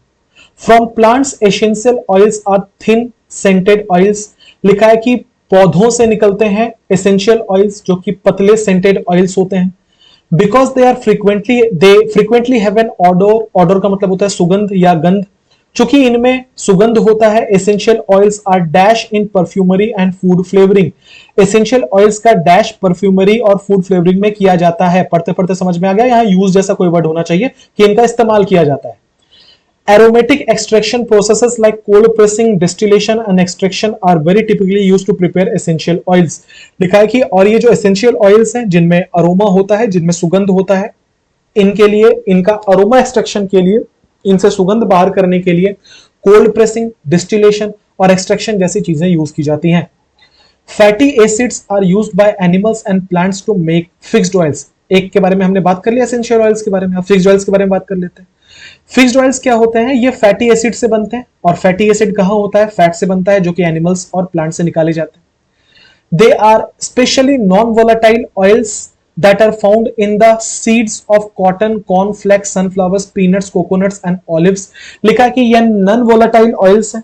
From plants essential oils are thin scented oils. लिखा है कि पौधों से निकलते हैं एसेंशियल ऑयल्स जो कि पतले सेंटेड ऑयल्स होते हैं। Because they frequently have N order. Order का मतलब होता है सुगंध या गंध। चूंकि इनमें सुगंध होता है, essential oils are dash in perfumery and food flavouring. Essential oils का डैश परफ्यूमरी और फूड फ्लेवरिंग में किया जाता है। पढ़ते पढ़ते समझ में आ गया, यहां यूज जैसा कोई वर्ड होना चाहिए कि इनका इस्तेमाल किया जाता है। Aromatic extraction processes like cold pressing, distillation and extraction are very typically used to prepare essential oils। लिखा है कि और ये जो essential oils हैं जिनमें अरोमा होता है, जिनमें सुगंध होता है, इनके लिए, इनका अरोमा एक्सट्रैक्शन के लिए, इनसे सुगंध बाहर करने के लिए कोल्ड प्रेसिंग, डिस्टिलेशन और एक्सट्रैक्शन जैसी चीजें यूज की जाती हैं। Fatty acids are used by animals and plants to make fixed oils. एक के बारे में हमने बात कर लिया, एसेंशियल ऑयल्स के बारे में, अब फिक्स्ड ऑयल्स के बारे में बात कर लेते हैं। फिक्स्ड ऑयल्स क्या होते हैं? ये फैटी एसिड से बनते हैं। और फैटी एसिड कहां होता है? फैट से बनता है, जो कि एनिमल्स और प्लांट से निकाले जाते हैं। They are specially non volatile oils that are found in the seeds of cotton, cornflakes, sunflowers, peanuts, coconuts and olives. लिखा कि यह नॉन वोलेटाइल ऑयल्स हैं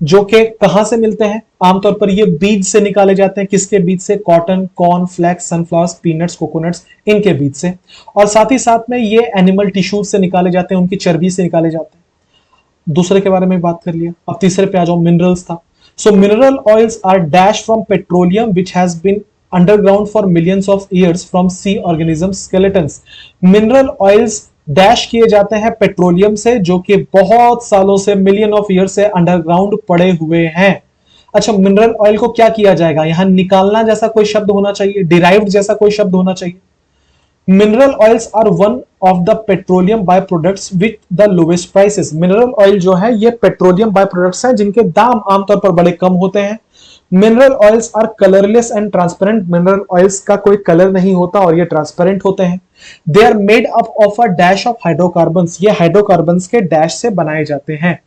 जो कि कहां से मिलते हैं? आमतौर पर ये बीज से निकाले जाते हैं। किसके बीज से? Cotton, corn, flax, sunflowers, peanuts, coconuts, इनके बीज से। और साथ ही साथ में ये एनिमल टिश्यूज से निकाले जाते हैं, उनकी चर्बी से निकाले जाते हैं। दूसरे के बारे में बात कर लिया, अब तीसरे पे आ जाओ, मिनरल्स था। So mineral oils are dash from petroleum which has been underground for millions of years from sea organism skeletons. Mineral oils dash किए जाते हैं पेट्रोलियम से, जो कि बहुत सालों से, मिलियन ऑफ ईयर से अंडरग्राउंड पड़े हुए हैं। अच्छा, मिनरल ऑयल को क्या किया जाएगा? यहां निकालना जैसा कोई शब्द होना चाहिए, डिराइव्ड जैसा कोई शब्द होना चाहिए। Mineral oils are one of the petroleum by products with the lowest prices. Mineral oil जो है ये पेट्रोलियम बाय प्रोडक्ट्स हैं जिनके दाम आमतौर पर बड़े कम होते हैं। Mineral oils are colourless and transparent. Mineral oils का कोई कलर नहीं होता और ये ट्रांसपेरेंट होते हैं। They are made up of a dash of hydrocarbons. ये हाइड्रोकार्बन्स के डैश से बनाए जाते हैं।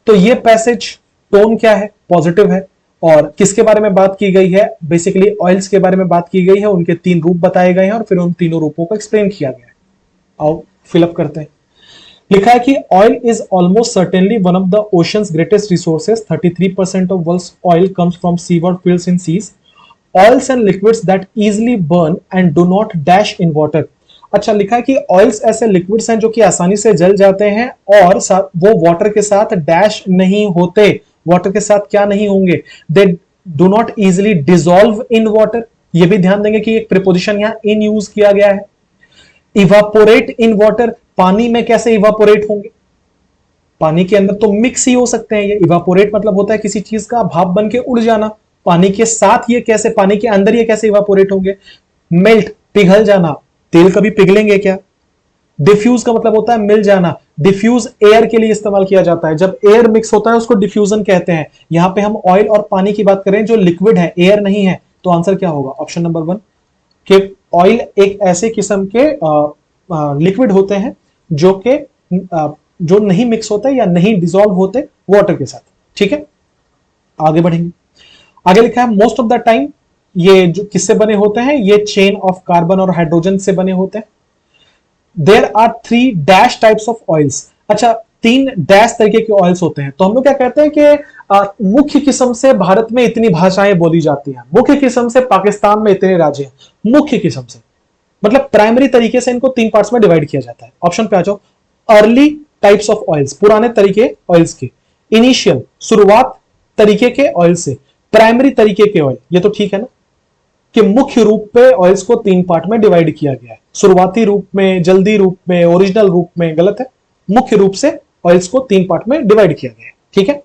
तो ये पैसेज टोन क्या है? पॉजिटिव है। और किसके बारे में बात की गई है? बेसिकली ऑयल्स के बारे में बात की गई है। उनके 3 रूप बताए गए हैं और फिर उन तीनों रूपों को एक्सप्लेन किया गया है। आओ फिलअप करते हैं। लिखा है कि oil is almost certainly one of the ocean's greatest resources. 33% of world's oil comes from seaward fields in seas. Oils and liquids that easily burn and do not dash in water. अच्छा, लिखा है कि oils ऐसे liquids हैं जो कि आसानी से जल जाते हैं और वो वाटर के साथ डैश नहीं होते। वाटर के साथ क्या नहीं होंगे? They do not easily dissolve in water. ये भी ध्यान देंगे कि एक प्रीपोजिशन यहां इन यूज किया गया है। इवापोरेट इन वाटर, पानी में कैसे इवापोरेट होंगे? पानी के अंदर तो मिक्स ही हो सकते हैं। ये इवापोरेट मतलब होता है किसी चीज का भाप बन के उड़ जाना। पानी के साथ ये कैसे, पानी के अंदर ये कैसे इवापोरेट होंगे? मेल्ट, पिघल जाना। तेल कभी पिघलेंगे क्या? डिफ्यूज का मतलब होता है मिल जाना। डिफ्यूज एयर के लिए इस्तेमाल किया जाता है। जब एयर मिक्स होता है उसको डिफ्यूजन कहते हैं। यहां पे हम ऑयल और पानी की बात करें जो लिक्विड है, एयर नहीं है। तो आंसर क्या होगा? ऑप्शन नंबर 1 कि ऑयल एक ऐसे किस्म के लिक्विड होते हैं जो नहीं मिक्स होते या नहीं डिसॉल्व होते वाटर के साथ। ठीक है, आगे बढ़ेंगे। आगे लिखा है मोस्ट ऑफ द टाइम ये जो किससे बने होते हैं? ये चेन ऑफ कार्बन और हाइड्रोजन से बने होते हैं। There are 3 dash types of oils. अच्छा, तीन डैश तरीके के ऑयल्स होते हैं। तो हम लोग क्या कहते हैं कि मुख्य किस्म से भारत में इतनी भाषाएं बोली जाती हैं, मुख्य किस्म से पाकिस्तान में इतने राज्य हैं, मुख्य किस्म से मतलब प्राइमरी तरीके से इनको तीन पार्ट्स में डिवाइड किया जाता है। ऑप्शन पे आ जाओ। अर्ली टाइप्स ऑफ ऑयल्स, पुराने तरीके ऑयल्स के। इनिशियल, शुरुआत तरीके के ऑयल से। प्राइमरी तरीके के ऑयल, ये तो ठीक है ना कि मुख्य रूप पे ऑयल्स को तीन पार्ट में डिवाइड किया गया है, शुरुआती रूप में, जल्दी रूप में, ओरिजिनल रूप में, गलत है। मुख्य रूप से ऑयल्स को तीन पार्ट में डिवाइड किया गया है, ठीक है।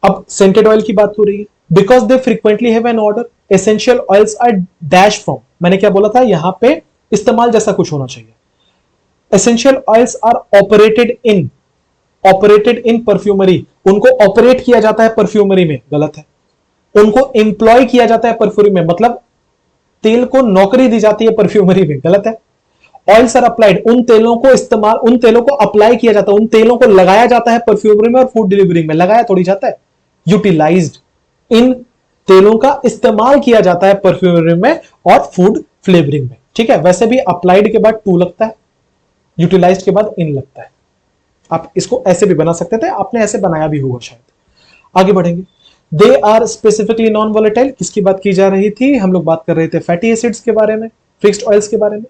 अब सेंटेड ऑयल की बात हो रही है। Because they frequently have an order, essential oils are dash from, मैंने क्या बोला था यहां पे इस्तेमाल जैसा कुछ होना चाहिए। Essential oils are operated in perfumery, उनको ऑपरेट किया जाता है परफ्यूमरी में, गलत है। उनको एम्प्लॉय किया जाता है परफ्यूमरी में, मतलब तेल को नौकरी दी जाती है परफ्यूमरी में, गलत है। ऑयल्स आर अप्लाइड, उन तेलों को अप्लाई किया जाता है, उन तेलों को लगाया जाता है परफ्यूमरी में और फूड डिलीवरी में, लगाया थोड़ी जाता है, यूटिलाइज्ड, इन तेलों का इस्तेमाल किया जाता है परफ्यूमरी में और फूड फ्लेवरिंग में, ठीक है। वैसे भी अप्लाइड के बाद टू लगता है, यूटिलाइज्ड के बाद इन लगता है। आप इसको ऐसे भी बना सकते थे, आपने ऐसे बनाया भी होगा शायद। आगे बढ़ेंगे। They are specifically non volatile, किसकी बात की जा रही थी, हम लोग बात कर रहे थे फैटी एसिड्स के बारे में, फिक्स्ड ऑयल्स के बारे में।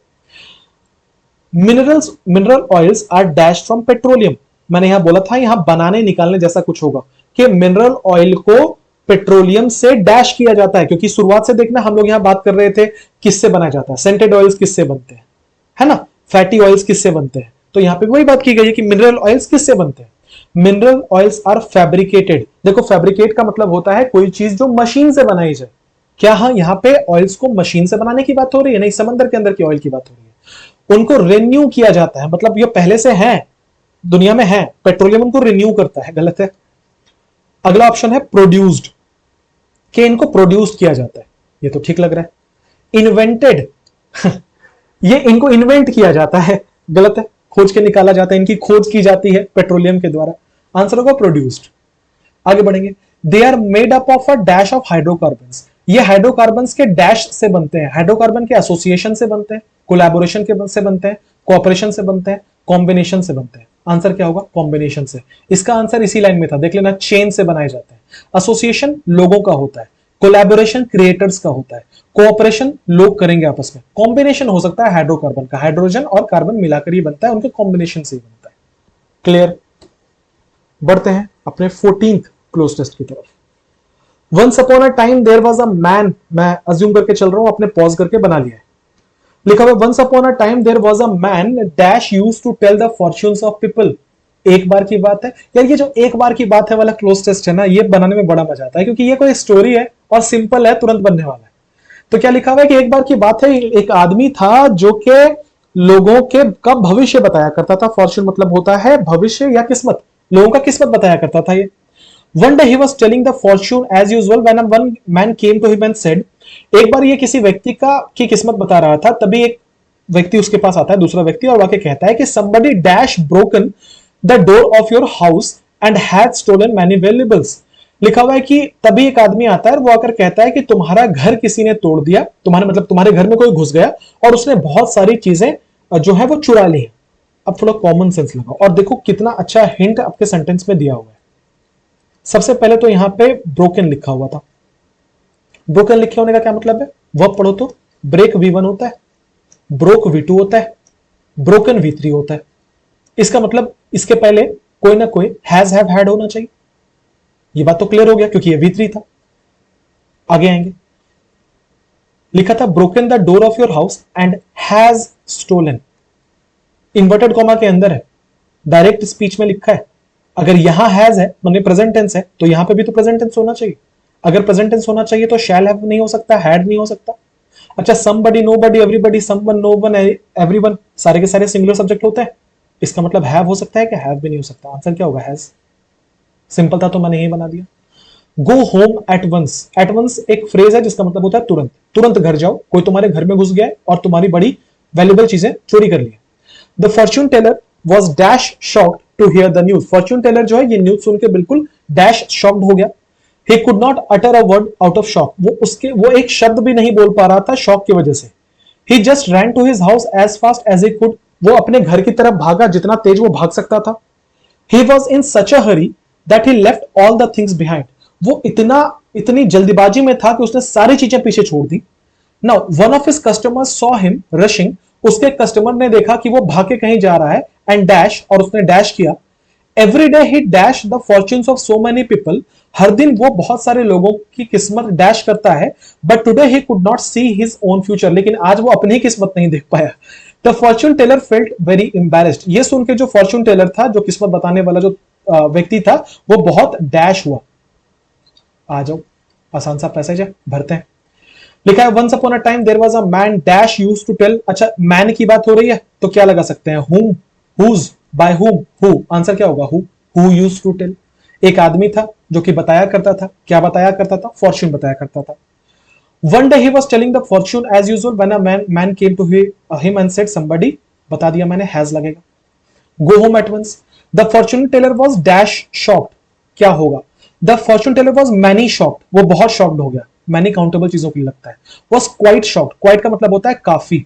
Mineral oils are dash from petroleum, मैंने यहां बोला था यहां बनाने निकालने जैसा कुछ होगा कि मिनरल ऑयल को पेट्रोलियम से डैश किया जाता है, क्योंकि शुरुआत से देखना हम लोग यहां बात कर रहे थे किससे बनाया जाता है, सेंटेड ऑयल्स किससे बनते हैं, है ना, फैटी ऑयल्स किससे बनते हैं, तो यहां पे वही बात की गई है कि मिनरल ऑयल्स किससे बनते हैं। मिनरल ऑयल्स आर फैब्रिकेटेड, देखो फैब्रिकेट का मतलब होता है कोई चीज जो मशीन से बनाई जाए। क्या हाँ यहां पे ऑयल्स को मशीन से बनाने की बात हो रही है, नहीं, समंदर के अंदर की ऑयल की बात हो रही है। उनको रिन्यू किया जाता है, मतलब ये पहले से है, दुनिया में है, पेट्रोलियम उनको रिन्यू करता है, गलत है। अगला ऑप्शन है प्रोड्यूस्ड, कि इनको प्रोड्यूस किया जाता है, ये तो ठीक लग रहा है। इन्वेंटेड ये इनको इन्वेंट किया जाता है, गलत है, खोज के निकाला जाता है, इनकी खोज की जाती है पेट्रोलियम के द्वारा, आंसर होगा प्रोड्यूस्ड। आगे बढ़ेंगे। They are made up of a dash of hydrocarbons, ये हाइड्रोकार्बन्स के डैश से बनते हैं, हाइड्रोकार्बन के एसोसिएशन से बनते हैं, कोलैबोरेशन के से बनते हैं, कोऑपरेशन से बनते हैं, कॉम्बिनेशन से बनते हैं। आंसर क्या होगा, कॉम्बिनेशन से। इसका आंसर इसी लाइन में था, देख लेना, चेन से बनाए जाते हैं। एसोसिएशन लोगों का होता है, कोलैबोरेशन क्रिएटर्स का होता है, कोऑपरेशन लोग करेंगे आपस में, कॉम्बिनेशन हो सकता है हाइड्रोकार्बन का, हाइड्रोजन और कार्बन मिलाकर ही बनता है, उनके कॉम्बिनेशन से ही बनता है। क्लियर। बढ़ते हैं अपने 14th क्लोज टेस्ट की तरफ। Once upon a time there was a man, मैं अज्यूम करके चल रहा हूं, आपने पॉज करके बना लिया है। लिखा हुआ once upon a time there was a man dash used to tell the fortunes of people, एक बार की बात है यार। ये जो एक बार की बात है वाला क्लोज टेस्ट है ना, ये बनाने में बड़ा मजा आता है, क्योंकि ये कोई स्टोरी है और सिंपल है, तुरंत बनने वाला है। तो क्या लिखा हुआ है कि एक बार की बात है, एक आदमी था जो के लोगों के का भविष्य बताया करता था। फॉर्च्यून मतलब होता है भविष्य या किस्मत, लोगों का किस्मत बताया करता था ये। One day he was telling the fortune as usual when one man came to him and said, एक बार ये किसी व्यक्ति की किस्मत बता रहा था, तभी एक व्यक्ति उसके पास आता है, दूसरा व्यक्ति, और वाके कहता है कि somebody dash broken the door of your house and had stolen many valuables। लिखा हुआ है कि तभी एक आदमी आता है, वो आकर कहता है कि तुम्हारा घर किसी ने तोड़ दिया, तुम्हारे घर में कोई घुस गया और उसने बहुत सारी चीजें जो है वो चुरा ली है। अब थोड़ा कॉमन सेंस लगाओ और देखो कितना अच्छा हिंट आपके सेंटेंस में दिया हुआ है। सबसे पहले तो यहां पे ब्रोकन लिखा हुआ था, ब्रोकन लिखे होने का क्या मतलब है, वर्ब पढ़ो तो ब्रेक V1 होता है, ब्रोक V2 होता है, ब्रोकन V3 होता है। इसका मतलब इसके पहले कोई ना कोई हैज हैव हैड होना चाहिए। ये बात तो क्लियर हो गया क्योंकि ये V3 था। आगे आएंगे, लिखा था broken the door of your house and has stolen, inverted comma के अंदर है, डायरेक्ट स्पीच में लिखा है। अगर यहां हैज है मतलब प्रेजेंट टेंस है, तो यहां पे भी तो प्रेजेंट टेंस होना चाहिए। अगर प्रेजेंट टेंस होना चाहिए तो शैल हैव नहीं हो सकता, हैड नहीं हो सकता। अच्छा, somebody, nobody, everybody, someone, known, everyone, सारे के सारे सिंगुलर सब्जेक्ट होते हैं, इसका मतलब हैव हो सकता है कि हैव भी नहीं हो सकता। आंसर क्या होगा, हैज। सिंपल था तो मैंने यही बना दिया। Go home at once, at once एक फ्रेज है जिसका मतलब होता है तुरंत, तुरंत घर जाओ। कोई तुम्हारे घर में घुस गया और तुम्हारी बड़ी वैल्यूएबल चीजें चोरी कर ली। The fortune teller was dash shocked to hear the news, fortune teller जो है ये न्यूज सुन के बिल्कुल डैश शॉक्ड हो गया। He could not utter a word out of shock, वो एक शब्द भी नहीं बोल पा रहा था शॉक की वजह से। He just ran to his house as fast as he could, वो अपने घर की तरफ भागा जितना तेज वो भाग सकता था। He was in such a hurry that he left all the things behind. वो इतनी जल्दीबाजी में था कि उसने सारी चीजें पीछे छोड़ दी. Now one of his customers saw him rushing. उसके कस्टमर ने देखा कि वो भाग के कहीं जा रहा है and dash, और उसने डैश किया. Every day he dashed the fortunes of so many people. हर दिन वो बहुत सारे लोगों की किस्मत डैश करता है. But today he could not see his own future. लेकिन आज वो अपनी किस्मत नहीं देख पाया. The fortune teller felt very embarrassed. ये सुन के जो फॉर्च्यून टेलर था, जो किस्मत बताने वाला जो व्यक्ति था, वो बहुत डैश हुआ. आ जाओ, आसान सा पैसेज है, भरते हैं. लिखा है once upon a time there was a man dash used to tell. अच्छा, मैन की बात हो रही है तो क्या लगा सकते हैं? whom, whose, by whom, who. Answer क्या होगा? who used to tell. एक आदमी था जो कि बताया करता था. क्या बताया करता था? फॉर्च्यून बताया करता था. One day he was telling the fortune as usual when a man came to him and said, somebody, बता दिया मैंने, has लगेगा. Go home at once. The fortune teller was dash shocked. क्या होगा? The fortune teller was many shocked. वो बहुत shocked हो गया. many countable चीजों के लिए लगता है. Was quite shocked. Quite का मतलब होता है काफी.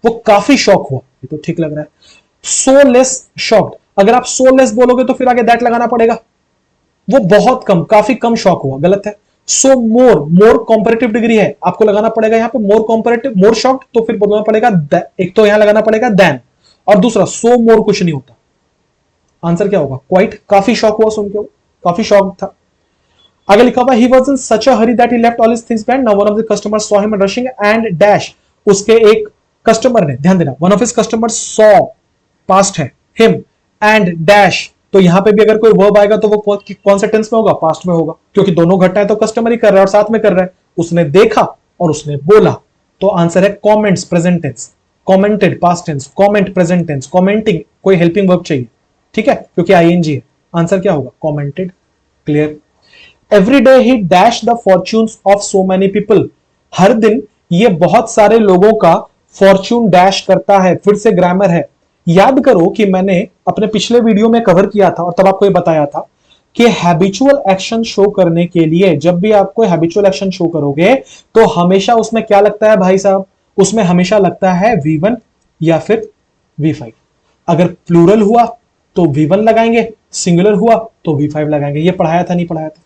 वो काफी शॉक हुआ. ये तो ठीक लग रहा है. So less shocked. अगर आप so less बोलोगे तो फिर आगे that लगाना पड़ेगा. वो बहुत कम, काफी कम शॉक हुआ. गलत है. सो मोर कॉम्परेटिव डिग्री है, आपको लगाना पड़ेगा यहां पे मोर कॉम्परेटिव, मोर शॉक्ड, तो फिर बोलना पड़ेगा एक तो यहां लगाना पड़ेगा देन, और दूसरा सो मोर कुछ नहीं होता. आंसर क्या होगा? क्वाइट. काफी शॉक हुआ सुन के, काफी शॉक था. आगे लिखा हुआ he was in such a Hari that he left all his things behind. Now one of the customers saw him rushing and dash. उसके एक कस्टमर ने, ध्यान देना, one of his customers saw, past है, हिम एंड डैश. तो यहां पे भी अगर कोई वर्ब आएगा तो वो कौन से टेंस में होगा? पास्ट में होगा, क्योंकि दोनों घटनाएं तो कस्टमर ही कर रहा है और साथ में कर रहा है. उसने देखा और उसने बोला, तो आंसर है comments present tense. Commented past tense, comment present tense, commenting कोई हेल्पिंग वर्ब चाहिए, ठीक है, क्योंकि आईएनजी है. आंसर क्या होगा? Commented. Clear. Every day he dash the fortunes of so many people. हर दिन ये बहुत सारे लोगों का फॉर्च्यून डैश करता है. फिर से ग्रामर है. याद करो कि मैंने अपने पिछले वीडियो में कवर किया था और तब आपको ये बताया था कि हैबिचुअल एक्शन शो करने के लिए, जब भी आप कोई हैबिचुअल एक्शन शो करोगे तो हमेशा उसमें क्या लगता है भाई साहब? उसमें हमेशा लगता है V1 या फिर V5. अगर प्लूरल हुआ तो V1 लगाएंगे, सिंगुलर हुआ तो V5 लगाएंगे. ये पढ़ाया था, नहीं पढ़ाया था?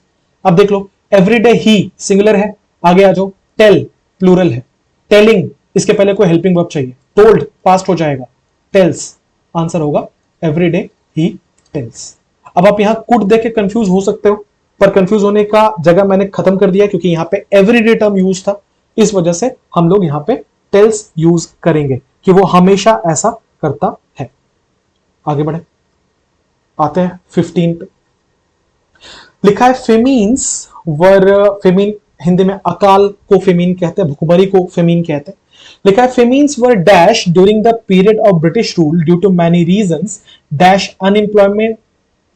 अब देख लो, एवरीडे ही सिंगुलर है, आगे आ जाओ. टेल प्लूरल है. टेलिंग, इसके पहले कोई हेल्पिंग वर्ब चाहिए. टोल्ड पास्ट हो जाएगा. टेल्स, आंसर होगा एवरीडे ही टेल्स. अब आप यहां कुड देख के कंफ्यूज हो सकते हो, पर कंफ्यूज होने का जगह मैंने खत्म कर दिया, क्योंकि यहां पे एवरीडे टर्म यूज था. इस वजह से हम लोग यहां पे टेल्स यूज करेंगे कि वो हमेशा ऐसा करता है. आगे बढ़े, आते हैं 15 पे. लिखा है फेमीन्स वर, फेमीन हिंदी में अकाल को फेमीन कहते हैं, भुखमरी को फेमीन कहते हैं. लिखा है famines were dash during the period of British rule due to many reasons dash unemployment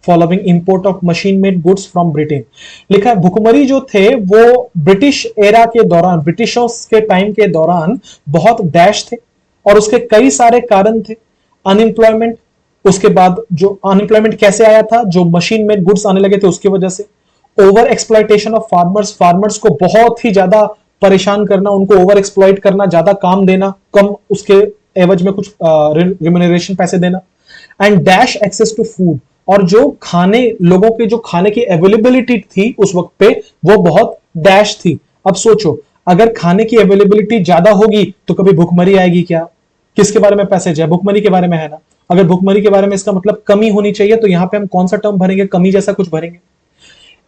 following import of machine made goods from Britain. लिखा है भुखमरी जो थे वो ब्रिटिश एरा के दौरान, ब्रिटिशर्स के टाइम के दौरान बहुत डैश थे और उसके कई सारे कारण थे. अनएम्प्लॉयमेंट, उसके बाद जो अनएम्प्लॉयमेंट कैसे आया था? जो मशीन मेड गुड्स आने लगे थे उसकी वजह से. Over exploitation of farmers, farmers को बहुत ही ज्यादा परेशान करना, उनको ओवर एक्सप्लॉइट करना, ज्यादा काम देना, कम उसके एवज में कुछ रिम्यूनरेशन पैसे देना. And dash access to food, और जो खाने, लोगों के जो खाने की अवेलेबिलिटी थी उस वक्त पे वो बहुत डैश थी. अब सोचो, अगर खाने की अवेलेबिलिटी ज्यादा होगी तो कभी भुखमरी आएगी क्या? किसके बारे में पैसेज है? भुखमरी के बारे में है ना. अगर भुखमरी के बारे में इसका मतलब कमी होनी चाहिए, तो यहां पे हम कौन सा टर्म भरेंगे? कमी जैसा कुछ भरेंगे.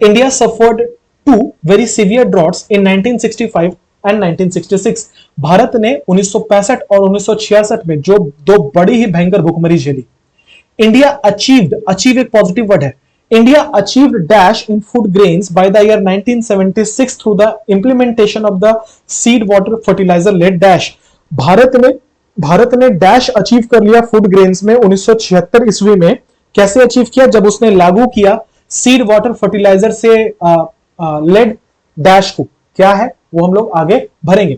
India suffered to very severe droughts in 1965 and 1966. Bharat ने 1965 और 1966 में जो दो बड़ी ही भयंकर भुखमरी झेली. इंडिया अचीव्ड, अचीव एक पॉजिटिव वर्ड है. India achieved dash in food grains by the year 1976 through the implementation of the seed water fertiliser led dash. Bharat ने डैश अचीव कर लिया फूड ग्रेन्स में 1976 ईस्वी में. कैसे अचीव किया? जब उसने लागू किया सीड वाटर फर्टिलाइजर से लेड डैश को. क्या है वो हम लोग आगे भरेंगे.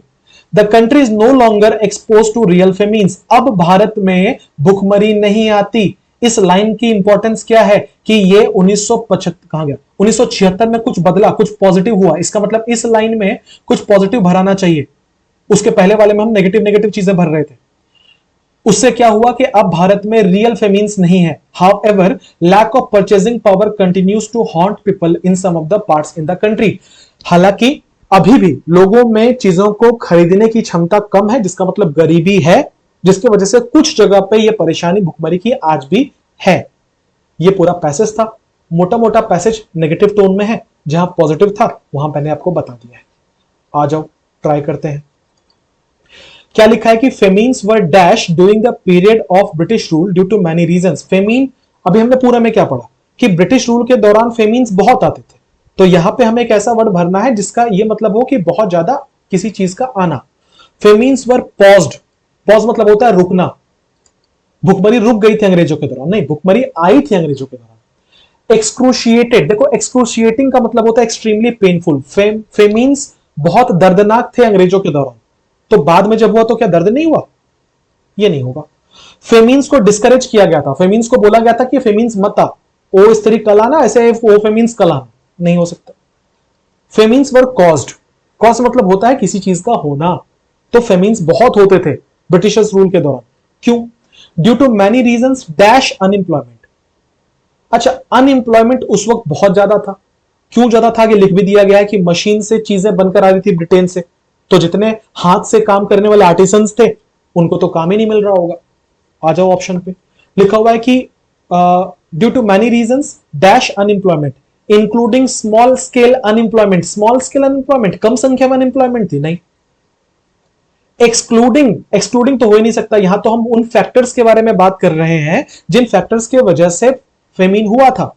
The country is no longer expose to real famines. अब भारत में भुखमरी नहीं आती. इस लाइन की इंपॉर्टेंस क्या है कि ये 1975 कहां गया, 1976 में कुछ बदला, कुछ पॉजिटिव हुआ. इसका मतलब इस लाइन में कुछ पॉजिटिव भराना चाहिए. उसके पहले वाले में हम नेगेटिव चीजें भर रहे थे. उससे क्या हुआ कि अब भारत में रियल फेमिन्स नहीं है. However, lack of purchasing power continues to haunt people in some of the parts in the country. हालांकि अभी भी लोगों में चीजों को खरीदने की क्षमता कम है, जिसका मतलब गरीबी है, जिसकी वजह से कुछ जगह पे यह परेशानी भुखमरी की आज भी है. ये पूरा पैसेज था, मोटा मोटा पैसेज नेगेटिव टोन में है, जहां पॉजिटिव था वहां मैंने आपको बता दिया है. आ जाओ ट्राई करते हैं. क्या लिखा है कि famines were dash during the period of British rule due to many reasons. Famine, अभी हमने पूरा में क्या पढ़ा कि ब्रिटिश रूल के दौरान फेमीन्स बहुत आते थे. तो यहां पे हमें एक ऐसा वर्ड भरना है जिसका यह मतलब हो कि बहुत ज्यादा किसी चीज का आना. फेमीन्स वर पॉज्ड. पॉज मतलब होता है रुकना. भुखमरी रुक गई थी अंग्रेजों के दौरान, नहीं, भुखमरी आई थी अंग्रेजों के दौरान. एक्सक्रूशिएटेड, देखो एक्सक्रूशिएटिंग का मतलब होता है एक्सट्रीमली पेनफुल. फेमीन्स बहुत दर्दनाक थे अंग्रेजों के दौरान. तो बाद में जब हुआ तो क्या दर्द नहीं हुआ? ये नहीं होगा. फेमीन्स को डिस्करेज किया गया था. फेमीन्स को बोला गया था कि फेमीन्स मत आ, ओ स्त्री कल आना, ऐसे ओ फेमीन्स कल आना, नहीं हो सकता. फेमीन्स वर कॉज्ड. कॉज मतलब होता है किसी चीज का होना. तो फेमीन्स बहुत होते थे ब्रिटिशर्स रूल के दौरान. क्यों? Due to many reasons dash unemployment. अच्छा, अनएम्प्लॉयमेंट उस वक्त बहुत ज्यादा था. क्यों ज्यादा था कि लिख भी दिया गया है कि मशीन से चीजें बनकर आ रही थी ब्रिटेन से. तो जितने हाथ से काम करने वाले आर्टिसंस थे उनको तो काम ही नहीं मिल रहा होगा. आ जाओ ऑप्शन पे. लिखा हुआ है कि due to many reasons dash unemployment including small scale unemployment. Small scale unemployment, कम संख्या में अनएम्प्लॉयमेंट थी, नहीं. एक्सक्लूडिंग, एक्सक्लूडिंग तो हो ही नहीं सकता. यहां तो हम उन फैक्टर्स के बारे में बात कर रहे हैं जिन फैक्टर्स की वजह से फेमीन हुआ था.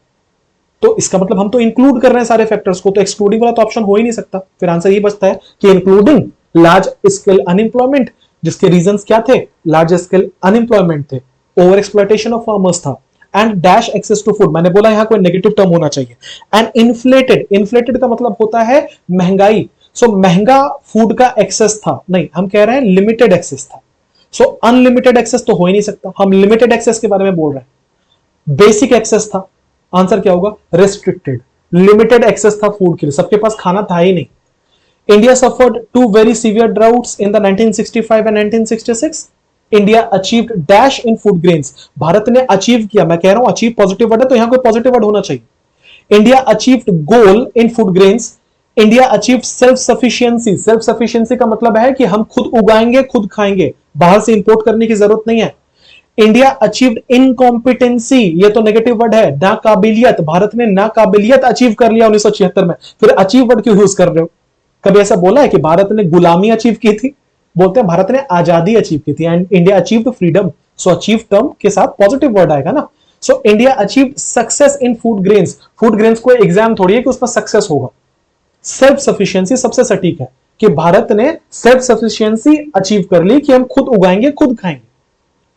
तो इसका मतलब हम तो इंक्लूड कर रहे हैं सारे फैक्टर्स को. तो एक्सक्लूडिंग वाला तो ऑप्शन हो ही नहीं सकता. फिर आंसर ये बचता है कि इंक्लूडिंग लार्ज स्केल अनएम्प्लॉयमेंट, जिसके रीजंस क्या थे? लार्ज स्केल अनएम्प्लॉयमेंट थे, ओवर एक्सप्लॉयटेशन ऑफ फार्मर्स था, and dash access to food. मैंने बोला यहां कोई नेगेटिव टर्म होना चाहिए. एंड इन्फ्लेटेड, इन्फ्लेटेड का मतलब होता है महंगाई. सो महंगा फूड का एक्सेस था, नहीं, हम कह रहे हैं लिमिटेड एक्सेस था. सो अनलिमिटेड एक्सेस तो हो ही नहीं सकता. हम लिमिटेड एक्सेस के बारे में बोल रहे हैं. बेसिक एक्सेस था. आंसर क्या होगा? रेस्ट्रिक्टेड. लिमिटेड एक्सेस था फूड के लिए, सबके पास खाना था ही नहीं. India suffered to very severe droughts in the 1965 and 1966. India achieved dash in food grains. Bharat ने अचीव किया, मैं कह रहा हूं अचीव पॉजिटिव वर्ड है तो यहां कोई पॉजिटिव वर्ड होना चाहिए. इंडिया अचीव्ड गोल इन food grains. India achieved self sufficiency. Self sufficiency का मतलब है कि हम खुद उगाएंगे, खुद खाएंगे, बाहर से इंपोर्ट करने की जरूरत नहीं है. India achieved incompetency. ये तो नेगेटिव वर्ड है, नाकाबिलियत. भारत ने नाकाबिलियत अचीव कर लिया 1976 में. फिर अचीव वर्ड क्यों यूज कर रहे हो? कभी ऐसा बोला है कि भारत ने गुलामी अचीव की थी? बोलते हैं भारत ने आजादी अचीव की थी. And India achieved freedom. So achieve term के साथ पॉजिटिव वर्ड आएगा ना. So India achieved success in food grains. Food grains को एग्जाम थोड़ी है कि उसमें सक्सेस होगा. सेल्फ सफिशिएंसी सबसे सटीक है कि भारत ने सेल्फ सफिशिएंसी अचीव कर ली कि हम खुद उगाएंगे, खुद खाएंगे.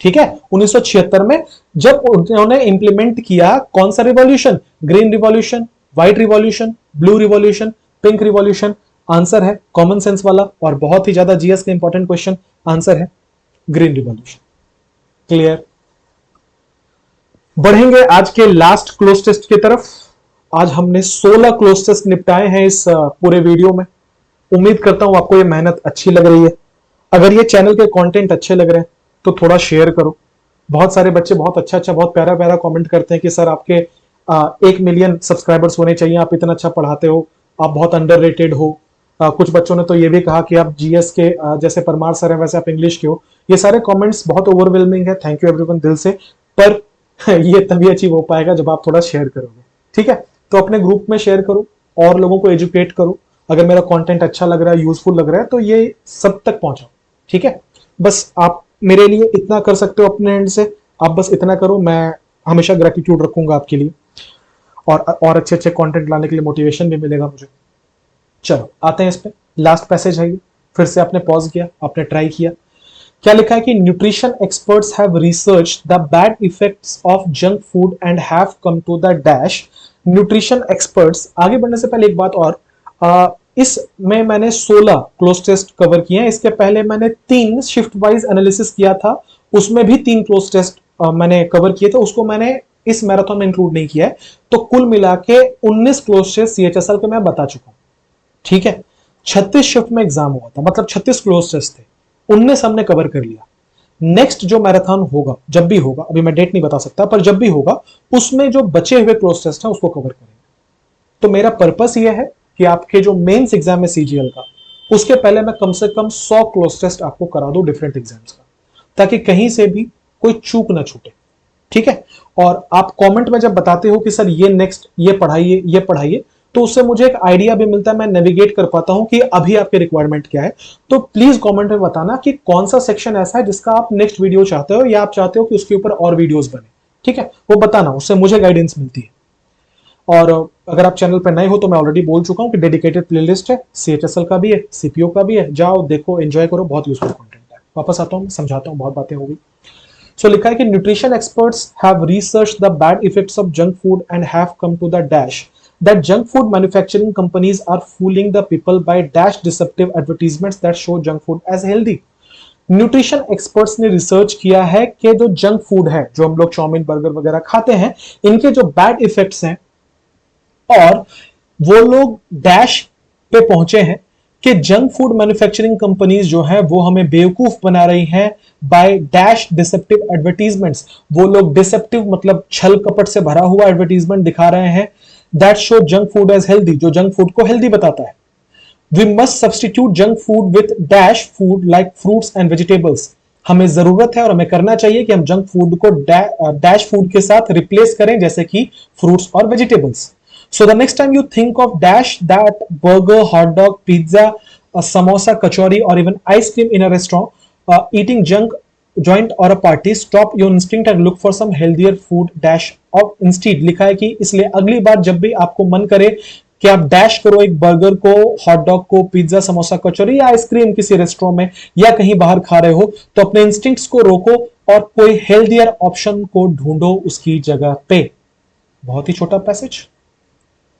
ठीक है. 1976 में जब उन्होंने इंप्लीमेंट किया कौन सा revolution? Green revolution, white revolution, blue revolution, pink revolution. Answer है कॉमन सेंस वाला और बहुत ही ज्यादा जीएस का इंपॉर्टेंट क्वेश्चन. आंसर है ग्रीन रिवॉल्यूशन. क्लियर. बढ़ेंगे आज के लास्ट क्लोज टेस्ट की तरफ. आज हमने 16 क्लोज टेस्ट निपटाए हैं इस पूरे वीडियो में. उम्मीद करता हूं आपको ये मेहनत अच्छी लग रही है. अगर ये चैनल के कंटेंट अच्छे लग रहे हैं तो थोड़ा शेयर करो. बहुत सारे बच्चे बहुत अच्छा बहुत प्यारा प्यारा कमेंट करते हैं कि सर आपके 1 मिलियन सब्सक्राइबर्स होने चाहिए, आप इतना अच्छा पढ़ाते हो, आप बहुत अंडररेटेड हो. कुछ बच्चों ने तो ये भी कहा कि आप जीएस के जैसे परमार सर है वैसे आप इंग्लिश के हो. ये सारे कमेंट्स बहुत ओवरवेलमिंग है. थैंक यू एवरीवन दिल से. पर ये तभी अचीव हो पाएगा जब आप थोड़ा शेयर करोगे. ठीक है. तो अपने ग्रुप में शेयर करो और लोगों को एजुकेट करो. अगर मेरा कंटेंट अच्छा लग रहा है, यूजफुल लग रहा है तो ये सब तक पहुंचाओ. ठीक है. बस आप मेरे लिए इतना कर सकते हो अपने एंड से. आप बस इतना करो, मैं हमेशा ग्रेटिट्यूड रखूंगा आपके लिए और अच्छे अच्छे कंटेंट लाने के लिए मोटिवेशन भी मिलेगा मुझे. चलो आते हैं इस पे. लास्ट पैसेज है ये. फिर से आपने पॉज किया, आपने ट्राई किया. क्या लिखा है कि nutrition experts have researched the bad effects of junk food and have come to the dash. Nutrition experts. आगे बढ़ने से पहले एक बात और, इसमें मैंने 16 क्लोज टेस्ट कवर किए हैं. इसके पहले मैंने 3 शिफ्ट वाइज एनालिसिस किया था, उसमें भी 3 क्लोज टेस्ट मैंने कवर किए थे. उसको मैंने इस मैराथन में इंक्लूड नहीं किया है. तो कुल मिला के 19 क्लोज टेस्ट सीएचएसएल के मैं बता चुका हूं. ठीक है. 36 शिफ्ट में एग्जाम हुआ था, मतलब 36 क्लोज टेस्ट थे, 19 हमने कवर कर लिया. नेक्स्ट जो मैराथन होगा, जब भी होगा, अभी मैं डेट नहीं बता सकता, पर जब भी होगा उसमें जो बचे हुए क्लोज टेस्ट हैं उसको कवर करेंगे। तो मेरा पर्पस ये है कि आपके जो मेंस एग्जाम है सीजीएल का, उसके पहले मैं कम से कम 100 क्लोज टेस्ट आपको करा दूं डिफरेंट एग्जाम्स का, ताकि कहीं से भी कोई चूक ना छूटे। ठीक है। और आप कमेंट में जब बताते हो कि सर ये नेक्स्ट ये पढ़ाइए ये पढ़ाइए, तो उससे मुझे एक आइडिया भी मिलता है, मैं नेविगेट कर पाता हूं कि अभी आपके रिक्वायरमेंट क्या है। तो प्लीज कमेंट में बताना कि कौन सा सेक्शन ऐसा है जिसका आप नेक्स्ट वीडियो चाहते हो, या आप चाहते हो कि उसके ऊपर और वीडियोस बने। ठीक है, वो बताना, उससे मुझे गाइडेंस मिलती है। और अगर आप चैनल पर नए हो तो मैं ऑलरेडी बोल चुका हूं कि डेडिकेटेड प्लेलिस्ट है, सीएचएसएल का भी है, सीपीओ का भी है, जाओ देखो एंजॉय करो, बहुत यूजफुल कंटेंट है। वापस आता हूं, समझाता हूं, बहुत बातें हो गई। सो लिखा है कि nutrition experts have research the bad effects of junk food and have come to the dash that junk food manufacturing companies are fooling the people by dash deceptive advertisements that show junk food as healthy। Nutrition experts ने research किया है कि जो junk food है, जो हम लोग chowmein burger वगैरह खाते हैं, इनके जो बैड इफेक्ट्स हैं, और वो लोग डैश पे पहुंचे हैं कि जंक फूड मैन्युफैक्चरिंग कंपनीज जो है वो हमें बेवकूफ बना रही हैं बाय डैश डिसेप्टिव एडवर्टीजमेंट्स। वो लोग डिसेप्टिव मतलब छल कपट से भरा हुआ एडवर्टीजमेंट दिखा रहे हैं that show junk food as healthy, जो जंक फूड को हेल्दी बताता है। We must substitute junk food with dash food like fruits and vegetables. हमें जरूरत है और हमें करना चाहिए कि हम जंक फूड को डैश फूड के साथ रिप्लेस करें, जैसे कि फ्रूट्स और vegetables. So the next time you think of dash that burger, hot dog, pizza, a samosa, kachori, or even ice cream in a restaurant, eating junk joint or a party, stop your instinct and look for some healthier food dash of instead। लिखा है कि इसलिए अगली बार जब भी आपको मन करे कि आप डैश करो एक बर्गर को, हॉट डॉग को, पिज्जा, समोसा, कचौरी या आइसक्रीम किसी रेस्टोरेंट में या कहीं बाहर खा रहे हो, तो अपने इंस्टिंक्ट्स को रोको और कोई हेल्थियर ऑप्शन को ढूंढो उसकी जगह पे। बहुत ही छोटा पैसेज,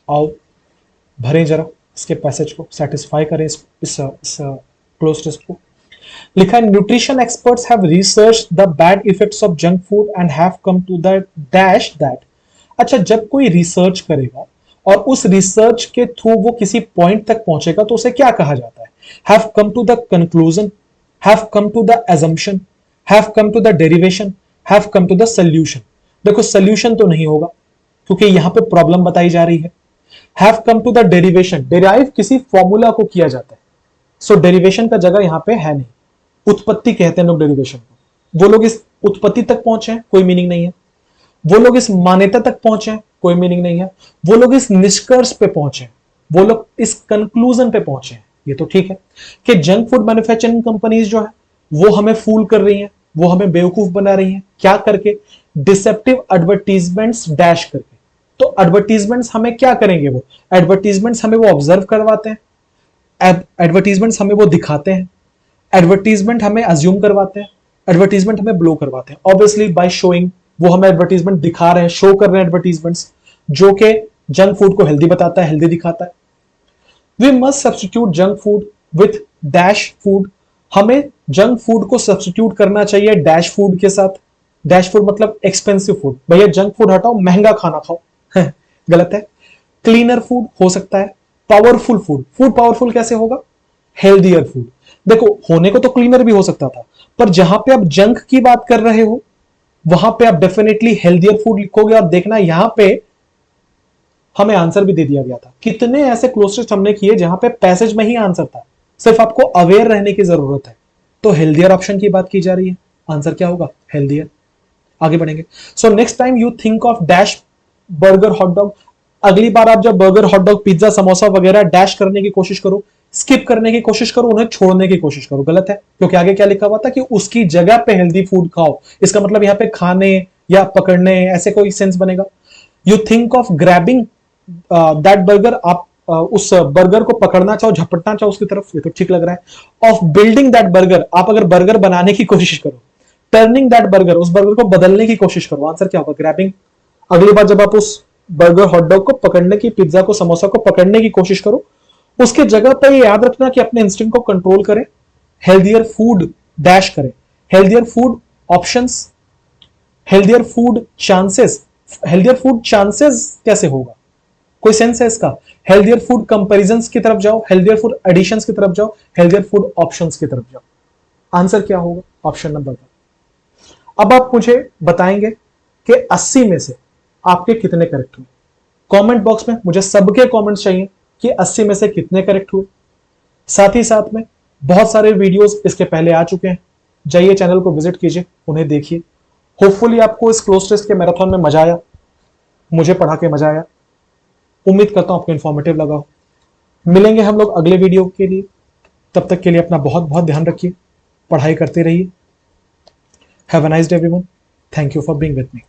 आओ भरें जरा इसके पैसेज को, सेटिस्फाई करें इस क्लोज टेस्ट को। लिखा है nutrition experts have research the bad effects of junk food and have come to the dash that. अच्छा, जब कोई रिसर्च करेगा और उस रिसर्च के थ्रू वो किसी पॉइंट तक पहुंचेगा तो उसे क्या कहा जाता है? Have come to the conclusion, have come to the assumption, have come to the derivation, have come to the solution. देखो सोल्यूशन तो नहीं होगा क्योंकि यहां पे प्रॉब्लम बताई जा रही है। Have come to the derivation, derive किसी फॉर्मूला को किया जाता है, सो डेरिवेशन का जगह यहां पे है नहीं, उत्पत्ति कहते हैं लोग डेरिवेशन को। वो लोग इस उत्पत्ति तक पहुंचे हैं, कोई मीनिंग नहीं है। वो लोग इस मान्यता तक पहुंचे हैं, कोई मीनिंग नहीं है। वो लोग इस निष्कर्ष पे पहुंचे हैं, वो लोग इस कंक्लूजन पे पहुंचे हैं, ये तो ठीक है कि जंक फूड मैन्युफैक्चरिंग कंपनीज जो है वो हमें फूल कर रही हैं, वो हमें बेवकूफ बना रही हैं। क्या करके? डिसेप्टिव एडवर्टीजमेंट्स डैश करके। तो एडवर्टीजमेंट्स हमें क्या करेंगे? वो एडवर्टीजमेंट्स हमें वो ऑब्जर्व करवाते हैं, एडवर्टीजमेंट्स हमें वो दिखाते हैं, एडवर्टीजमेंट हमें अज्यूम करवाते हैं, एडवर्टीजमेंट हमें ब्लो करवाते हैं। ऑब्वियसली बाय शोइंग, वो हमें एडवर्टीजमेंट दिखा रहे हैं, शो कर रहे हैं एडवर्टीजमेंट्स, जो कि जंक फूड को हेल्दी बताता है, हेल्दी दिखाता है। We must substitute junk food with dash food. हमें जंक फूड को सब्स्टिट्यूट करना चाहिए डैश फूड के साथ। डैश फूड मतलब एक्सपेंसिव फूड। भैया जंक फूड हटाओ, महंगा खाना खाओ। गलत है। क्लीनर फूड हो सकता है, पावरफुल फूड। फूड पावरफुल कैसे होगा? Healthier food. देखो होने को तो क्लीनर भी हो सकता था, पर जहां पे आप जंक की बात कर रहे हो वहां पे आप डेफिनेटली हेल्दियर फूड लिखोगे। और देखना यहां पे हमें आंसर भी दे दिया गया था। कितने ऐसे क्लोज टेस्ट हमने किए जहां पे पैसेज में ही आंसर था, सिर्फ आपको अवेयर रहने की जरूरत है। तो हेल्दियर ऑप्शन की बात की जा रही है, आंसर क्या होगा? हेल्दियर। आगे बढ़ेंगे। So next time you think of dash burger, hot dog, अगली बार आप जब burger, hot dog, pizza, samosa वगैरह डैश करने की कोशिश करो, स्किप करने की कोशिश करो, उन्हें छोड़ने की कोशिश करो। गलत है, क्योंकि आगे क्या लिखा हुआ था कि उसकी जगह पे हेल्दी फूड खाओ। इसका मतलब यहां पे खाने या पकड़ने ऐसे कोई सेंस बनेगा। You think of grabbing that burger, आप उस बर्गर को पकड़ना चाहो, झपटना चाहो उसकी तरफ, ये तो ठीक लग रहा है। ऑफ बिल्डिंग दैट बर्गर, आप अगर बर्गर बनाने की कोशिश करो। टर्निंग दैट बर्गर, उस बर्गर को बदलने की कोशिश करो, आंसर क्या होगा? ग्रैबिंग। अगली बार जब आप उस बर्गर, हॉट डॉग को पकड़ने की, पिज्जा को, समोसा को पकड़ने की कोशिश करो, उसके जगह पर ये याद रखना कि अपने इंस्टिंक्ट को कंट्रोल करें, हेल्दियर फूड डैश करें। Healthier food options, healthier food chances. Healthier food chances कैसे होगा? कोई सेंस है इसका? हेल्दियर फूड कंपैरिजंस की तरफ जाओ, हेल्दियर फूड एडिशंस की तरफ जाओ, हेल्दियर फूड ऑप्शंस की तरफ जाओ। आंसर क्या होगा? Option number 1। अब आप मुझे बताएंगे कि 80 में से आपके कितने करेक्ट हुए। कमेंट बॉक्स में मुझे सबके कमेंट्स चाहिए कि 80 में से कितने करेक्ट हुए। साथ ही साथ में बहुत सारे वीडियोस इसके पहले आ चुके हैं, जाइए चैनल को विजिट कीजिए, उन्हें देखिए। होपफुली आपको इस क्लोज टेस्ट के मैराथन में मजा आया, मुझे पढ़ा के मजा आया। उम्मीद करता हूं आपको इन्फॉर्मेटिव लगा हो। मिलेंगे हम लोग अगले वीडियो के लिए, तब तक के लिए अपना बहुत बहुत ध्यान रखिए, पढ़ाई करते रहिए। Have a nice day everyone, thank you for being with me.